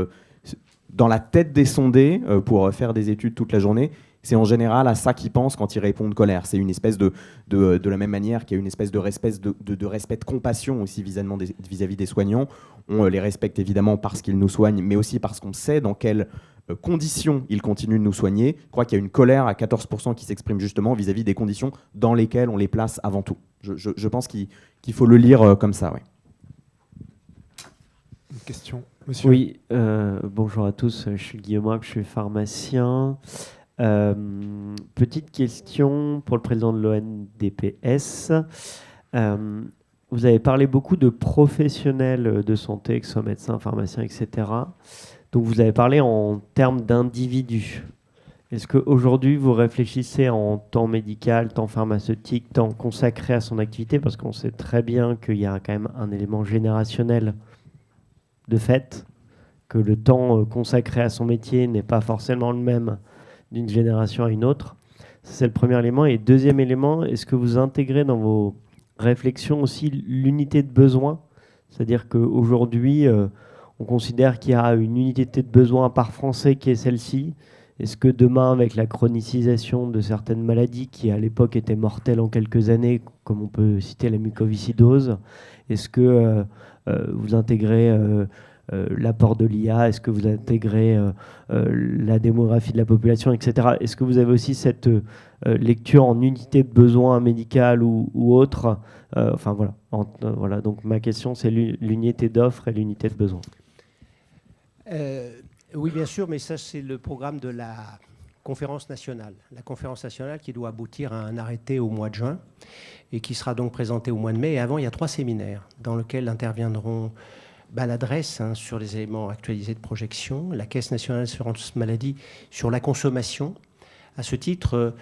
dans la tête des sondés, pour faire des études toute la journée, c'est en général à ça qu'ils pensent quand ils répondent colère. C'est une espèce de la même manière qu'il y a une espèce de respect de compassion aussi vis-à-vis des soignants. On les respecte évidemment parce qu'ils nous soignent, mais aussi parce qu'on sait dans quelles conditions ils continuent de nous soigner. Je crois qu'il y a une colère à 14% qui s'exprime justement vis-à-vis des conditions dans lesquelles on les place avant tout. Je pense qu'il faut le lire comme ça. Ouais. Une question, monsieur. Oui, bonjour à tous, je suis Guillaume Rapp, je suis pharmacien. Petite question pour le président de l'ONDPS. Vous avez parlé beaucoup de professionnels de santé, que ce soit médecins, pharmaciens, etc. Donc vous avez parlé en termes d'individus. Est-ce qu'aujourd'hui vous réfléchissez en temps médical, temps pharmaceutique, temps consacré à son activité, parce qu'on sait très bien qu'il y a quand même un élément générationnel de fait, que le temps consacré à son métier n'est pas forcément le même d'une génération à une autre. C'est le premier élément. Et deuxième élément, est-ce que vous intégrez dans vos réflexions aussi l'unité de besoin? C'est-à-dire qu'aujourd'hui, on considère qu'il y a une unité de besoin par Français qui est celle-ci. Est-ce que demain, avec la chronicisation de certaines maladies qui à l'époque étaient mortelles en quelques années, comme on peut citer la mucoviscidose, est-ce que vous intégrez l'apport de l'IA, est-ce que vous intégrez la démographie de la population, etc. Est-ce que vous avez aussi cette lecture en unité de besoin médicale ou autre? Enfin voilà. Voilà. Donc ma question, c'est l'unité d'offre et l'unité de besoin. Oui, bien sûr, mais ça, c'est le programme de la conférence nationale. La conférence nationale qui doit aboutir à un arrêté au mois de juin et qui sera donc présenté au mois de mai. Et avant, il y a 3 séminaires dans lesquels interviendront l'adresse sur les éléments actualisés de projection, la Caisse nationale d'assurance maladie sur la consommation, À ce titre,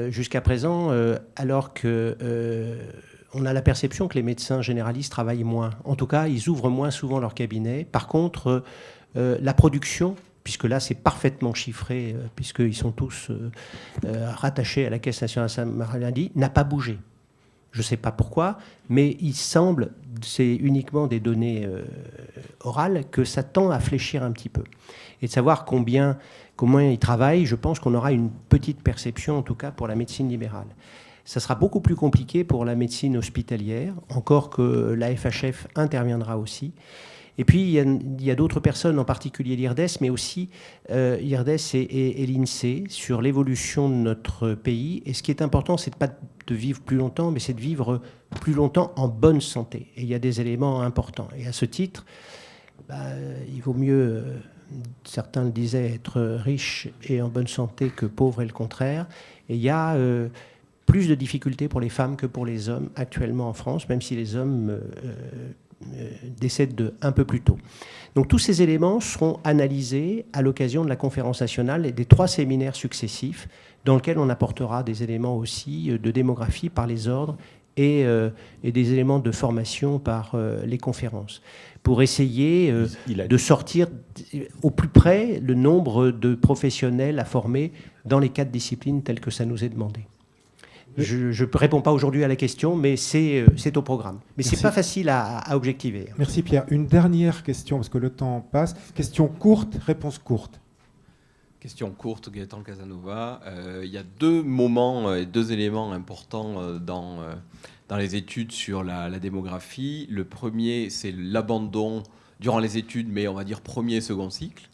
jusqu'à présent, alors que on a la perception que les médecins généralistes travaillent moins. En tout cas, ils ouvrent moins souvent leur cabinet. Par contre, la production, puisque là c'est parfaitement chiffré, puisqu'ils sont tous rattachés à la Caisse nationale de la maladie, n'a pas bougé. Je ne sais pas pourquoi, mais il semble, c'est uniquement des données orales, que ça tend à fléchir un petit peu. Et de savoir comment ils travaillent, je pense qu'on aura une petite perception, en tout cas pour la médecine libérale. Ça sera beaucoup plus compliqué pour la médecine hospitalière, encore que la FHF interviendra aussi. Et puis, il y a d'autres personnes, en particulier l'IRDES, mais aussi l'IRDES et l'INSEE, sur l'évolution de notre pays. Et ce qui est important, c'est pas de vivre plus longtemps, mais c'est de vivre plus longtemps en bonne santé. Et il y a des éléments importants. Et à ce titre, il vaut mieux, certains le disaient, être riche et en bonne santé que pauvre et le contraire. Et il y a plus de difficultés pour les femmes que pour les hommes actuellement en France, même si les hommes décèdent un peu plus tôt. Donc tous ces éléments seront analysés à l'occasion de la conférence nationale et des 3 séminaires successifs dans lesquels on apportera des éléments aussi de démographie par les ordres et des éléments de formation par les conférences pour essayer de sortir au plus près le nombre de professionnels à former dans les 4 disciplines telles que ça nous est demandé. Je ne réponds pas aujourd'hui à la question, mais c'est au programme. Mais ce n'est pas facile à objectiver. Merci Pierre. Une dernière question, parce que le temps passe. Question courte, réponse courte. Question courte, Gaëtan Casanova. Il y a 2 moments et 2 éléments importants dans les études sur la démographie. Le premier, c'est l'abandon durant les études, mais on va dire premier et second cycle.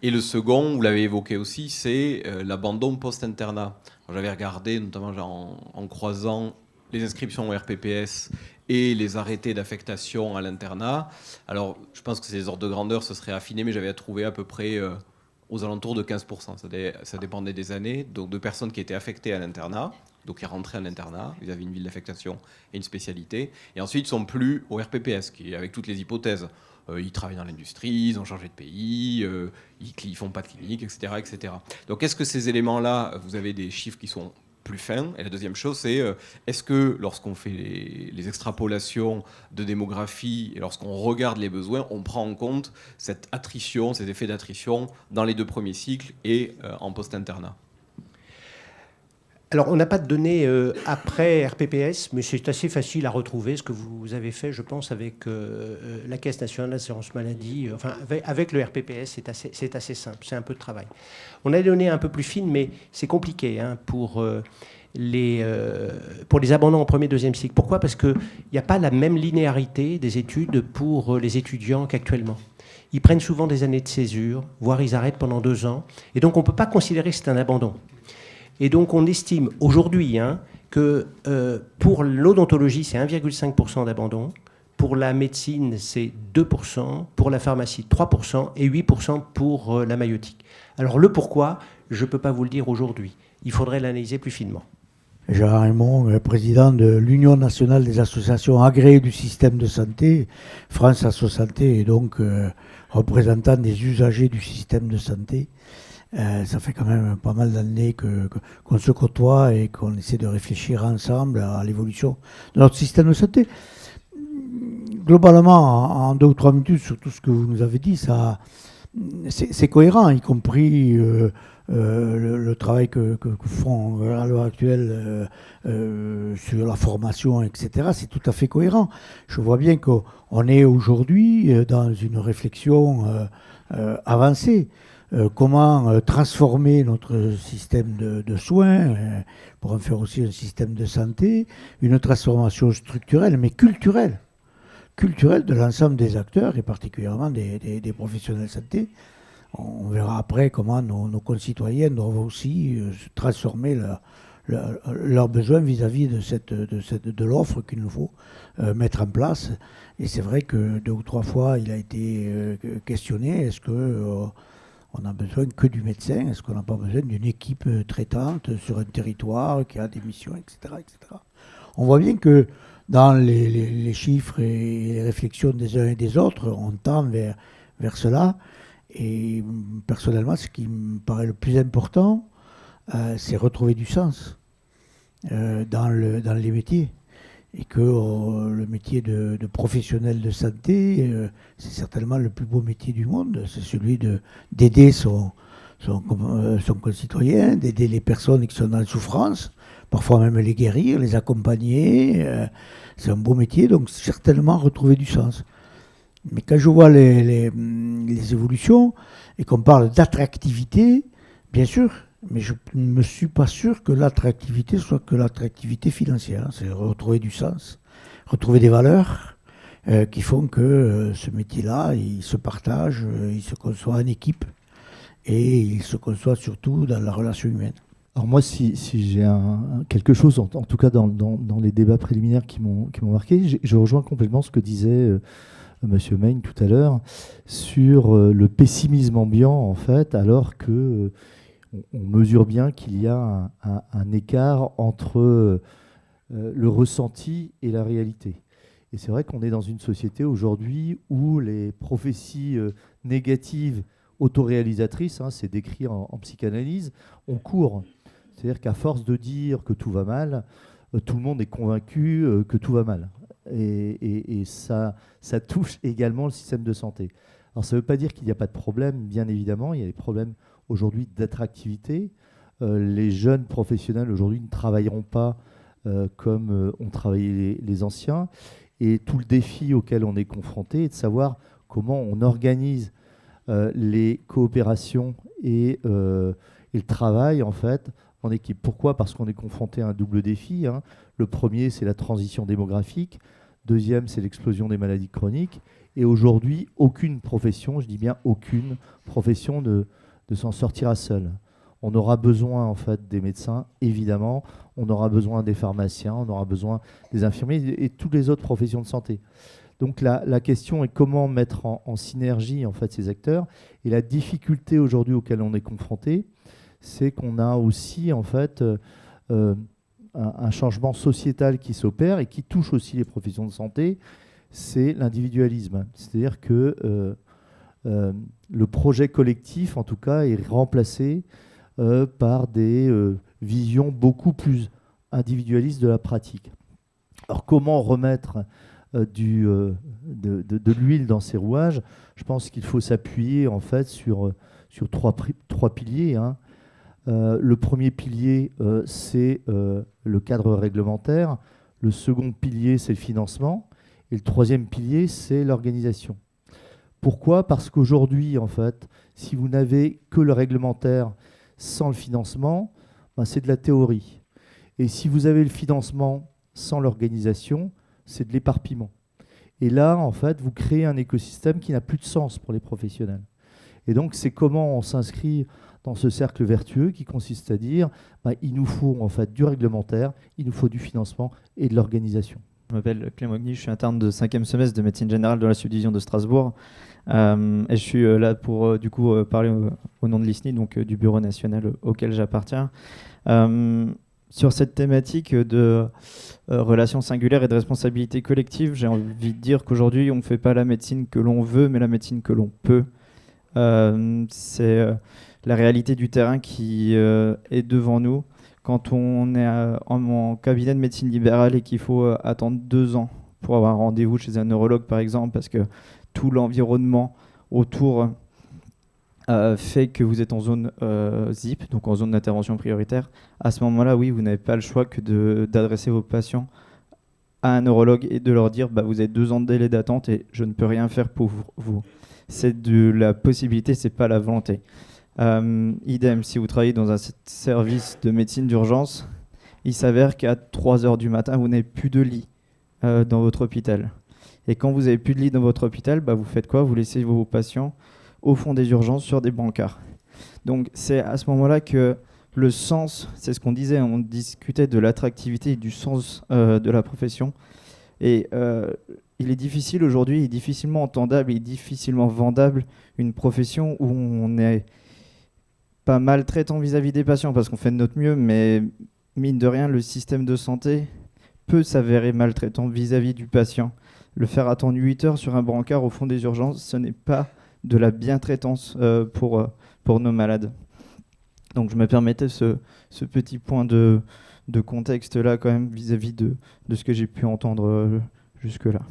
Et le second, vous l'avez évoqué aussi, c'est l'abandon post-internat. J'avais regardé, notamment en croisant les inscriptions au RPPS et les arrêtés d'affectation à l'internat. Alors, je pense que ces ordres de grandeur se seraient affinés, mais j'avais trouvé à peu près aux alentours de 15%. Ça dépendait des années, donc de personnes qui étaient affectées à l'internat, donc qui rentraient à l'internat, ils avaient une ville d'affectation et une spécialité, et ensuite ils sont plus au RPPS, qui avec toutes les hypothèses. Ils travaillent dans l'industrie, ils ont changé de pays, ils font pas de clinique, etc., etc. Donc, est-ce que ces éléments-là, vous avez des chiffres qui sont plus fins? Et la deuxième chose, c'est est-ce que lorsqu'on fait les extrapolations de démographie et lorsqu'on regarde les besoins, on prend en compte cette attrition, ces effets d'attrition dans les 2 premiers cycles et en post-internat? Alors, on n'a pas de données après RPPS, mais c'est assez facile à retrouver, ce que vous avez fait, je pense, avec la Caisse nationale d'assurance maladie. Enfin, avec le RPPS, c'est assez simple, c'est un peu de travail. On a des données un peu plus fines, mais c'est compliqué pour les abandons en premier, deuxième cycle. Pourquoi ? Parce qu'il n'y a pas la même linéarité des études pour les étudiants qu'actuellement. Ils prennent souvent des années de césure, voire ils arrêtent pendant 2 ans. Et donc, on ne peut pas considérer que c'est un abandon. Et donc, on estime aujourd'hui que pour l'odontologie, c'est 1,5% d'abandon. Pour la médecine, c'est 2%. Pour la pharmacie, 3%. Et 8% pour la maïeutique. Alors, le pourquoi, je ne peux pas vous le dire aujourd'hui. Il faudrait l'analyser plus finement. Gérard Raymond, président de l'Union nationale des associations agréées du système de santé, France Asso Santé, et donc représentant des usagers du système de santé. Ça fait quand même pas mal d'années qu'on se côtoie et qu'on essaie de réfléchir ensemble à l'évolution de notre système de santé. Globalement, en 2 ou 3 minutes, sur tout ce que vous nous avez dit, c'est cohérent, y compris le travail que font à l'heure actuelle sur la formation, etc. C'est tout à fait cohérent. Je vois bien qu'on est aujourd'hui dans une réflexion avancée. Comment transformer notre système de soins pour en faire aussi un système de santé, une transformation structurelle mais culturelle de l'ensemble des acteurs et particulièrement des professionnels de santé. On verra après comment nos concitoyens doivent aussi transformer leurs besoins vis-à-vis de l'offre qu'il nous faut mettre en place. Et c'est vrai que 2 ou 3 fois il a été questionné, est-ce que on a besoin que du médecin? Est-ce qu'on n'a pas besoin d'une équipe traitante sur un territoire qui a des missions, etc., etc. On voit bien que dans les chiffres et les réflexions des uns et des autres, on tend vers cela. Et personnellement, ce qui me paraît le plus important, c'est retrouver du sens dans les métiers. Et que le métier de professionnel de santé, c'est certainement le plus beau métier du monde. C'est celui d'aider son concitoyen, d'aider les personnes qui sont dans la souffrance, parfois même les guérir, les accompagner. C'est un beau métier, donc certainement retrouver du sens. Mais quand je vois les évolutions et qu'on parle d'attractivité, bien sûr, mais je ne me suis pas sûr que l'attractivité soit que l'attractivité financière. C'est retrouver du sens, retrouver des valeurs qui font que ce métier-là, il se partage, il se conçoit en équipe et il se conçoit surtout dans la relation humaine. Alors moi, si j'ai quelque chose, en tout cas dans les débats préliminaires qui m'ont marqué, je rejoins complètement ce que disait Monsieur Maine tout à l'heure sur le pessimisme ambiant, en fait, alors que on mesure bien qu'il y a un écart entre le ressenti et la réalité. Et c'est vrai qu'on est dans une société aujourd'hui où les prophéties négatives autoréalisatrices, c'est décrit en psychanalyse, on court. C'est-à-dire qu'à force de dire que tout va mal, tout le monde est convaincu que tout va mal. Et ça touche également le système de santé. Alors ça ne veut pas dire qu'il n'y a pas de problème, bien évidemment, il y a des problèmes aujourd'hui d'attractivité. Les jeunes professionnels aujourd'hui ne travailleront pas comme ont travaillé les anciens. Et tout le défi auquel on est confronté est de savoir comment on organise les coopérations et le travail en fait en équipe. Pourquoi ? Parce qu'on est confronté à un double défi. Le premier, c'est la transition démographique. Deuxième, c'est l'explosion des maladies chroniques. Et aujourd'hui, aucune profession, je dis bien aucune profession, ne s'en sortira seule. On aura besoin en fait des médecins, évidemment. On aura besoin des pharmaciens, on aura besoin des infirmiers et toutes les autres professions de santé. Donc la question est comment mettre en synergie en fait ces acteurs. Et la difficulté aujourd'hui auquel on est confronté, c'est qu'on a aussi en fait un changement sociétal qui s'opère et qui touche aussi les professions de santé. C'est l'individualisme. C'est-à-dire que le projet collectif, en tout cas, est remplacé par des visions beaucoup plus individualistes de la pratique. Alors, comment remettre de l'huile dans ces rouages ? Je pense qu'il faut s'appuyer en fait sur trois piliers. Le premier pilier, c'est le cadre réglementaire. Le second pilier, c'est le financement. Et le troisième pilier, c'est l'organisation. Pourquoi ? Parce qu'aujourd'hui, en fait, si vous n'avez que le réglementaire sans le financement, c'est de la théorie. Et si vous avez le financement sans l'organisation, c'est de l'éparpillement. Et là, en fait, vous créez un écosystème qui n'a plus de sens pour les professionnels. Et donc, c'est comment on s'inscrit dans ce cercle vertueux qui consiste à dire il nous faut en fait du réglementaire, il nous faut du financement et de l'organisation. Je m'appelle Clément Ogny, je suis interne de 5e semestre de médecine générale dans la subdivision de Strasbourg. Et je suis là pour parler au nom de l'ISNI, donc du bureau national auquel j'appartiens. Sur cette thématique de relations singulières et de responsabilité collective, j'ai envie de dire qu'aujourd'hui, on ne fait pas la médecine que l'on veut, mais la médecine que l'on peut. C'est la réalité du terrain qui est devant nous. Quand on est en cabinet de médecine libérale et qu'il faut attendre 2 ans pour avoir un rendez-vous chez un neurologue, par exemple, parce que tout l'environnement autour fait que vous êtes en zone ZIP, donc en zone d'intervention prioritaire, à ce moment-là, oui, vous n'avez pas le choix que d'adresser vos patients à un neurologue et de leur dire vous avez 2 ans de délai d'attente et je ne peux rien faire pour vous. C'est de la possibilité, c'est pas la volonté. Idem, si vous travaillez dans un service de médecine d'urgence, il s'avère qu'à 3h du matin, vous n'avez plus de lit dans votre hôpital. Et quand vous n'avez plus de lit dans votre hôpital, vous faites quoi ? Vous laissez vos patients au fond des urgences sur des brancards. Donc c'est à ce moment-là que le sens, c'est ce qu'on disait, on discutait de l'attractivité et du sens de la profession. Et il est difficile aujourd'hui, il est difficilement entendable et difficilement vendable une profession où on est pas maltraitant vis-à-vis des patients parce qu'on fait de notre mieux, mais mine de rien, le système de santé peut s'avérer maltraitant vis-à-vis du patient. Le faire attendre 8 heures sur un brancard au fond des urgences, ce n'est pas de la bientraitance pour nos malades. Donc je me permettais ce petit point de contexte-là quand même vis-à-vis de ce que j'ai pu entendre jusque-là.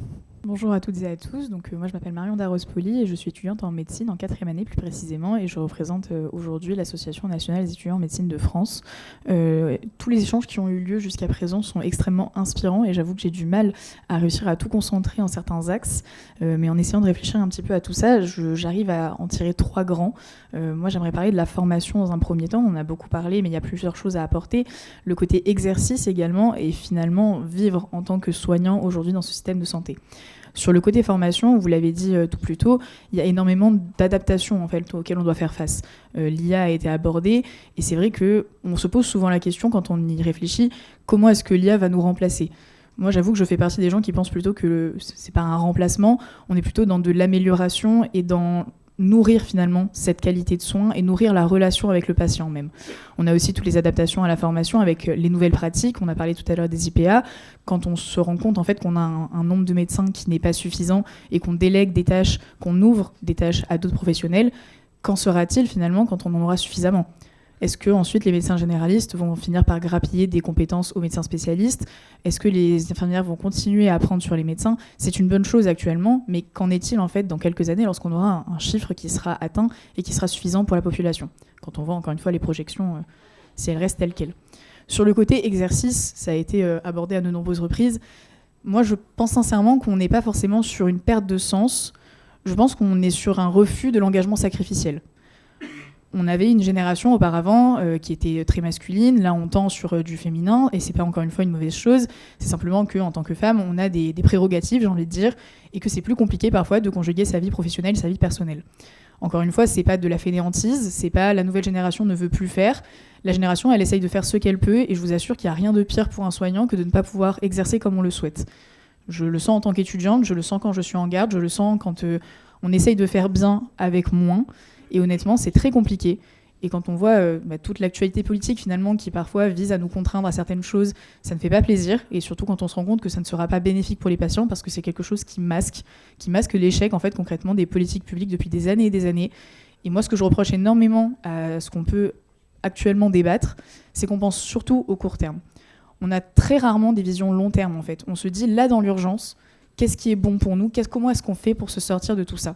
Bonjour à toutes et à tous. Donc, moi, je m'appelle Marion Darros-Poli et je suis étudiante en médecine en 4e année plus précisément, et je représente aujourd'hui l'Association nationale des étudiants en médecine de France. Tous les échanges qui ont eu lieu jusqu'à présent sont extrêmement inspirants et j'avoue que j'ai du mal à réussir à tout concentrer en certains axes, mais en essayant de réfléchir un petit peu à tout ça, j'arrive à en tirer 3 grands. Moi, j'aimerais parler de la formation dans un premier temps. On en a beaucoup parlé, mais il y a plusieurs choses à apporter. Le côté exercice également, et finalement vivre en tant que soignant aujourd'hui dans ce système de santé. Sur le côté formation, vous l'avez dit tout plus tôt, il y a énormément d'adaptations en fait, auxquelles on doit faire face. L'IA a été abordée et c'est vrai qu'on se pose souvent la question quand on y réfléchit, comment est-ce que l'IA va nous remplacer ? Moi, j'avoue que je fais partie des gens qui pensent plutôt que c'est pas un remplacement, on est plutôt dans de l'amélioration et dans nourrir finalement cette qualité de soins et nourrir la relation avec le patient même. On a aussi toutes les adaptations à la formation avec les nouvelles pratiques. On a parlé tout à l'heure des IPA. Quand on se rend compte en fait qu'on a un nombre de médecins qui n'est pas suffisant et qu'on délègue des tâches, qu'on ouvre des tâches à d'autres professionnels, qu'en sera-t-il finalement quand on en aura suffisamment ? Est-ce que ensuite les médecins généralistes vont finir par grappiller des compétences aux médecins spécialistes ? Est-ce que les infirmières vont continuer à apprendre sur les médecins ? C'est une bonne chose actuellement, mais qu'en est-il en fait dans quelques années lorsqu'on aura un chiffre qui sera atteint et qui sera suffisant pour la population ? Quand on voit encore une fois les projections, si elles restent telles quelles. Sur le côté exercice, ça a été abordé à de nombreuses reprises. Moi, je pense sincèrement qu'on n'est pas forcément sur une perte de sens. Je pense qu'on est sur un refus de l'engagement sacrificiel. On avait une génération auparavant qui était très masculine. Là, on tend sur du féminin et c'est pas encore une fois une mauvaise chose. C'est simplement qu'en tant que femme, on a des prérogatives, j'ai envie de dire, et que c'est plus compliqué parfois de conjuguer sa vie professionnelle et sa vie personnelle. Encore une fois, c'est pas de la fainéantise, c'est pas la nouvelle génération ne veut plus faire. La génération, elle essaye de faire ce qu'elle peut et je vous assure qu'il n'y a rien de pire pour un soignant que de ne pas pouvoir exercer comme on le souhaite. Je le sens en tant qu'étudiante, je le sens quand je suis en garde, je le sens quand on essaye de faire bien avec moins. Et honnêtement, c'est très compliqué. Et quand on voit toute l'actualité politique, finalement, qui parfois vise à nous contraindre à certaines choses, ça ne fait pas plaisir. Et surtout quand on se rend compte que ça ne sera pas bénéfique pour les patients, parce que c'est quelque chose qui masque l'échec, en fait, concrètement, des politiques publiques depuis des années et des années. Et moi, ce que je reproche énormément à ce qu'on peut actuellement débattre, c'est qu'on pense surtout au court terme. On a très rarement des visions long terme, en fait. On se dit, là, dans l'urgence, qu'est-ce qui est bon pour nous ? Comment est-ce qu'on fait pour se sortir de tout ça ?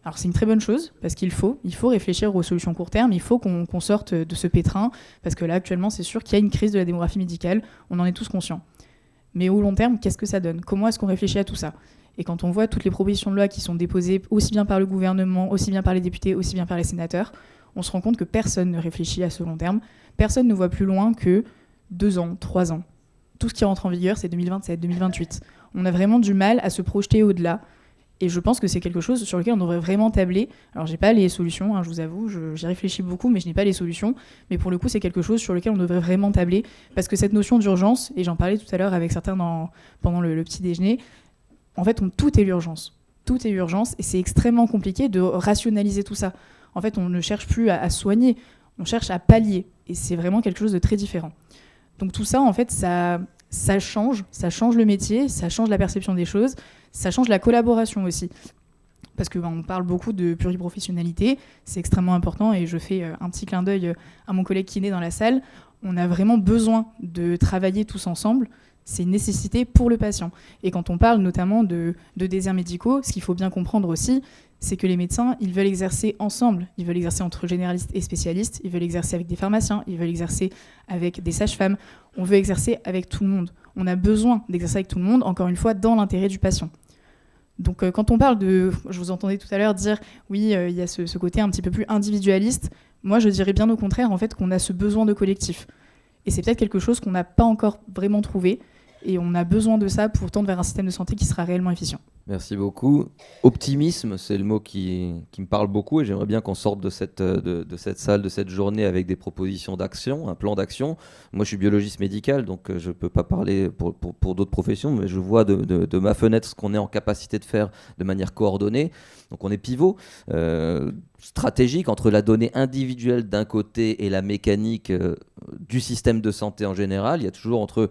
Alors c'est une très bonne chose, parce qu'il faut réfléchir aux solutions court terme, il faut qu'on sorte de ce pétrin, parce que là actuellement c'est sûr qu'il y a une crise de la démographie médicale, on en est tous conscients. Mais au long terme, qu'est-ce que ça donne ? Comment est-ce qu'on réfléchit à tout ça ? Et quand on voit toutes les propositions de loi qui sont déposées aussi bien par le gouvernement, aussi bien par les députés, aussi bien par les sénateurs, on se rend compte que personne ne réfléchit à ce long terme, personne ne voit plus loin que 2 ans, 3 ans. Tout ce qui rentre en vigueur, c'est 2027, 2028. On a vraiment du mal à se projeter au-delà. Et je pense que c'est quelque chose sur lequel on devrait vraiment tabler. Alors, j'ai pas les solutions, je vous avoue, j'y réfléchis beaucoup, mais je n'ai pas les solutions. Mais pour le coup, c'est quelque chose sur lequel on devrait vraiment tabler. Parce que cette notion d'urgence, et j'en parlais tout à l'heure avec certains pendant le petit déjeuner, en fait, tout est l'urgence. Tout est urgence, et c'est extrêmement compliqué de rationaliser tout ça. En fait, on ne cherche plus à soigner, on cherche à pallier. Et c'est vraiment quelque chose de très différent. Donc tout ça, en fait, ça change le métier, ça change la perception des choses, ça change la collaboration aussi. Parce qu'on parle beaucoup de pluriprofessionnalité, c'est extrêmement important et je fais un petit clin d'œil à mon collègue kiné dans la salle. On a vraiment besoin de travailler tous ensemble, c'est une nécessité pour le patient. Et quand on parle notamment de déserts médicaux, ce qu'il faut bien comprendre aussi, c'est que les médecins, ils veulent exercer ensemble. Ils veulent exercer entre généralistes et spécialistes, ils veulent exercer avec des pharmaciens, ils veulent exercer avec des sages-femmes. On veut exercer avec tout le monde. On a besoin d'exercer avec tout le monde, encore une fois, dans l'intérêt du patient. Donc quand on parle je vous entendais tout à l'heure dire, oui, il y a ce côté un petit peu plus individualiste, moi je dirais bien au contraire, en fait, qu'on a ce besoin de collectif. Et c'est peut-être quelque chose qu'on n'a pas encore vraiment trouvé, et on a besoin de ça pour tendre vers un système de santé qui sera réellement efficient. Merci beaucoup. Optimisme, c'est le mot qui me parle beaucoup et j'aimerais bien qu'on sorte de cette salle, de cette journée avec des propositions d'action, un plan d'action. Moi, je suis biologiste médical, donc je ne peux pas parler pour d'autres professions, mais je vois de ma fenêtre ce qu'on est en capacité de faire de manière coordonnée. Donc on est pivot stratégique entre la donnée individuelle d'un côté et la mécanique du système de santé en général. Il y a toujours entre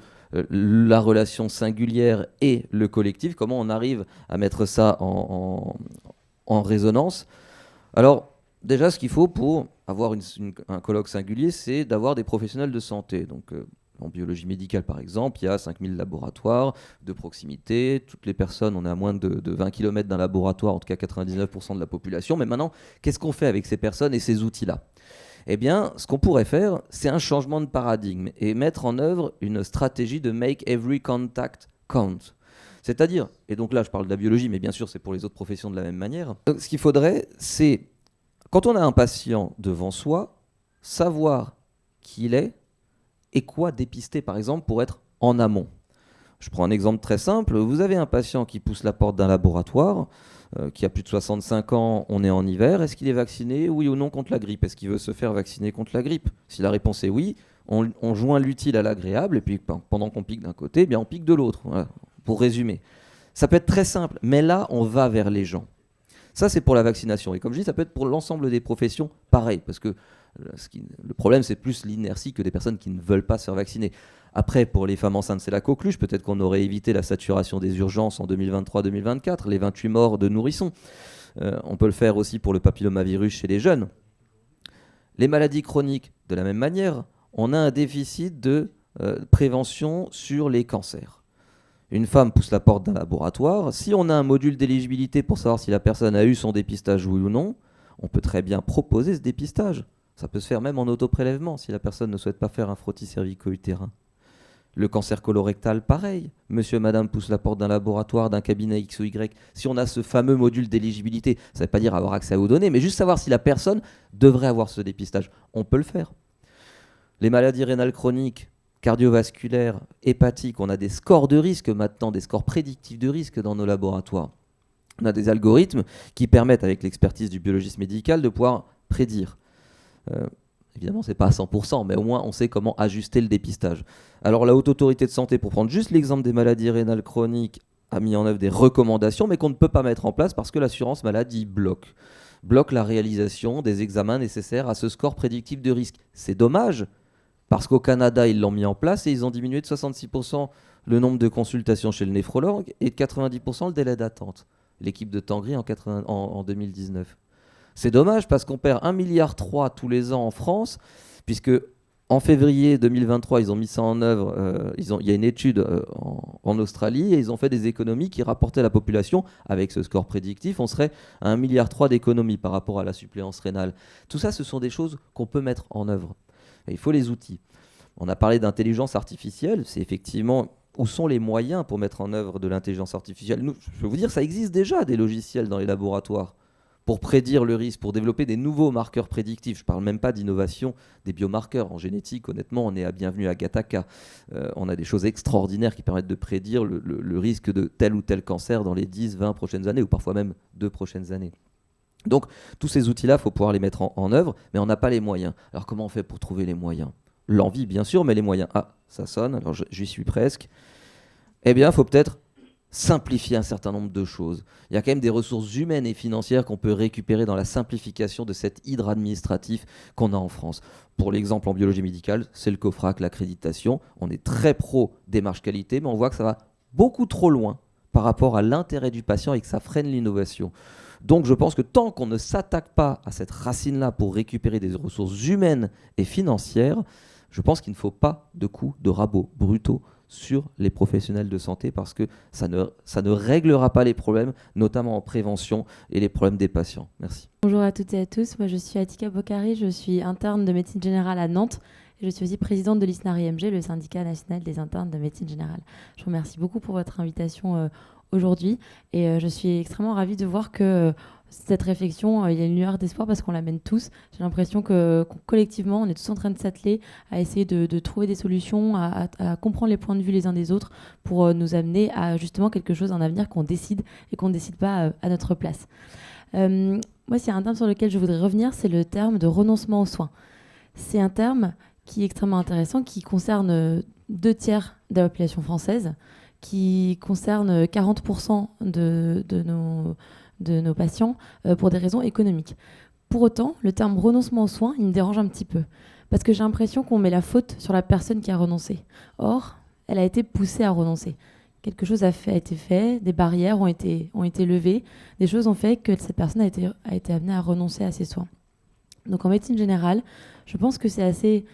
la relation singulière et le collectif, comment on arrive à mettre ça en résonance. Alors, déjà, ce qu'il faut pour avoir un colloque singulier, c'est d'avoir des professionnels de santé. Donc, en biologie médicale, par exemple, il y a 5000 laboratoires de proximité. Toutes les personnes, on est à moins de 20 km d'un laboratoire, en tout cas 99% de la population. Mais maintenant, qu'est-ce qu'on fait avec ces personnes et ces outils-là ? Eh bien, ce qu'on pourrait faire, c'est un changement de paradigme et mettre en œuvre une stratégie de « make every contact count ». C'est-à-dire, et donc là je parle de la biologie, mais bien sûr c'est pour les autres professions de la même manière, donc, ce qu'il faudrait, c'est, quand on a un patient devant soi, savoir qui il est et quoi dépister, par exemple, pour être en amont. Je prends un exemple très simple. Vous avez un patient qui pousse la porte d'un laboratoire, qui a plus de 65 ans, on est en hiver. Est-ce qu'il est vacciné, oui ou non, contre la grippe ? Est-ce qu'il veut se faire vacciner contre la grippe ? Si la réponse est oui, on joint l'utile à l'agréable, et puis pendant qu'on pique d'un côté, eh bien on pique de l'autre. Voilà, pour résumer. Ça peut être très simple, mais là, on va vers les gens. Ça, c'est pour la vaccination. Et comme je dis, ça peut être pour l'ensemble des professions pareil, parce que le problème, c'est plus l'inertie que des personnes qui ne veulent pas se faire vacciner. Après, pour les femmes enceintes, c'est la coqueluche. Peut-être qu'on aurait évité la saturation des urgences en 2023-2024, les 28 morts de nourrissons. On peut le faire aussi pour le papillomavirus chez les jeunes. Les maladies chroniques, de la même manière, on a un déficit de prévention sur les cancers. Une femme pousse la porte d'un laboratoire. Si on a un module d'éligibilité pour savoir si la personne a eu son dépistage oui ou non, on peut très bien proposer ce dépistage. Ça peut se faire même en autoprélèvement si la personne ne souhaite pas faire un frottis cervico-utérin. Le cancer colorectal, pareil. Monsieur et madame poussent la porte d'un laboratoire, d'un cabinet X ou Y. Si on a ce fameux module d'éligibilité, ça ne veut pas dire avoir accès aux données, mais juste savoir si la personne devrait avoir ce dépistage. On peut le faire. Les maladies rénales chroniques, cardiovasculaires, hépatiques, on a des scores de risque maintenant, des scores prédictifs de risque dans nos laboratoires. On a des algorithmes qui permettent, avec l'expertise du biologiste médical, de pouvoir prédire. Évidemment, ce n'est pas à 100%, mais au moins on sait comment ajuster le dépistage. Alors la Haute Autorité de Santé, pour prendre juste l'exemple des maladies rénales chroniques, a mis en œuvre des recommandations, mais qu'on ne peut pas mettre en place parce que l'assurance maladie bloque la réalisation des examens nécessaires à ce score prédictif de risque. C'est dommage, parce qu'au Canada, ils l'ont mis en place et ils ont diminué de 66% le nombre de consultations chez le néphrologue et de 90% le délai d'attente. L'équipe de Tanguy en 2019. C'est dommage parce qu'on perd 1,3 milliard tous les ans en France, puisque en février 2023, ils ont mis ça en œuvre. Il y a une étude en Australie et ils ont fait des économies qui rapportaient à la population, avec ce score prédictif, on serait à 1,3 milliard d'économies par rapport à la suppléance rénale. Tout ça, ce sont des choses qu'on peut mettre en œuvre. Et il faut les outils. On a parlé d'intelligence artificielle, c'est effectivement où sont les moyens pour mettre en œuvre de l'intelligence artificielle. Nous, je peux vous dire, ça existe déjà des logiciels dans les laboratoires pour prédire le risque, pour développer des nouveaux marqueurs prédictifs. Je ne parle même pas d'innovation des biomarqueurs. En génétique, honnêtement, on est à bienvenue à Gattaca. On a des choses extraordinaires qui permettent de prédire le risque de tel ou tel cancer dans les 10, 20 prochaines années, ou parfois même 2 prochaines années. Donc, tous ces outils-là, il faut pouvoir les mettre en œuvre, mais on n'a pas les moyens. Alors, comment on fait pour trouver les moyens ? L'envie, bien sûr, mais les moyens. Ah, ça sonne, alors j'y suis presque. Eh bien, il faut peut-être simplifier un certain nombre de choses. Il y a quand même des ressources humaines et financières qu'on peut récupérer dans la simplification de cet hydre administratif qu'on a en France. Pour l'exemple en biologie médicale, c'est le COFRAC, l'accréditation. On est très pro démarche qualité, mais on voit que ça va beaucoup trop loin par rapport à l'intérêt du patient et que ça freine l'innovation. Donc je pense que tant qu'on ne s'attaque pas à cette racine-là pour récupérer des ressources humaines et financières, je pense qu'il ne faut pas de coups de rabot brutaux sur les professionnels de santé parce que ça ne réglera pas les problèmes, notamment en prévention et les problèmes des patients. Merci. Bonjour à toutes et à tous, moi je suis Atika Bokhari, je suis interne de médecine générale à Nantes et je suis aussi présidente de l'ISNAR-IMG, le syndicat national des internes de médecine générale. Je vous remercie beaucoup pour votre invitation aujourd'hui et je suis extrêmement ravie de voir que cette réflexion, il y a une lueur d'espoir parce qu'on la mène tous. J'ai l'impression que collectivement, on est tous en train de s'atteler à essayer de trouver des solutions, à comprendre les points de vue les uns des autres pour nous amener à justement quelque chose, un avenir qu'on décide et qu'on ne décide pas à notre place. Moi, s'il y a un terme sur lequel je voudrais revenir, c'est le terme de renoncement aux soins. C'est un terme qui est extrêmement intéressant, qui concerne 2 tiers de la population française, qui concerne 40% de nos patients pour des raisons économiques. Pour autant, le terme renoncement aux soins, il me dérange un petit peu. Parce que j'ai l'impression qu'on met la faute sur la personne qui a renoncé. Or, elle a été poussée à renoncer. Quelque chose a été fait, des barrières ont été levées, des choses ont fait que cette personne a été amenée à renoncer à ses soins. Donc en médecine générale, je pense que c'est assez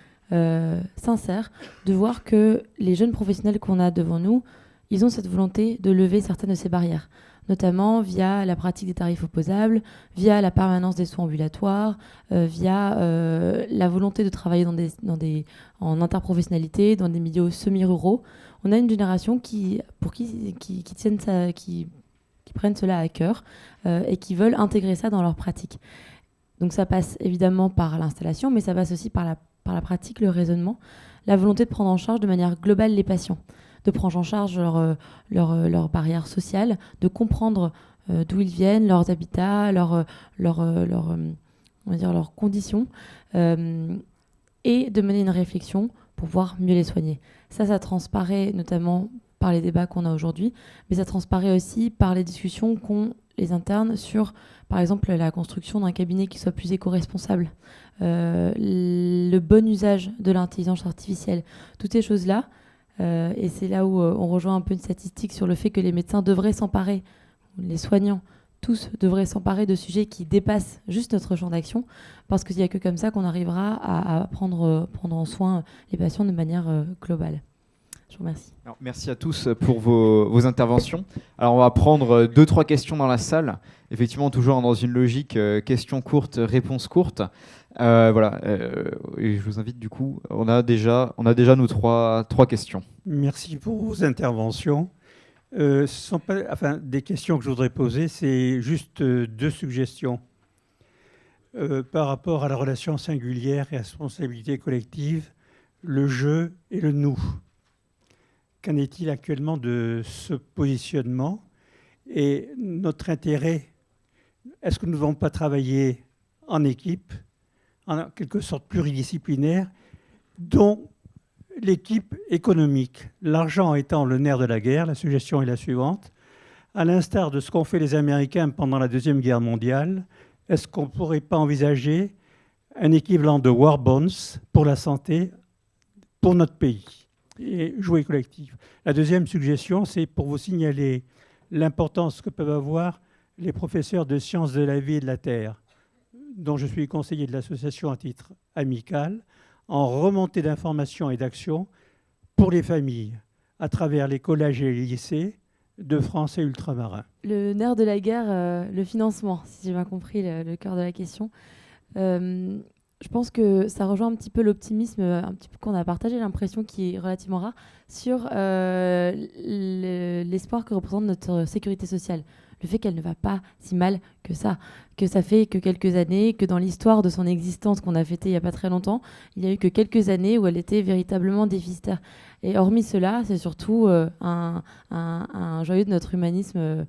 sincère de voir que les jeunes professionnels qu'on a devant nous, ils ont cette volonté de lever certaines de ces barrières, notamment via la pratique des tarifs opposables, via la permanence des soins ambulatoires, via la volonté de travailler en interprofessionnalité, dans des milieux semi-ruraux. On a une génération qui prennent cela à cœur et qui veulent intégrer ça dans leur pratique. Donc ça passe évidemment par l'installation, mais ça passe aussi par la pratique, le raisonnement, la volonté de prendre en charge de manière globale les patients, de prendre en charge leurs barrières sociales, de comprendre d'où ils viennent, leurs habitats, leurs conditions, et de mener une réflexion pour pouvoir mieux les soigner. Ça transparaît notamment par les débats qu'on a aujourd'hui, mais ça transparaît aussi par les discussions qu'ont les internes sur, par exemple, la construction d'un cabinet qui soit plus éco-responsable, le bon usage de l'intelligence artificielle, toutes ces choses-là. Et c'est là où on rejoint un peu une statistique sur le fait que les médecins devraient s'emparer, les soignants, tous devraient s'emparer de sujets qui dépassent juste notre champ d'action, parce qu'il n'y a que comme ça qu'on arrivera à prendre en soin les patients de manière globale. Je vous remercie. Alors, merci à tous pour vos interventions. Alors, on va prendre 2-3 questions dans la salle. Effectivement, toujours dans une logique questions courtes, réponses courtes. Voilà. Et je vous invite du coup, on a déjà nos trois questions. Merci pour vos interventions. Ce ne sont pas des questions que je voudrais poser, c'est juste 2 suggestions. Par rapport à la relation singulière et responsabilité collective, le je et le nous. Qu'en est-il actuellement de ce positionnement et notre intérêt? Est-ce que nous ne devons pas travailler en équipe, en quelque sorte pluridisciplinaire, dont l'équipe économique, l'argent étant le nerf de la guerre? La suggestion est la suivante. À l'instar de ce qu'ont fait les Américains pendant la Deuxième Guerre mondiale, est-ce qu'on ne pourrait pas envisager un équivalent de war bonds pour la santé pour notre pays et jouer collectif? La deuxième suggestion, c'est pour vous signaler l'importance que peuvent avoir les professeurs de sciences de la vie et de la terre, dont je suis conseiller de l'association à titre amical, en remontée d'informations et d'actions pour les familles, à travers les collèges et les lycées de français ultramarins. Le nerf de la guerre, le financement, si j'ai bien compris le cœur de la question. Je pense que ça rejoint un petit peu l'optimisme un petit peu qu'on a partagé, l'impression qui est relativement rare, sur l'espoir que représente notre sécurité sociale. Le fait qu'elle ne va pas si mal que ça fait que quelques années, que dans l'histoire de son existence qu'on a fêtée il n'y a pas très longtemps, il n'y a eu que quelques années où elle était véritablement déficitaire. Et hormis cela, c'est surtout un joyau de notre humanisme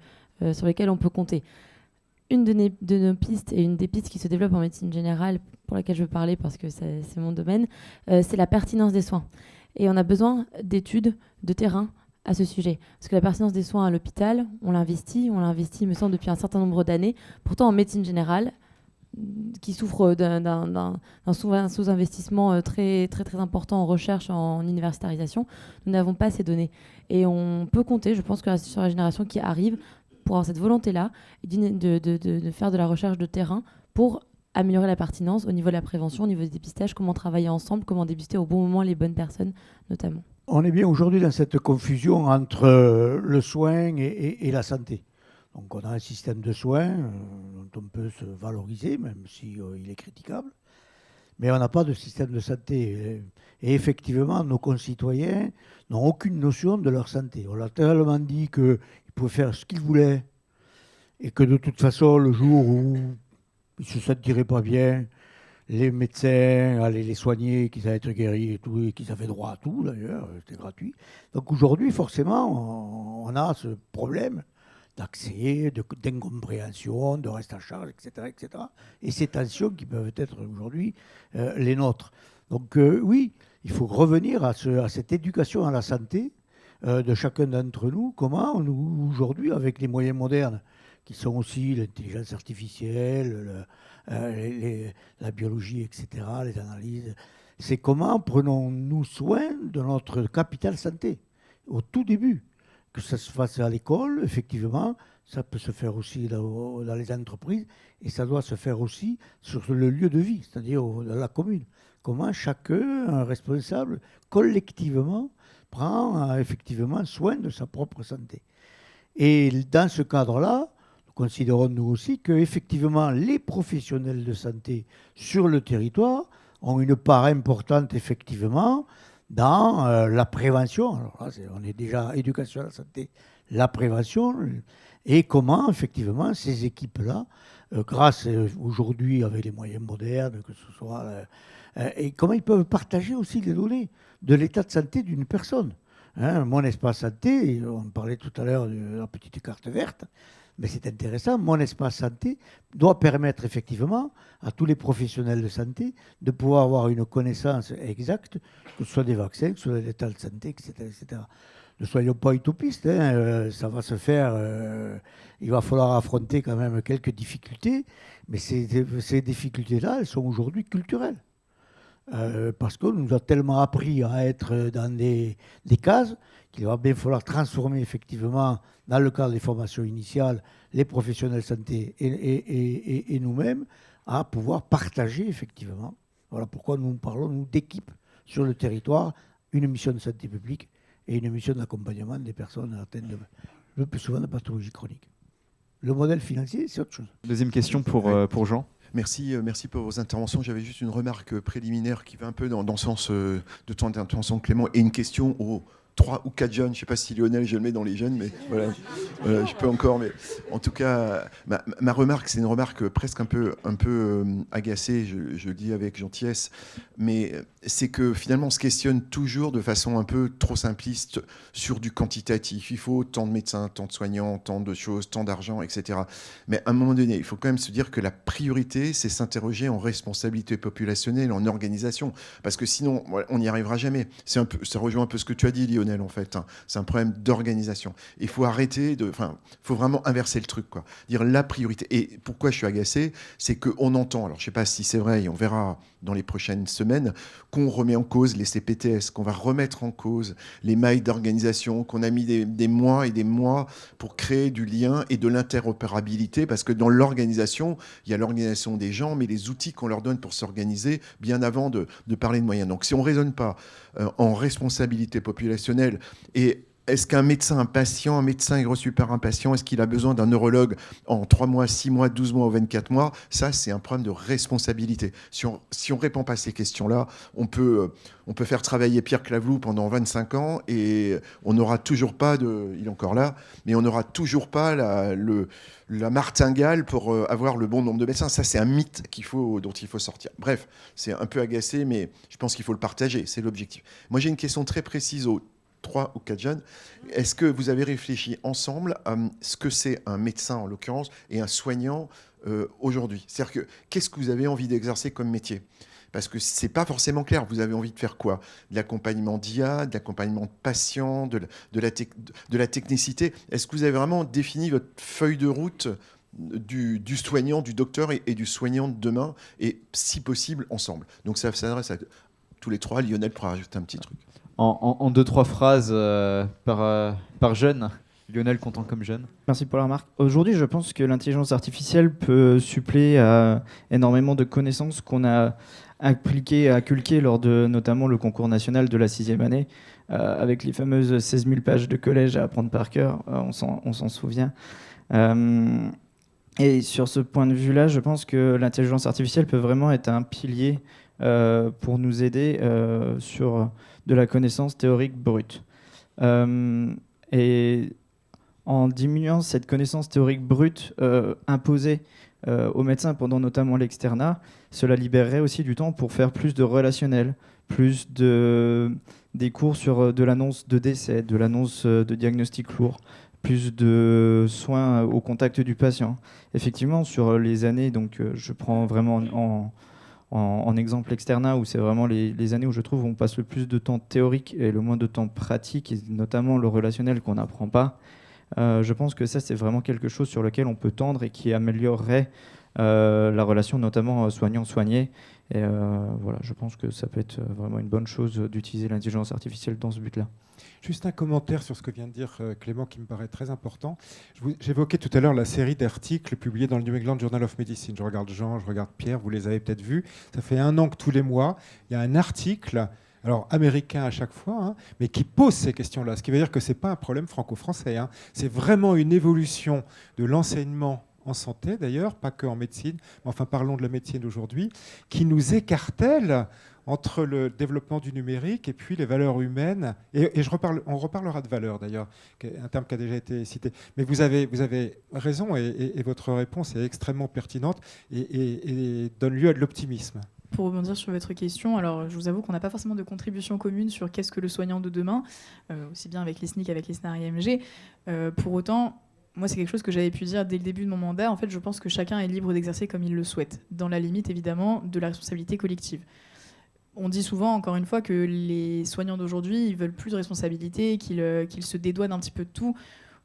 sur lequel on peut compter. Une de nos pistes, et une des pistes qui se développent en médecine générale, pour laquelle je veux parler parce que c'est mon domaine, c'est la pertinence des soins. Et on a besoin d'études de terrain à ce sujet. Parce que la pertinence des soins à l'hôpital, on l'investit, il me semble, depuis un certain nombre d'années. Pourtant, en médecine générale, qui souffre d'un sous-investissement très, très, très important en recherche, en universitarisation, nous n'avons pas ces données. Et on peut compter, je pense, que sur la génération qui arrive, pour avoir cette volonté-là, de faire de la recherche de terrain pour améliorer la pertinence au niveau de la prévention, au niveau des dépistages, comment travailler ensemble, comment dépister au bon moment les bonnes personnes, notamment. On est bien aujourd'hui dans cette confusion entre le soin et la santé. Donc on a un système de soins dont on peut se valoriser, même si il est critiquable, mais on n'a pas de système de santé. Et effectivement, nos concitoyens n'ont aucune notion de leur santé. On leur a tellement dit qu'ils pouvaient faire ce qu'ils voulaient et que de toute façon, le jour où ils ne se sentiraient pas bien, les médecins allaient les soigner, qu'ils allaient être guéris et tout, et qu'ils avaient droit à tout d'ailleurs, c'était gratuit. Donc aujourd'hui, forcément, on a ce problème d'accès, d'incompréhension, de reste à charge, etc., etc. Et ces tensions qui peuvent être aujourd'hui les nôtres. Donc oui, il faut revenir à cette éducation à la santé de chacun d'entre nous. Comment nous, aujourd'hui, avec les moyens modernes, qui sont aussi l'intelligence artificielle, la biologie, etc., les analyses, c'est comment prenons-nous soin de notre capital santé au tout début. que ça se fasse à l'école, effectivement, ça peut se faire aussi dans les entreprises, et ça doit se faire aussi sur le lieu de vie, c'est-à-dire dans la commune. Comment chacun, un responsable, collectivement, prend effectivement soin de sa propre santé. Et dans ce cadre-là, nous considérons nous aussi que effectivement les professionnels de santé sur le territoire ont une part importante effectivement dans la prévention. Alors là, on est déjà éducation à la santé, la prévention, et comment effectivement ces équipes-là, grâce aujourd'hui avec les moyens modernes, que ce soit, et comment ils peuvent partager aussi les données de l'état de santé d'une personne. Hein, mon espace santé, on parlait tout à l'heure de la petite carte verte, mais c'est intéressant. Mon espace santé doit permettre effectivement à tous les professionnels de santé de pouvoir avoir une connaissance exacte, que ce soit des vaccins, que ce soit de l'état de santé, etc., etc. Ne soyons pas utopistes, hein, ça va se faire. Il va falloir affronter quand même quelques difficultés, mais ces difficultés-là, elles sont aujourd'hui culturelles. Parce qu'on nous a tellement appris à être dans des cases qu'il va bien falloir transformer effectivement, dans le cadre des formations initiales, les professionnels de santé et nous-mêmes à pouvoir partager effectivement. Voilà pourquoi nous parlons, nous, d'équipe sur le territoire, une mission de santé publique et une mission d'accompagnement des personnes atteintes le plus souvent de pathologies chroniques. Le modèle financier, c'est autre chose. Deuxième question pour Jean. Merci pour vos interventions. J'avais juste une remarque préliminaire qui va un peu dans le sens de ton intervention, Clément, et une question aux 3 ou 4 jeunes. Je ne sais pas si Lionel, je le mets dans les jeunes, mais voilà, je peux encore. Mais en tout cas, ma remarque, c'est une remarque presque un peu agacée, je le dis avec gentillesse, mais c'est que finalement, on se questionne toujours de façon un peu trop simpliste sur du quantitatif. Il faut tant de médecins, tant de soignants, tant de choses, tant d'argent, etc. Mais à un moment donné, il faut quand même se dire que la priorité, c'est s'interroger en responsabilité populationnelle, en organisation, parce que sinon, on n'y arrivera jamais. Ça rejoint un peu ce que tu as dit, Lionel, en fait. Hein. C'est un problème d'organisation. Il faut arrêter faut vraiment inverser le truc, quoi. Dire la priorité. Et pourquoi je suis agacé, c'est qu'on entend, alors je ne sais pas si c'est vrai, et on verra dans les prochaines semaines, qu'on remet en cause les CPTS, qu'on va remettre en cause les mailles d'organisation, qu'on a mis des mois et des mois pour créer du lien et de l'interopérabilité, parce que dans l'organisation, il y a l'organisation des gens, mais les outils qu'on leur donne pour s'organiser bien avant de parler de moyens. Donc si on ne raisonne pas en responsabilité populationnelle, et est-ce qu'un médecin, un médecin est reçu par un patient, est-ce qu'il a besoin d'un neurologue en 3 mois, 6 mois, 12 mois ou 24 mois? Ça, c'est un problème de responsabilité. Si on ne répond pas à ces questions-là, on peut faire travailler Pierre Claveloux pendant 25 ans et on n'aura toujours pas il est encore là, mais on n'aura toujours pas la martingale pour avoir le bon nombre de médecins. Ça, c'est un mythe dont il faut sortir. Bref, c'est un peu agacé, mais je pense qu'il faut le partager. C'est l'objectif. Moi, j'ai une question très précise aux 3 ou 4 jeunes. Est-ce que vous avez réfléchi ensemble à ce que c'est un médecin, en l'occurrence, et un soignant aujourd'hui? C'est-à-dire que qu'est-ce que vous avez envie d'exercer comme métier? Parce que ce n'est pas forcément clair. Vous avez envie de faire quoi? De l'accompagnement d'IA, de l'accompagnement de patients, de la technicité. Est-ce que vous avez vraiment défini votre feuille de route du soignant, du docteur et du soignant de demain, et si possible, ensemble? Donc ça s'adresse à tous les 3. Lionel pourra rajouter un petit truc. En 2-3 phrases par jeune. Lionel, content comme jeune. Merci pour la remarque. Aujourd'hui, je pense que l'intelligence artificielle peut suppléer à énormément de connaissances qu'on a inculquées lors de notamment le concours national de la 6e année, avec les fameuses 16 000 pages de collège à apprendre par cœur, on s'en souvient. Et sur ce point de vue-là, je pense que l'intelligence artificielle peut vraiment être un pilier pour nous aider sur de la connaissance théorique brute. Et en diminuant cette connaissance théorique brute imposée aux médecins pendant notamment l'externat, cela libérerait aussi du temps pour faire plus de relationnel, plus des cours sur de l'annonce de décès, de l'annonce de diagnostic lourd, plus de soins au contact du patient. Effectivement, sur les années, donc je prends vraiment en exemple externat, où c'est vraiment les années où je trouve on passe le plus de temps théorique et le moins de temps pratique, et notamment le relationnel qu'on n'apprend pas. Je pense que ça, c'est vraiment quelque chose sur lequel on peut tendre et qui améliorerait la relation notamment soignant-soigné, Et voilà, je pense que ça peut être vraiment une bonne chose d'utiliser l'intelligence artificielle dans ce but-là. Juste un commentaire sur ce que vient de dire Clément qui me paraît très important. J'évoquais tout à l'heure la série d'articles publiés dans le New England Journal of Medicine. Je regarde Jean, je regarde Pierre, vous les avez peut-être vus. Ça fait 1 an que tous les mois, il y a un article, alors américain à chaque fois, hein, mais qui pose ces questions-là. Ce qui veut dire que ce n'est pas un problème franco-français. Hein. C'est vraiment une évolution de l'enseignement en santé d'ailleurs, pas que en médecine, mais enfin parlons de la médecine aujourd'hui, qui nous écartèle entre le développement du numérique et puis les valeurs humaines. Et on reparlera de valeurs d'ailleurs, un terme qui a déjà été cité. Mais vous avez raison et votre réponse est extrêmement pertinente et donne lieu à de l'optimisme. Pour rebondir sur votre question, alors je vous avoue qu'on n'a pas forcément de contribution commune sur qu'est-ce que le soignant de demain, aussi bien avec l'ISNIC qu'avec l'ISNAR-IMG. Pour autant, moi, c'est quelque chose que j'avais pu dire dès le début de mon mandat. En fait, je pense que chacun est libre d'exercer comme il le souhaite, dans la limite, évidemment, de la responsabilité collective. On dit souvent, encore une fois, que les soignants d'aujourd'hui, ils veulent plus de responsabilité, qu'ils se dédouanent un petit peu de tout.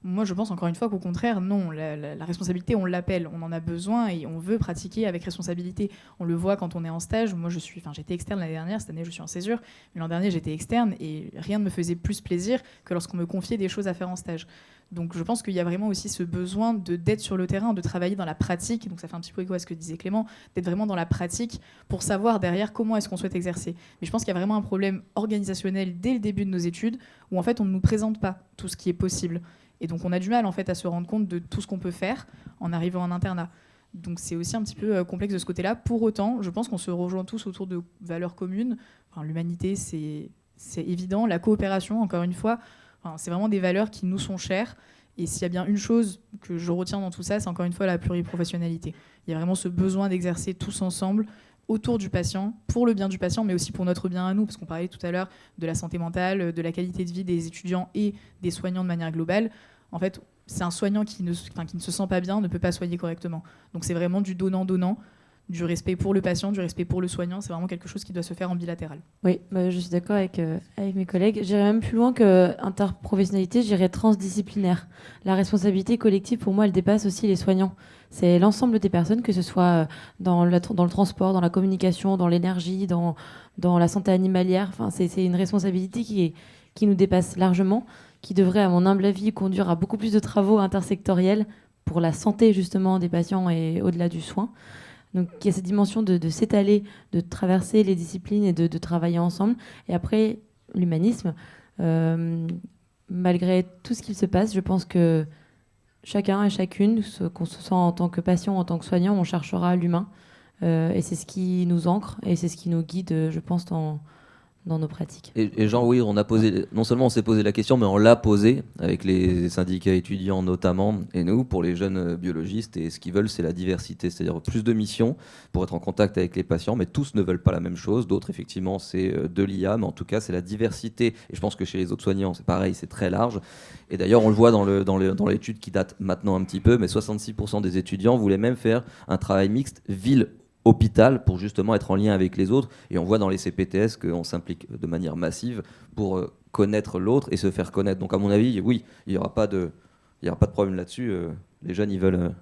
Moi, je pense encore une fois qu'au contraire, non. La responsabilité, on l'appelle, on en a besoin et on veut pratiquer avec responsabilité. On le voit quand on est en stage. Moi, j'étais externe l'année dernière. Cette année, je suis en césure. Mais l'an dernier, j'étais externe et rien ne me faisait plus plaisir que lorsqu'on me confiait des choses à faire en stage. Donc je pense qu'il y a vraiment aussi ce besoin d'être sur le terrain, de travailler dans la pratique. Donc ça fait un petit peu écho à ce que disait Clément, d'être vraiment dans la pratique pour savoir derrière comment est-ce qu'on souhaite exercer. Mais je pense qu'il y a vraiment un problème organisationnel dès le début de nos études où en fait on ne nous présente pas tout ce qui est possible. Et donc on a du mal en fait à se rendre compte de tout ce qu'on peut faire en arrivant en internat. Donc c'est aussi un petit peu complexe de ce côté-là. Pour autant, je pense qu'on se rejoint tous autour de valeurs communes. Enfin, l'humanité, c'est évident. La coopération, encore une fois, c'est vraiment des valeurs qui nous sont chères. Et s'il y a bien une chose que je retiens dans tout ça, c'est encore une fois la pluriprofessionnalité. Il y a vraiment ce besoin d'exercer tous ensemble autour du patient, pour le bien du patient, mais aussi pour notre bien à nous, parce qu'on parlait tout à l'heure de la santé mentale, de la qualité de vie des étudiants et des soignants de manière globale. En fait, c'est un soignant qui ne se sent pas bien, ne peut pas soigner correctement. Donc c'est vraiment du donnant-donnant, du respect pour le patient, du respect pour le soignant. C'est vraiment quelque chose qui doit se faire en bilatéral. Oui, je suis d'accord avec mes collègues. J'irais même plus loin que interprofessionnalité, j'irais transdisciplinaire. La responsabilité collective, pour moi, elle dépasse aussi les soignants. C'est l'ensemble des personnes, que ce soit dans le transport, dans la communication, dans l'énergie, dans la santé animalière. Enfin, c'est une responsabilité qui nous dépasse largement, qui devrait, à mon humble avis, conduire à beaucoup plus de travaux intersectoriels pour la santé, justement, des patients et au-delà du soin. Donc il y a cette dimension de s'étaler, de traverser les disciplines et de travailler ensemble. Et après, l'humanisme, malgré tout ce qu'il se passe, je pense que chacun et chacune, qu'on se sent en tant que patient, en tant que soignant, on cherchera l'humain. Et c'est ce qui nous ancre et c'est ce qui nous guide, je pense, dans nos pratiques. Et Jean, oui, non seulement on s'est posé la question, mais on l'a posée avec les syndicats étudiants notamment, et nous, pour les jeunes biologistes, et ce qu'ils veulent, c'est la diversité, c'est-à-dire plus de missions pour être en contact avec les patients, mais tous ne veulent pas la même chose. D'autres, effectivement, c'est de l'IA, mais en tout cas, c'est la diversité. Et je pense que chez les autres soignants, c'est pareil, c'est très large. Et d'ailleurs, on le voit dans l'étude qui date maintenant un petit peu, mais 66% des étudiants voulaient même faire un travail mixte ville-hôpital pour justement être en lien avec les autres. Et on voit dans les CPTS qu'on s'implique de manière massive pour connaître l'autre et se faire connaître. Donc à mon avis, oui, il n'y aura pas de problème là-dessus. Les jeunes, ils veulent...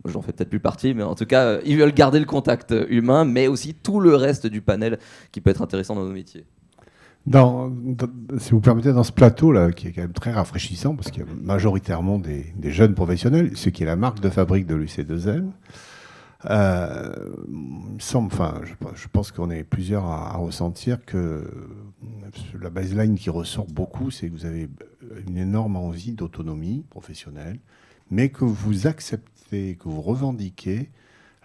J'en fais peut-être plus partie, mais en tout cas, ils veulent garder le contact humain, mais aussi tout le reste du panel qui peut être intéressant dans nos métiers. Si vous permettez, dans ce plateau-là, qui est quand même très rafraîchissant, parce qu'il y a majoritairement des jeunes professionnels, ce qui est la marque de fabrique de l'UC2M, je pense qu'on est plusieurs à ressentir que la baseline qui ressort beaucoup, c'est que vous avez une énorme envie d'autonomie professionnelle, mais que vous acceptez, que vous revendiquez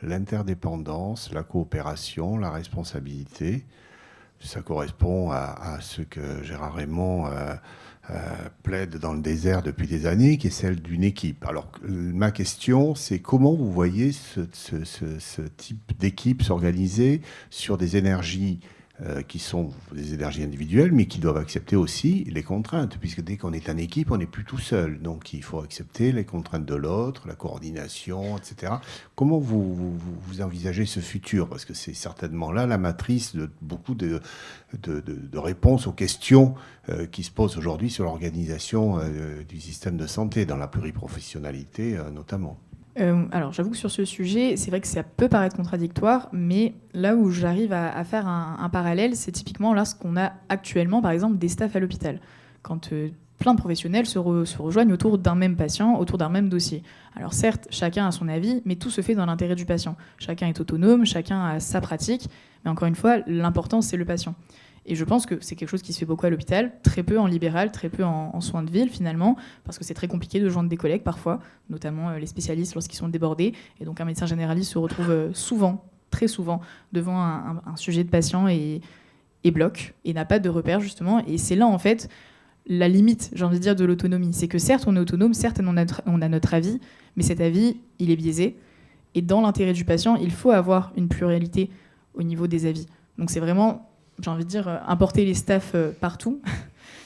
l'interdépendance, la coopération, la responsabilité. Ça correspond à ce que Gérard Raymond plaide dans le désert depuis des années, qui est celle d'une équipe. Alors, ma question, c'est comment vous voyez ce type d'équipe s'organiser sur des énergies qui sont des énergies individuelles, mais qui doivent accepter aussi les contraintes, puisque dès qu'on est en équipe, on n'est plus tout seul. Donc, il faut accepter les contraintes de l'autre, la coordination, etc. Comment vous envisagez ce futur? Parce que c'est certainement là la matrice de beaucoup de réponses aux questions qui se posent aujourd'hui sur l'organisation du système de santé, dans la pluriprofessionnalité notamment. Alors j'avoue que sur ce sujet, c'est vrai que ça peut paraître contradictoire, mais là où j'arrive à faire un parallèle, c'est typiquement lorsqu'on a actuellement, par exemple, des staffs à l'hôpital. Quand plein de professionnels se rejoignent autour d'un même patient, autour d'un même dossier. Alors certes, chacun a son avis, mais tout se fait dans l'intérêt du patient. Chacun est autonome, chacun a sa pratique, mais encore une fois, l'important, c'est le patient. Et je pense que c'est quelque chose qui se fait beaucoup à l'hôpital, très peu en libéral, très peu en soins de ville finalement, parce que c'est très compliqué de joindre des collègues parfois, notamment les spécialistes lorsqu'ils sont débordés. Et donc un médecin généraliste se retrouve souvent, très souvent, devant un sujet de patient et bloque, et n'a pas de repère justement. Et c'est là en fait la limite, j'ai envie de dire, de l'autonomie. C'est que certes on est autonome, certes on a notre avis, mais cet avis, il est biaisé. Et dans l'intérêt du patient, il faut avoir une pluralité au niveau des avis. Donc c'est vraiment, j'ai envie de dire, importer les staffs partout.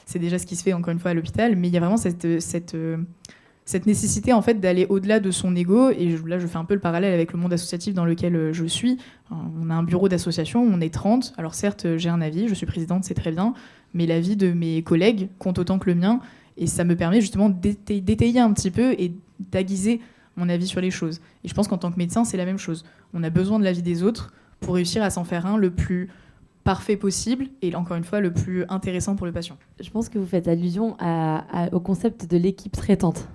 C'est déjà ce qui se fait encore une fois à l'hôpital, mais il y a vraiment cette nécessité en fait d'aller au-delà de son ego. Et là, je fais un peu le parallèle avec le monde associatif dans lequel je suis. On a un bureau d'association, on est 30. Alors certes, j'ai un avis, je suis présidente, c'est très bien, mais l'avis de mes collègues compte autant que le mien. Et ça me permet justement d'étayer un petit peu et d'aiguiser mon avis sur les choses. Et je pense qu'en tant que médecin, c'est la même chose. On a besoin de l'avis des autres pour réussir à s'en faire un le plus parfait possible et encore une fois le plus intéressant pour le patient. Je pense que vous faites allusion au concept de l'équipe traitante.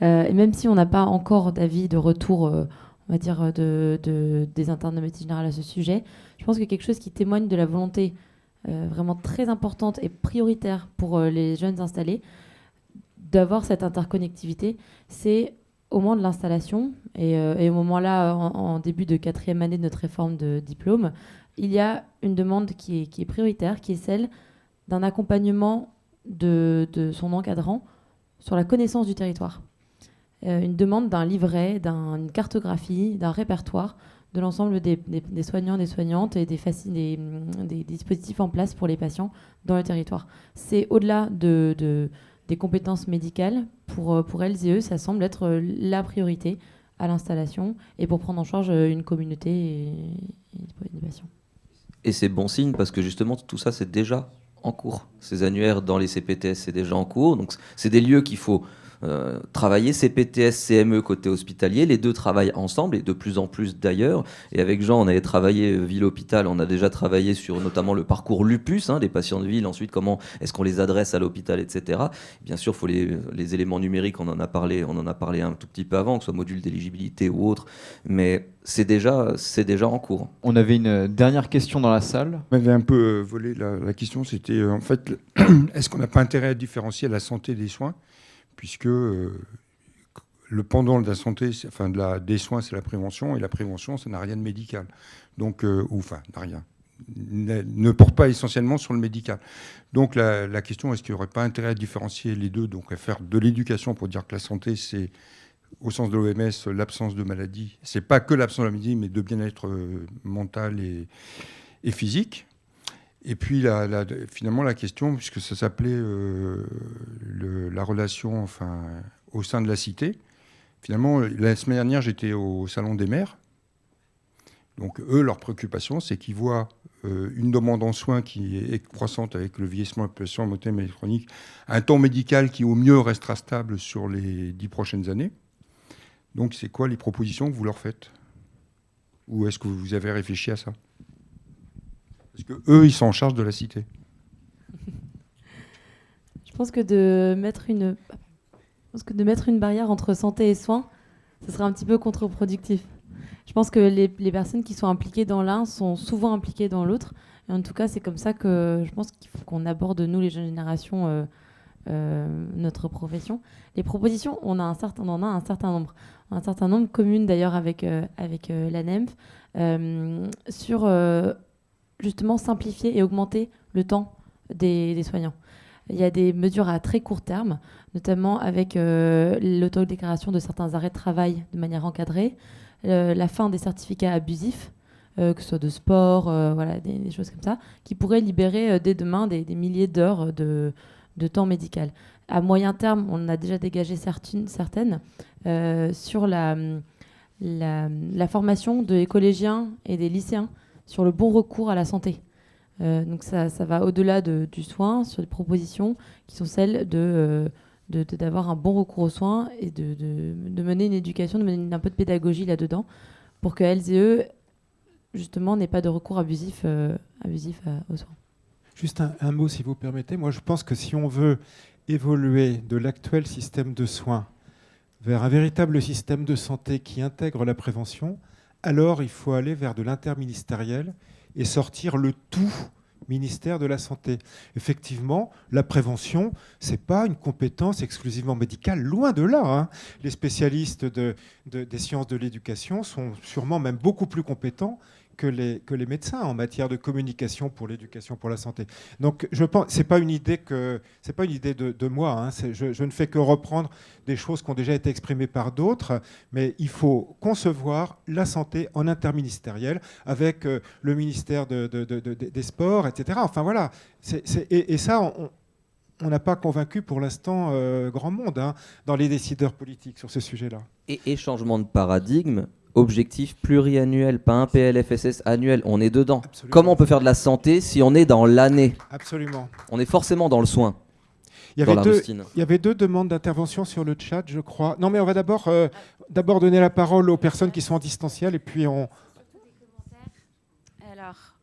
Et même si on n'a pas encore d'avis de retour, on va dire, des internes de médecine générale à ce sujet, je pense que quelque chose qui témoigne de la volonté vraiment très importante et prioritaire pour les jeunes installés d'avoir cette interconnectivité, c'est au moment de l'installation et au moment là, en début de 4e année de notre réforme de diplôme, il y a une demande qui est prioritaire, qui est celle d'un accompagnement de son encadrant sur la connaissance du territoire. Une demande d'un livret, d'une cartographie, d'un répertoire de l'ensemble des soignants, des soignantes et des dispositifs en place pour les patients dans le territoire. C'est au-delà des compétences médicales. Pour elles et eux, ça semble être la priorité à l'installation et pour prendre en charge une communauté et des patients. Et c'est bon signe parce que justement tout ça c'est déjà en cours. Ces annuaires dans les CPTS c'est déjà en cours. Donc c'est des lieux qu'il faut travailler, CPTS, CME côté hospitalier, les deux travaillent ensemble et de plus en plus d'ailleurs. Et avec Jean, on avait travaillé ville-hôpital, on a déjà travaillé sur notamment le parcours lupus des patients de ville, ensuite comment est-ce qu'on les adresse à l'hôpital, etc. Bien sûr, il faut les éléments numériques, on en a parlé un tout petit peu avant, que ce soit module d'éligibilité ou autre, mais c'est déjà en cours. On avait une dernière question dans la salle. On m'avait un peu volé la question, c'était en fait, est-ce qu'on n'a pas intérêt à différencier la santé des soins, puisque le pendant de la santé, des soins, c'est la prévention, et la prévention, ça n'a rien de médical. Donc, n'a rien. Ne porte pas essentiellement sur le médical. Donc, la question, est-ce qu'il n'y aurait pas intérêt à différencier les deux, donc à faire de l'éducation pour dire que la santé, c'est, au sens de l'OMS, l'absence de maladie. C'est pas que l'absence de maladie, mais de bien-être mental et physique. Et puis finalement la question, puisque ça s'appelait la relation au sein de la cité, finalement la semaine dernière j'étais au Salon des maires. Donc eux, leur préoccupation, c'est qu'ils voient une demande en soins qui est croissante avec le vieillissement de la population, la mobilité électronique, un temps médical qui au mieux restera stable sur les 10 prochaines années. Donc c'est quoi les propositions que vous leur faites? Ou est-ce que vous avez réfléchi à ça? Parce qu'eux, ils sont en charge de la cité. Je pense que de mettre une barrière entre santé et soins, ce serait un petit peu contre-productif. Je pense que les personnes qui sont impliquées dans l'un sont souvent impliquées dans l'autre. Et en tout cas, c'est comme ça que je pense qu'il faut qu'on aborde, nous, les jeunes générations, notre profession. Les propositions, on en a un certain nombre. Un certain nombre communes, d'ailleurs, avec la NEMF, sur... justement simplifier et augmenter le temps des soignants. Il y a des mesures à très court terme, notamment avec l'autodéclaration de certains arrêts de travail de manière encadrée, la fin des certificats abusifs, que ce soit de sport, des choses comme ça, qui pourraient libérer dès demain des milliers d'heures de temps médical. À moyen terme, on a déjà dégagé certaines sur la formation des collégiens et des lycéens sur le bon recours à la santé. Donc ça va au-delà du soin, sur des propositions qui sont celles de d'avoir un bon recours aux soins et de mener une éducation, de mener un peu de pédagogie là-dedans pour qu'elles et eux, justement, n'aient pas de recours abusif aux soins. Juste un mot, si vous permettez. Moi, je pense que si on veut évoluer de l'actuel système de soins vers un véritable système de santé qui intègre la prévention, alors il faut aller vers de l'interministériel et sortir le tout ministère de la Santé. Effectivement, la prévention, ce n'est pas une compétence exclusivement médicale, loin de là. Hein. Les spécialistes des sciences de l'éducation sont sûrement même beaucoup plus compétents que les médecins en matière de communication pour l'éducation, pour la santé. Donc, je pense, c'est pas une idée de moi. Hein. Je ne fais que reprendre des choses qui ont déjà été exprimées par d'autres, mais il faut concevoir la santé en interministériel avec le ministère des Sports, etc. Enfin voilà. Et ça, on n'a pas convaincu pour l'instant grand monde hein, dans les décideurs politiques sur ce sujet-là. Et changement de paradigme. Objectif pluriannuel, pas un PLFSS annuel, on est dedans. Absolument. Comment on peut faire de la santé si on est dans l'année ? Absolument. On est forcément dans le soin. Il y avait deux demandes d'intervention sur le chat, je crois. Non, mais on va d'abord donner la parole aux personnes qui sont en distanciel et puis on... Alors,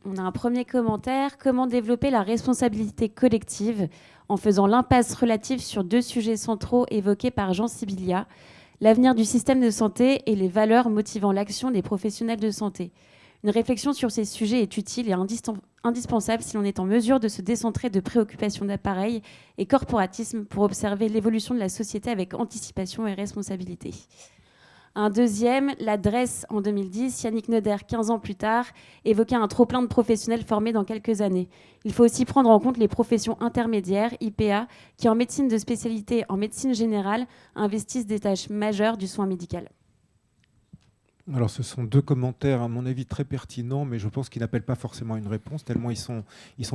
on a un premier commentaire. Comment développer la responsabilité collective en faisant l'impasse relative sur 2 sujets centraux évoqués par Jean Sibilia ? L'avenir du système de santé et les valeurs motivant l'action des professionnels de santé. Une réflexion sur ces sujets est utile et indispensable si l'on est en mesure de se décentrer de préoccupations d'appareil et corporatisme pour observer l'évolution de la société avec anticipation et responsabilité. Un deuxième, l'adresse en 2010, Yannick Noder, 15 ans plus tard, évoquait un trop-plein de professionnels formés dans quelques années. Il faut aussi prendre en compte les professions intermédiaires, IPA, qui en médecine de spécialité, en médecine générale, investissent des tâches majeures du soin médical. Alors ce sont 2 commentaires à mon avis très pertinents, mais je pense qu'ils n'appellent pas forcément une réponse, tellement ils sont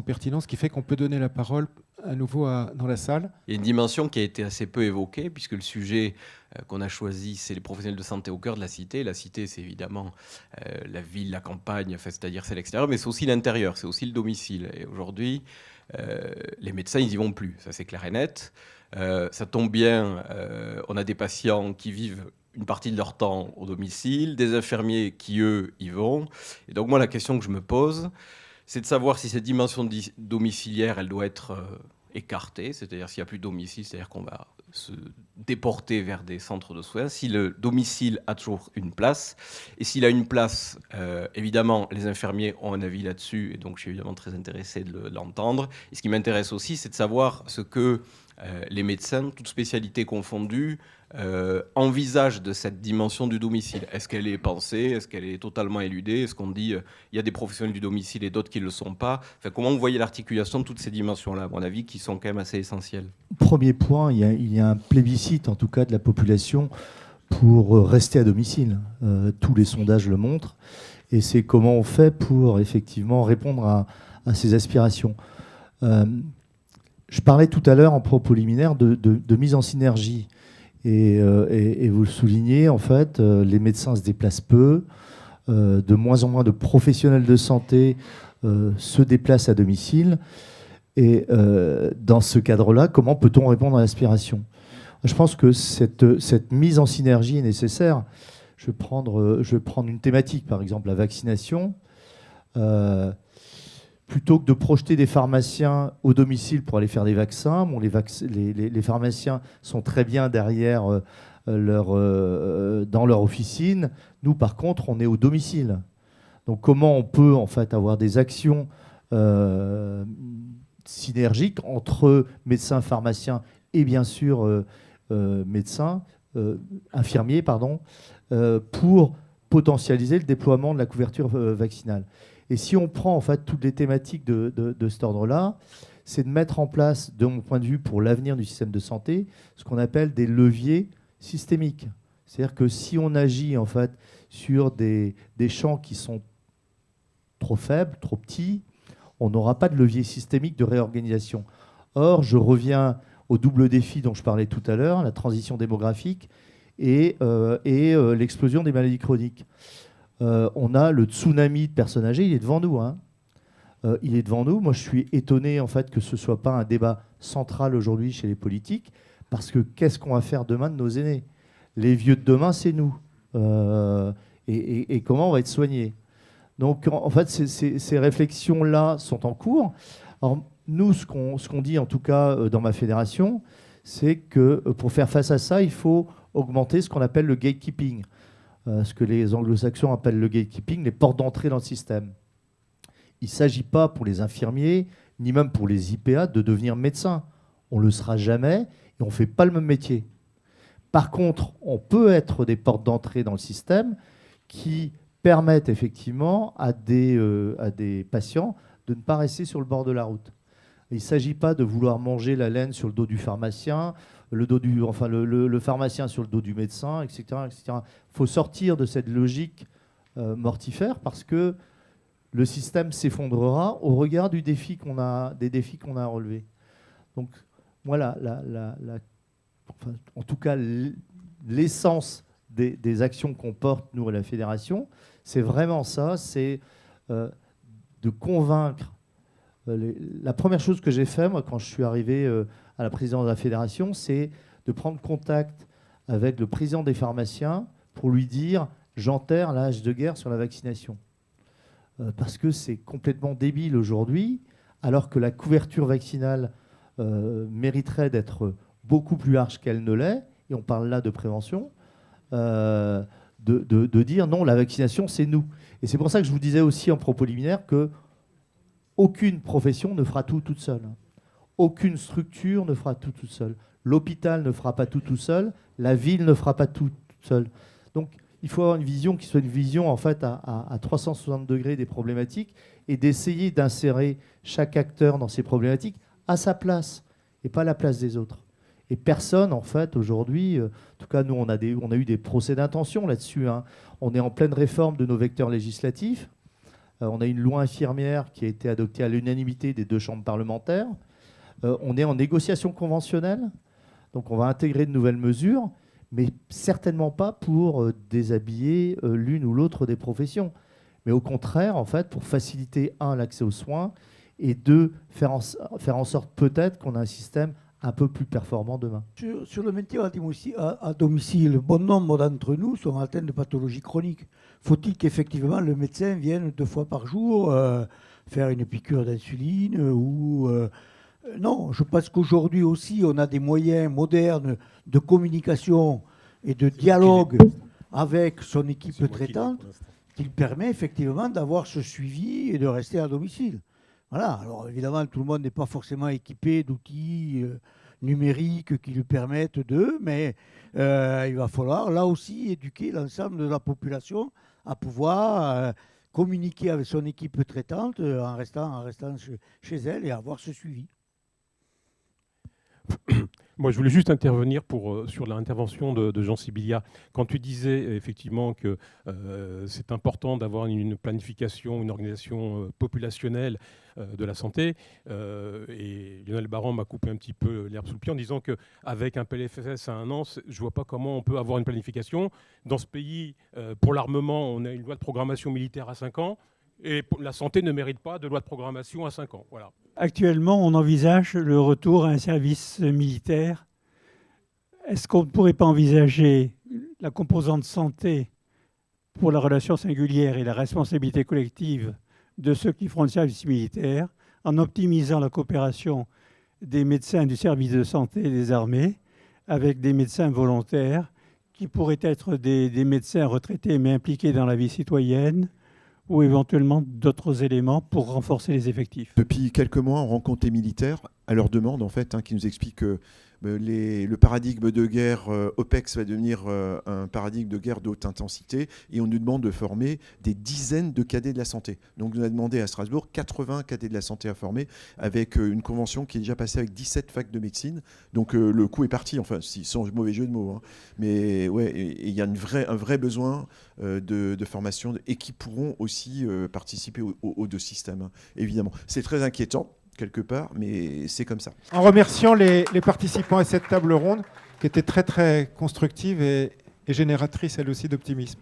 pertinents, ce qui fait qu'on peut donner la parole à nouveau dans la salle. Il y a une dimension qui a été assez peu évoquée, puisque le sujet qu'on a choisi, c'est les professionnels de santé au cœur de la cité. La cité, c'est évidemment la ville, la campagne, enfin, c'est-à-dire c'est l'extérieur, mais c'est aussi l'intérieur, c'est aussi le domicile. Et aujourd'hui, les médecins, ils n'y vont plus, ça c'est clair et net. Ça tombe bien, on a des patients qui vivent une partie de leur temps au domicile, des infirmiers qui, eux, y vont. Et donc, moi, la question que je me pose, c'est de savoir si cette dimension domiciliaire, elle doit être écartée, c'est-à-dire s'il n'y a plus de domicile, c'est-à-dire qu'on va se déporter vers des centres de soins, si le domicile a toujours une place. Et s'il a une place, évidemment, les infirmiers ont un avis là-dessus, et donc je suis évidemment très intéressé de l'entendre. Et ce qui m'intéresse aussi, c'est de savoir ce que les médecins, toutes spécialités confondues, envisagent de cette dimension du domicile. Est-ce qu'elle est pensée ? Est-ce qu'elle est totalement éludée ? Est-ce qu'on dit il y a des professionnels du domicile et d'autres qui ne le sont pas ? Enfin, comment vous voyez l'articulation de toutes ces dimensions-là, à mon avis, qui sont quand même assez essentielles ? Premier point, il y a un plébiscite, en tout cas, de la population pour rester à domicile. Tous les sondages le montrent. Et c'est comment on fait pour, effectivement, répondre à ces aspirations. Je parlais tout à l'heure, en propos liminaire, de mise en synergie. Et vous le soulignez, en fait, les médecins se déplacent peu, de moins en moins de professionnels de santé se déplacent à domicile. Et dans ce cadre-là, comment peut-on répondre à l'aspiration ? Je pense que cette mise en synergie est nécessaire. Je vais prendre une thématique, par exemple la vaccination. Plutôt que de projeter des pharmaciens au domicile pour aller faire des vaccins, bon, les pharmaciens sont très bien derrière dans leur officine. Nous, par contre, on est au domicile. Donc, comment on peut en fait avoir des actions synergiques entre médecins, pharmaciens et bien sûr infirmiers, pour potentialiser le déploiement de la couverture vaccinale. Et si on prend en fait toutes les thématiques de cet ordre-là, c'est de mettre en place, de mon point de vue, pour l'avenir du système de santé, ce qu'on appelle des leviers systémiques. C'est-à-dire que si on agit en fait sur des champs qui sont trop faibles, trop petits, on n'aura pas de levier systémique de réorganisation. Or, je reviens au double défi dont je parlais tout à l'heure, la transition démographique et l'explosion des maladies chroniques. On a le tsunami de personnes âgées, il est devant nous. Hein. il est devant nous. Moi, je suis étonné en fait que ce ne soit pas un débat central aujourd'hui chez les politiques, parce que qu'est-ce qu'on va faire demain de nos aînés? Les vieux de demain, c'est nous. Et comment on va être soigné? Donc, en fait, ces réflexions-là sont en cours. Alors, nous, ce qu'on dit, en tout cas, dans ma fédération, c'est que pour faire face à ça, il faut augmenter ce qu'on appelle le gatekeeping, ce que les anglo-saxons appellent le gatekeeping, les portes d'entrée dans le système. Il ne s'agit pas pour les infirmiers, ni même pour les IPA, de devenir médecin. On ne le sera jamais et on ne fait pas le même métier. Par contre, on peut être des portes d'entrée dans le système qui permettent effectivement à des patients de ne pas rester sur le bord de la route. Il ne s'agit pas de vouloir manger la laine sur le dos du pharmacien, le pharmacien sur le dos du médecin, etc. Il faut sortir de cette logique mortifère parce que le système s'effondrera au regard des défis qu'on a à relever. Donc, voilà, en tout cas, l'essence des actions qu'on porte, nous, à la Fédération, c'est vraiment ça, c'est de convaincre. La première chose que j'ai fait, moi, quand je suis arrivé à la présidence de la Fédération, c'est de prendre contact avec le président des pharmaciens pour lui dire « j'enterre la hache de guerre sur la vaccination ». Parce que c'est complètement débile aujourd'hui, alors que la couverture vaccinale mériterait d'être beaucoup plus large qu'elle ne l'est, et on parle là de prévention, de dire non, la vaccination, c'est nous. Et c'est pour ça que je vous disais aussi en propos liminaire que aucune profession ne fera tout toute seule. Aucune structure ne fera tout toute seule. L'hôpital ne fera pas tout seul. La ville ne fera pas tout toute seule. Donc, il faut avoir une vision qui soit une vision en fait à 360 degrés des problématiques et d'essayer d'insérer chaque acteur dans ces problématiques à sa place et pas à la place des autres. Et personne, en fait, aujourd'hui, en tout cas, nous, on a eu des procès d'intention là-dessus. Hein. On est en pleine réforme de nos vecteurs législatifs. On a une loi infirmière qui a été adoptée à l'unanimité des 2 chambres parlementaires. On est en négociation conventionnelle. Donc, on va intégrer de nouvelles mesures, mais certainement pas pour déshabiller l'une ou l'autre des professions. Mais au contraire, en fait, pour faciliter, 1, l'accès aux soins, et 2, faire en sorte peut-être qu'on a un système un peu plus performant demain. Sur le maintien à domicile, bon nombre d'entre nous sont atteints de pathologies chroniques. Faut-il qu'effectivement le médecin vienne 2 fois par jour faire une piqûre d'insuline ou non, je pense qu'aujourd'hui aussi, on a des moyens modernes de communication et de dialogue avec son équipe traitante qui permet effectivement d'avoir ce suivi et de rester à domicile. Voilà, alors évidemment, tout le monde n'est pas forcément équipé d'outils numériques qui lui permettent mais il va falloir là aussi éduquer l'ensemble de la population à pouvoir communiquer avec son équipe traitante en restant chez elle et avoir ce suivi. Moi, je voulais juste intervenir sur l'intervention de Jean Sibilia. Quand tu disais effectivement que c'est important d'avoir une planification, une organisation populationnelle de la santé, et Lionel Barrand m'a coupé un petit peu l'herbe sous le pied en disant qu'avec un PLFSS à 1 an, je ne vois pas comment on peut avoir une planification. Dans ce pays, pour l'armement, on a une loi de programmation militaire à 5 ans. Et la santé ne mérite pas de loi de programmation à 5 ans. Voilà. Actuellement, on envisage le retour à un service militaire. Est-ce qu'on ne pourrait pas envisager la composante santé pour la relation singulière et la responsabilité collective de ceux qui feront le service militaire en optimisant la coopération des médecins du service de santé des armées avec des médecins volontaires qui pourraient être des médecins retraités mais impliqués dans la vie citoyenne, ou éventuellement d'autres éléments pour renforcer les effectifs. Depuis quelques mois, on rencontre les militaires à leur demande, en fait, qui nous expliquent que le paradigme de guerre OPEX va devenir un paradigme de guerre de haute intensité, et on nous demande de former des dizaines de cadets de la santé. Donc on a demandé à Strasbourg 80 cadets de la santé à former, avec une convention qui est déjà passée avec 17 facs de médecine. Donc le coup est parti, enfin sans mauvais jeu de mots. Hein. Mais ouais, il y a un vrai besoin de formation et qui pourront aussi participer aux 2 systèmes, hein, évidemment. C'est très inquiétant quelque part, mais c'est comme ça. En remerciant les participants à cette table ronde, qui était très très constructive et génératrice elle aussi d'optimisme.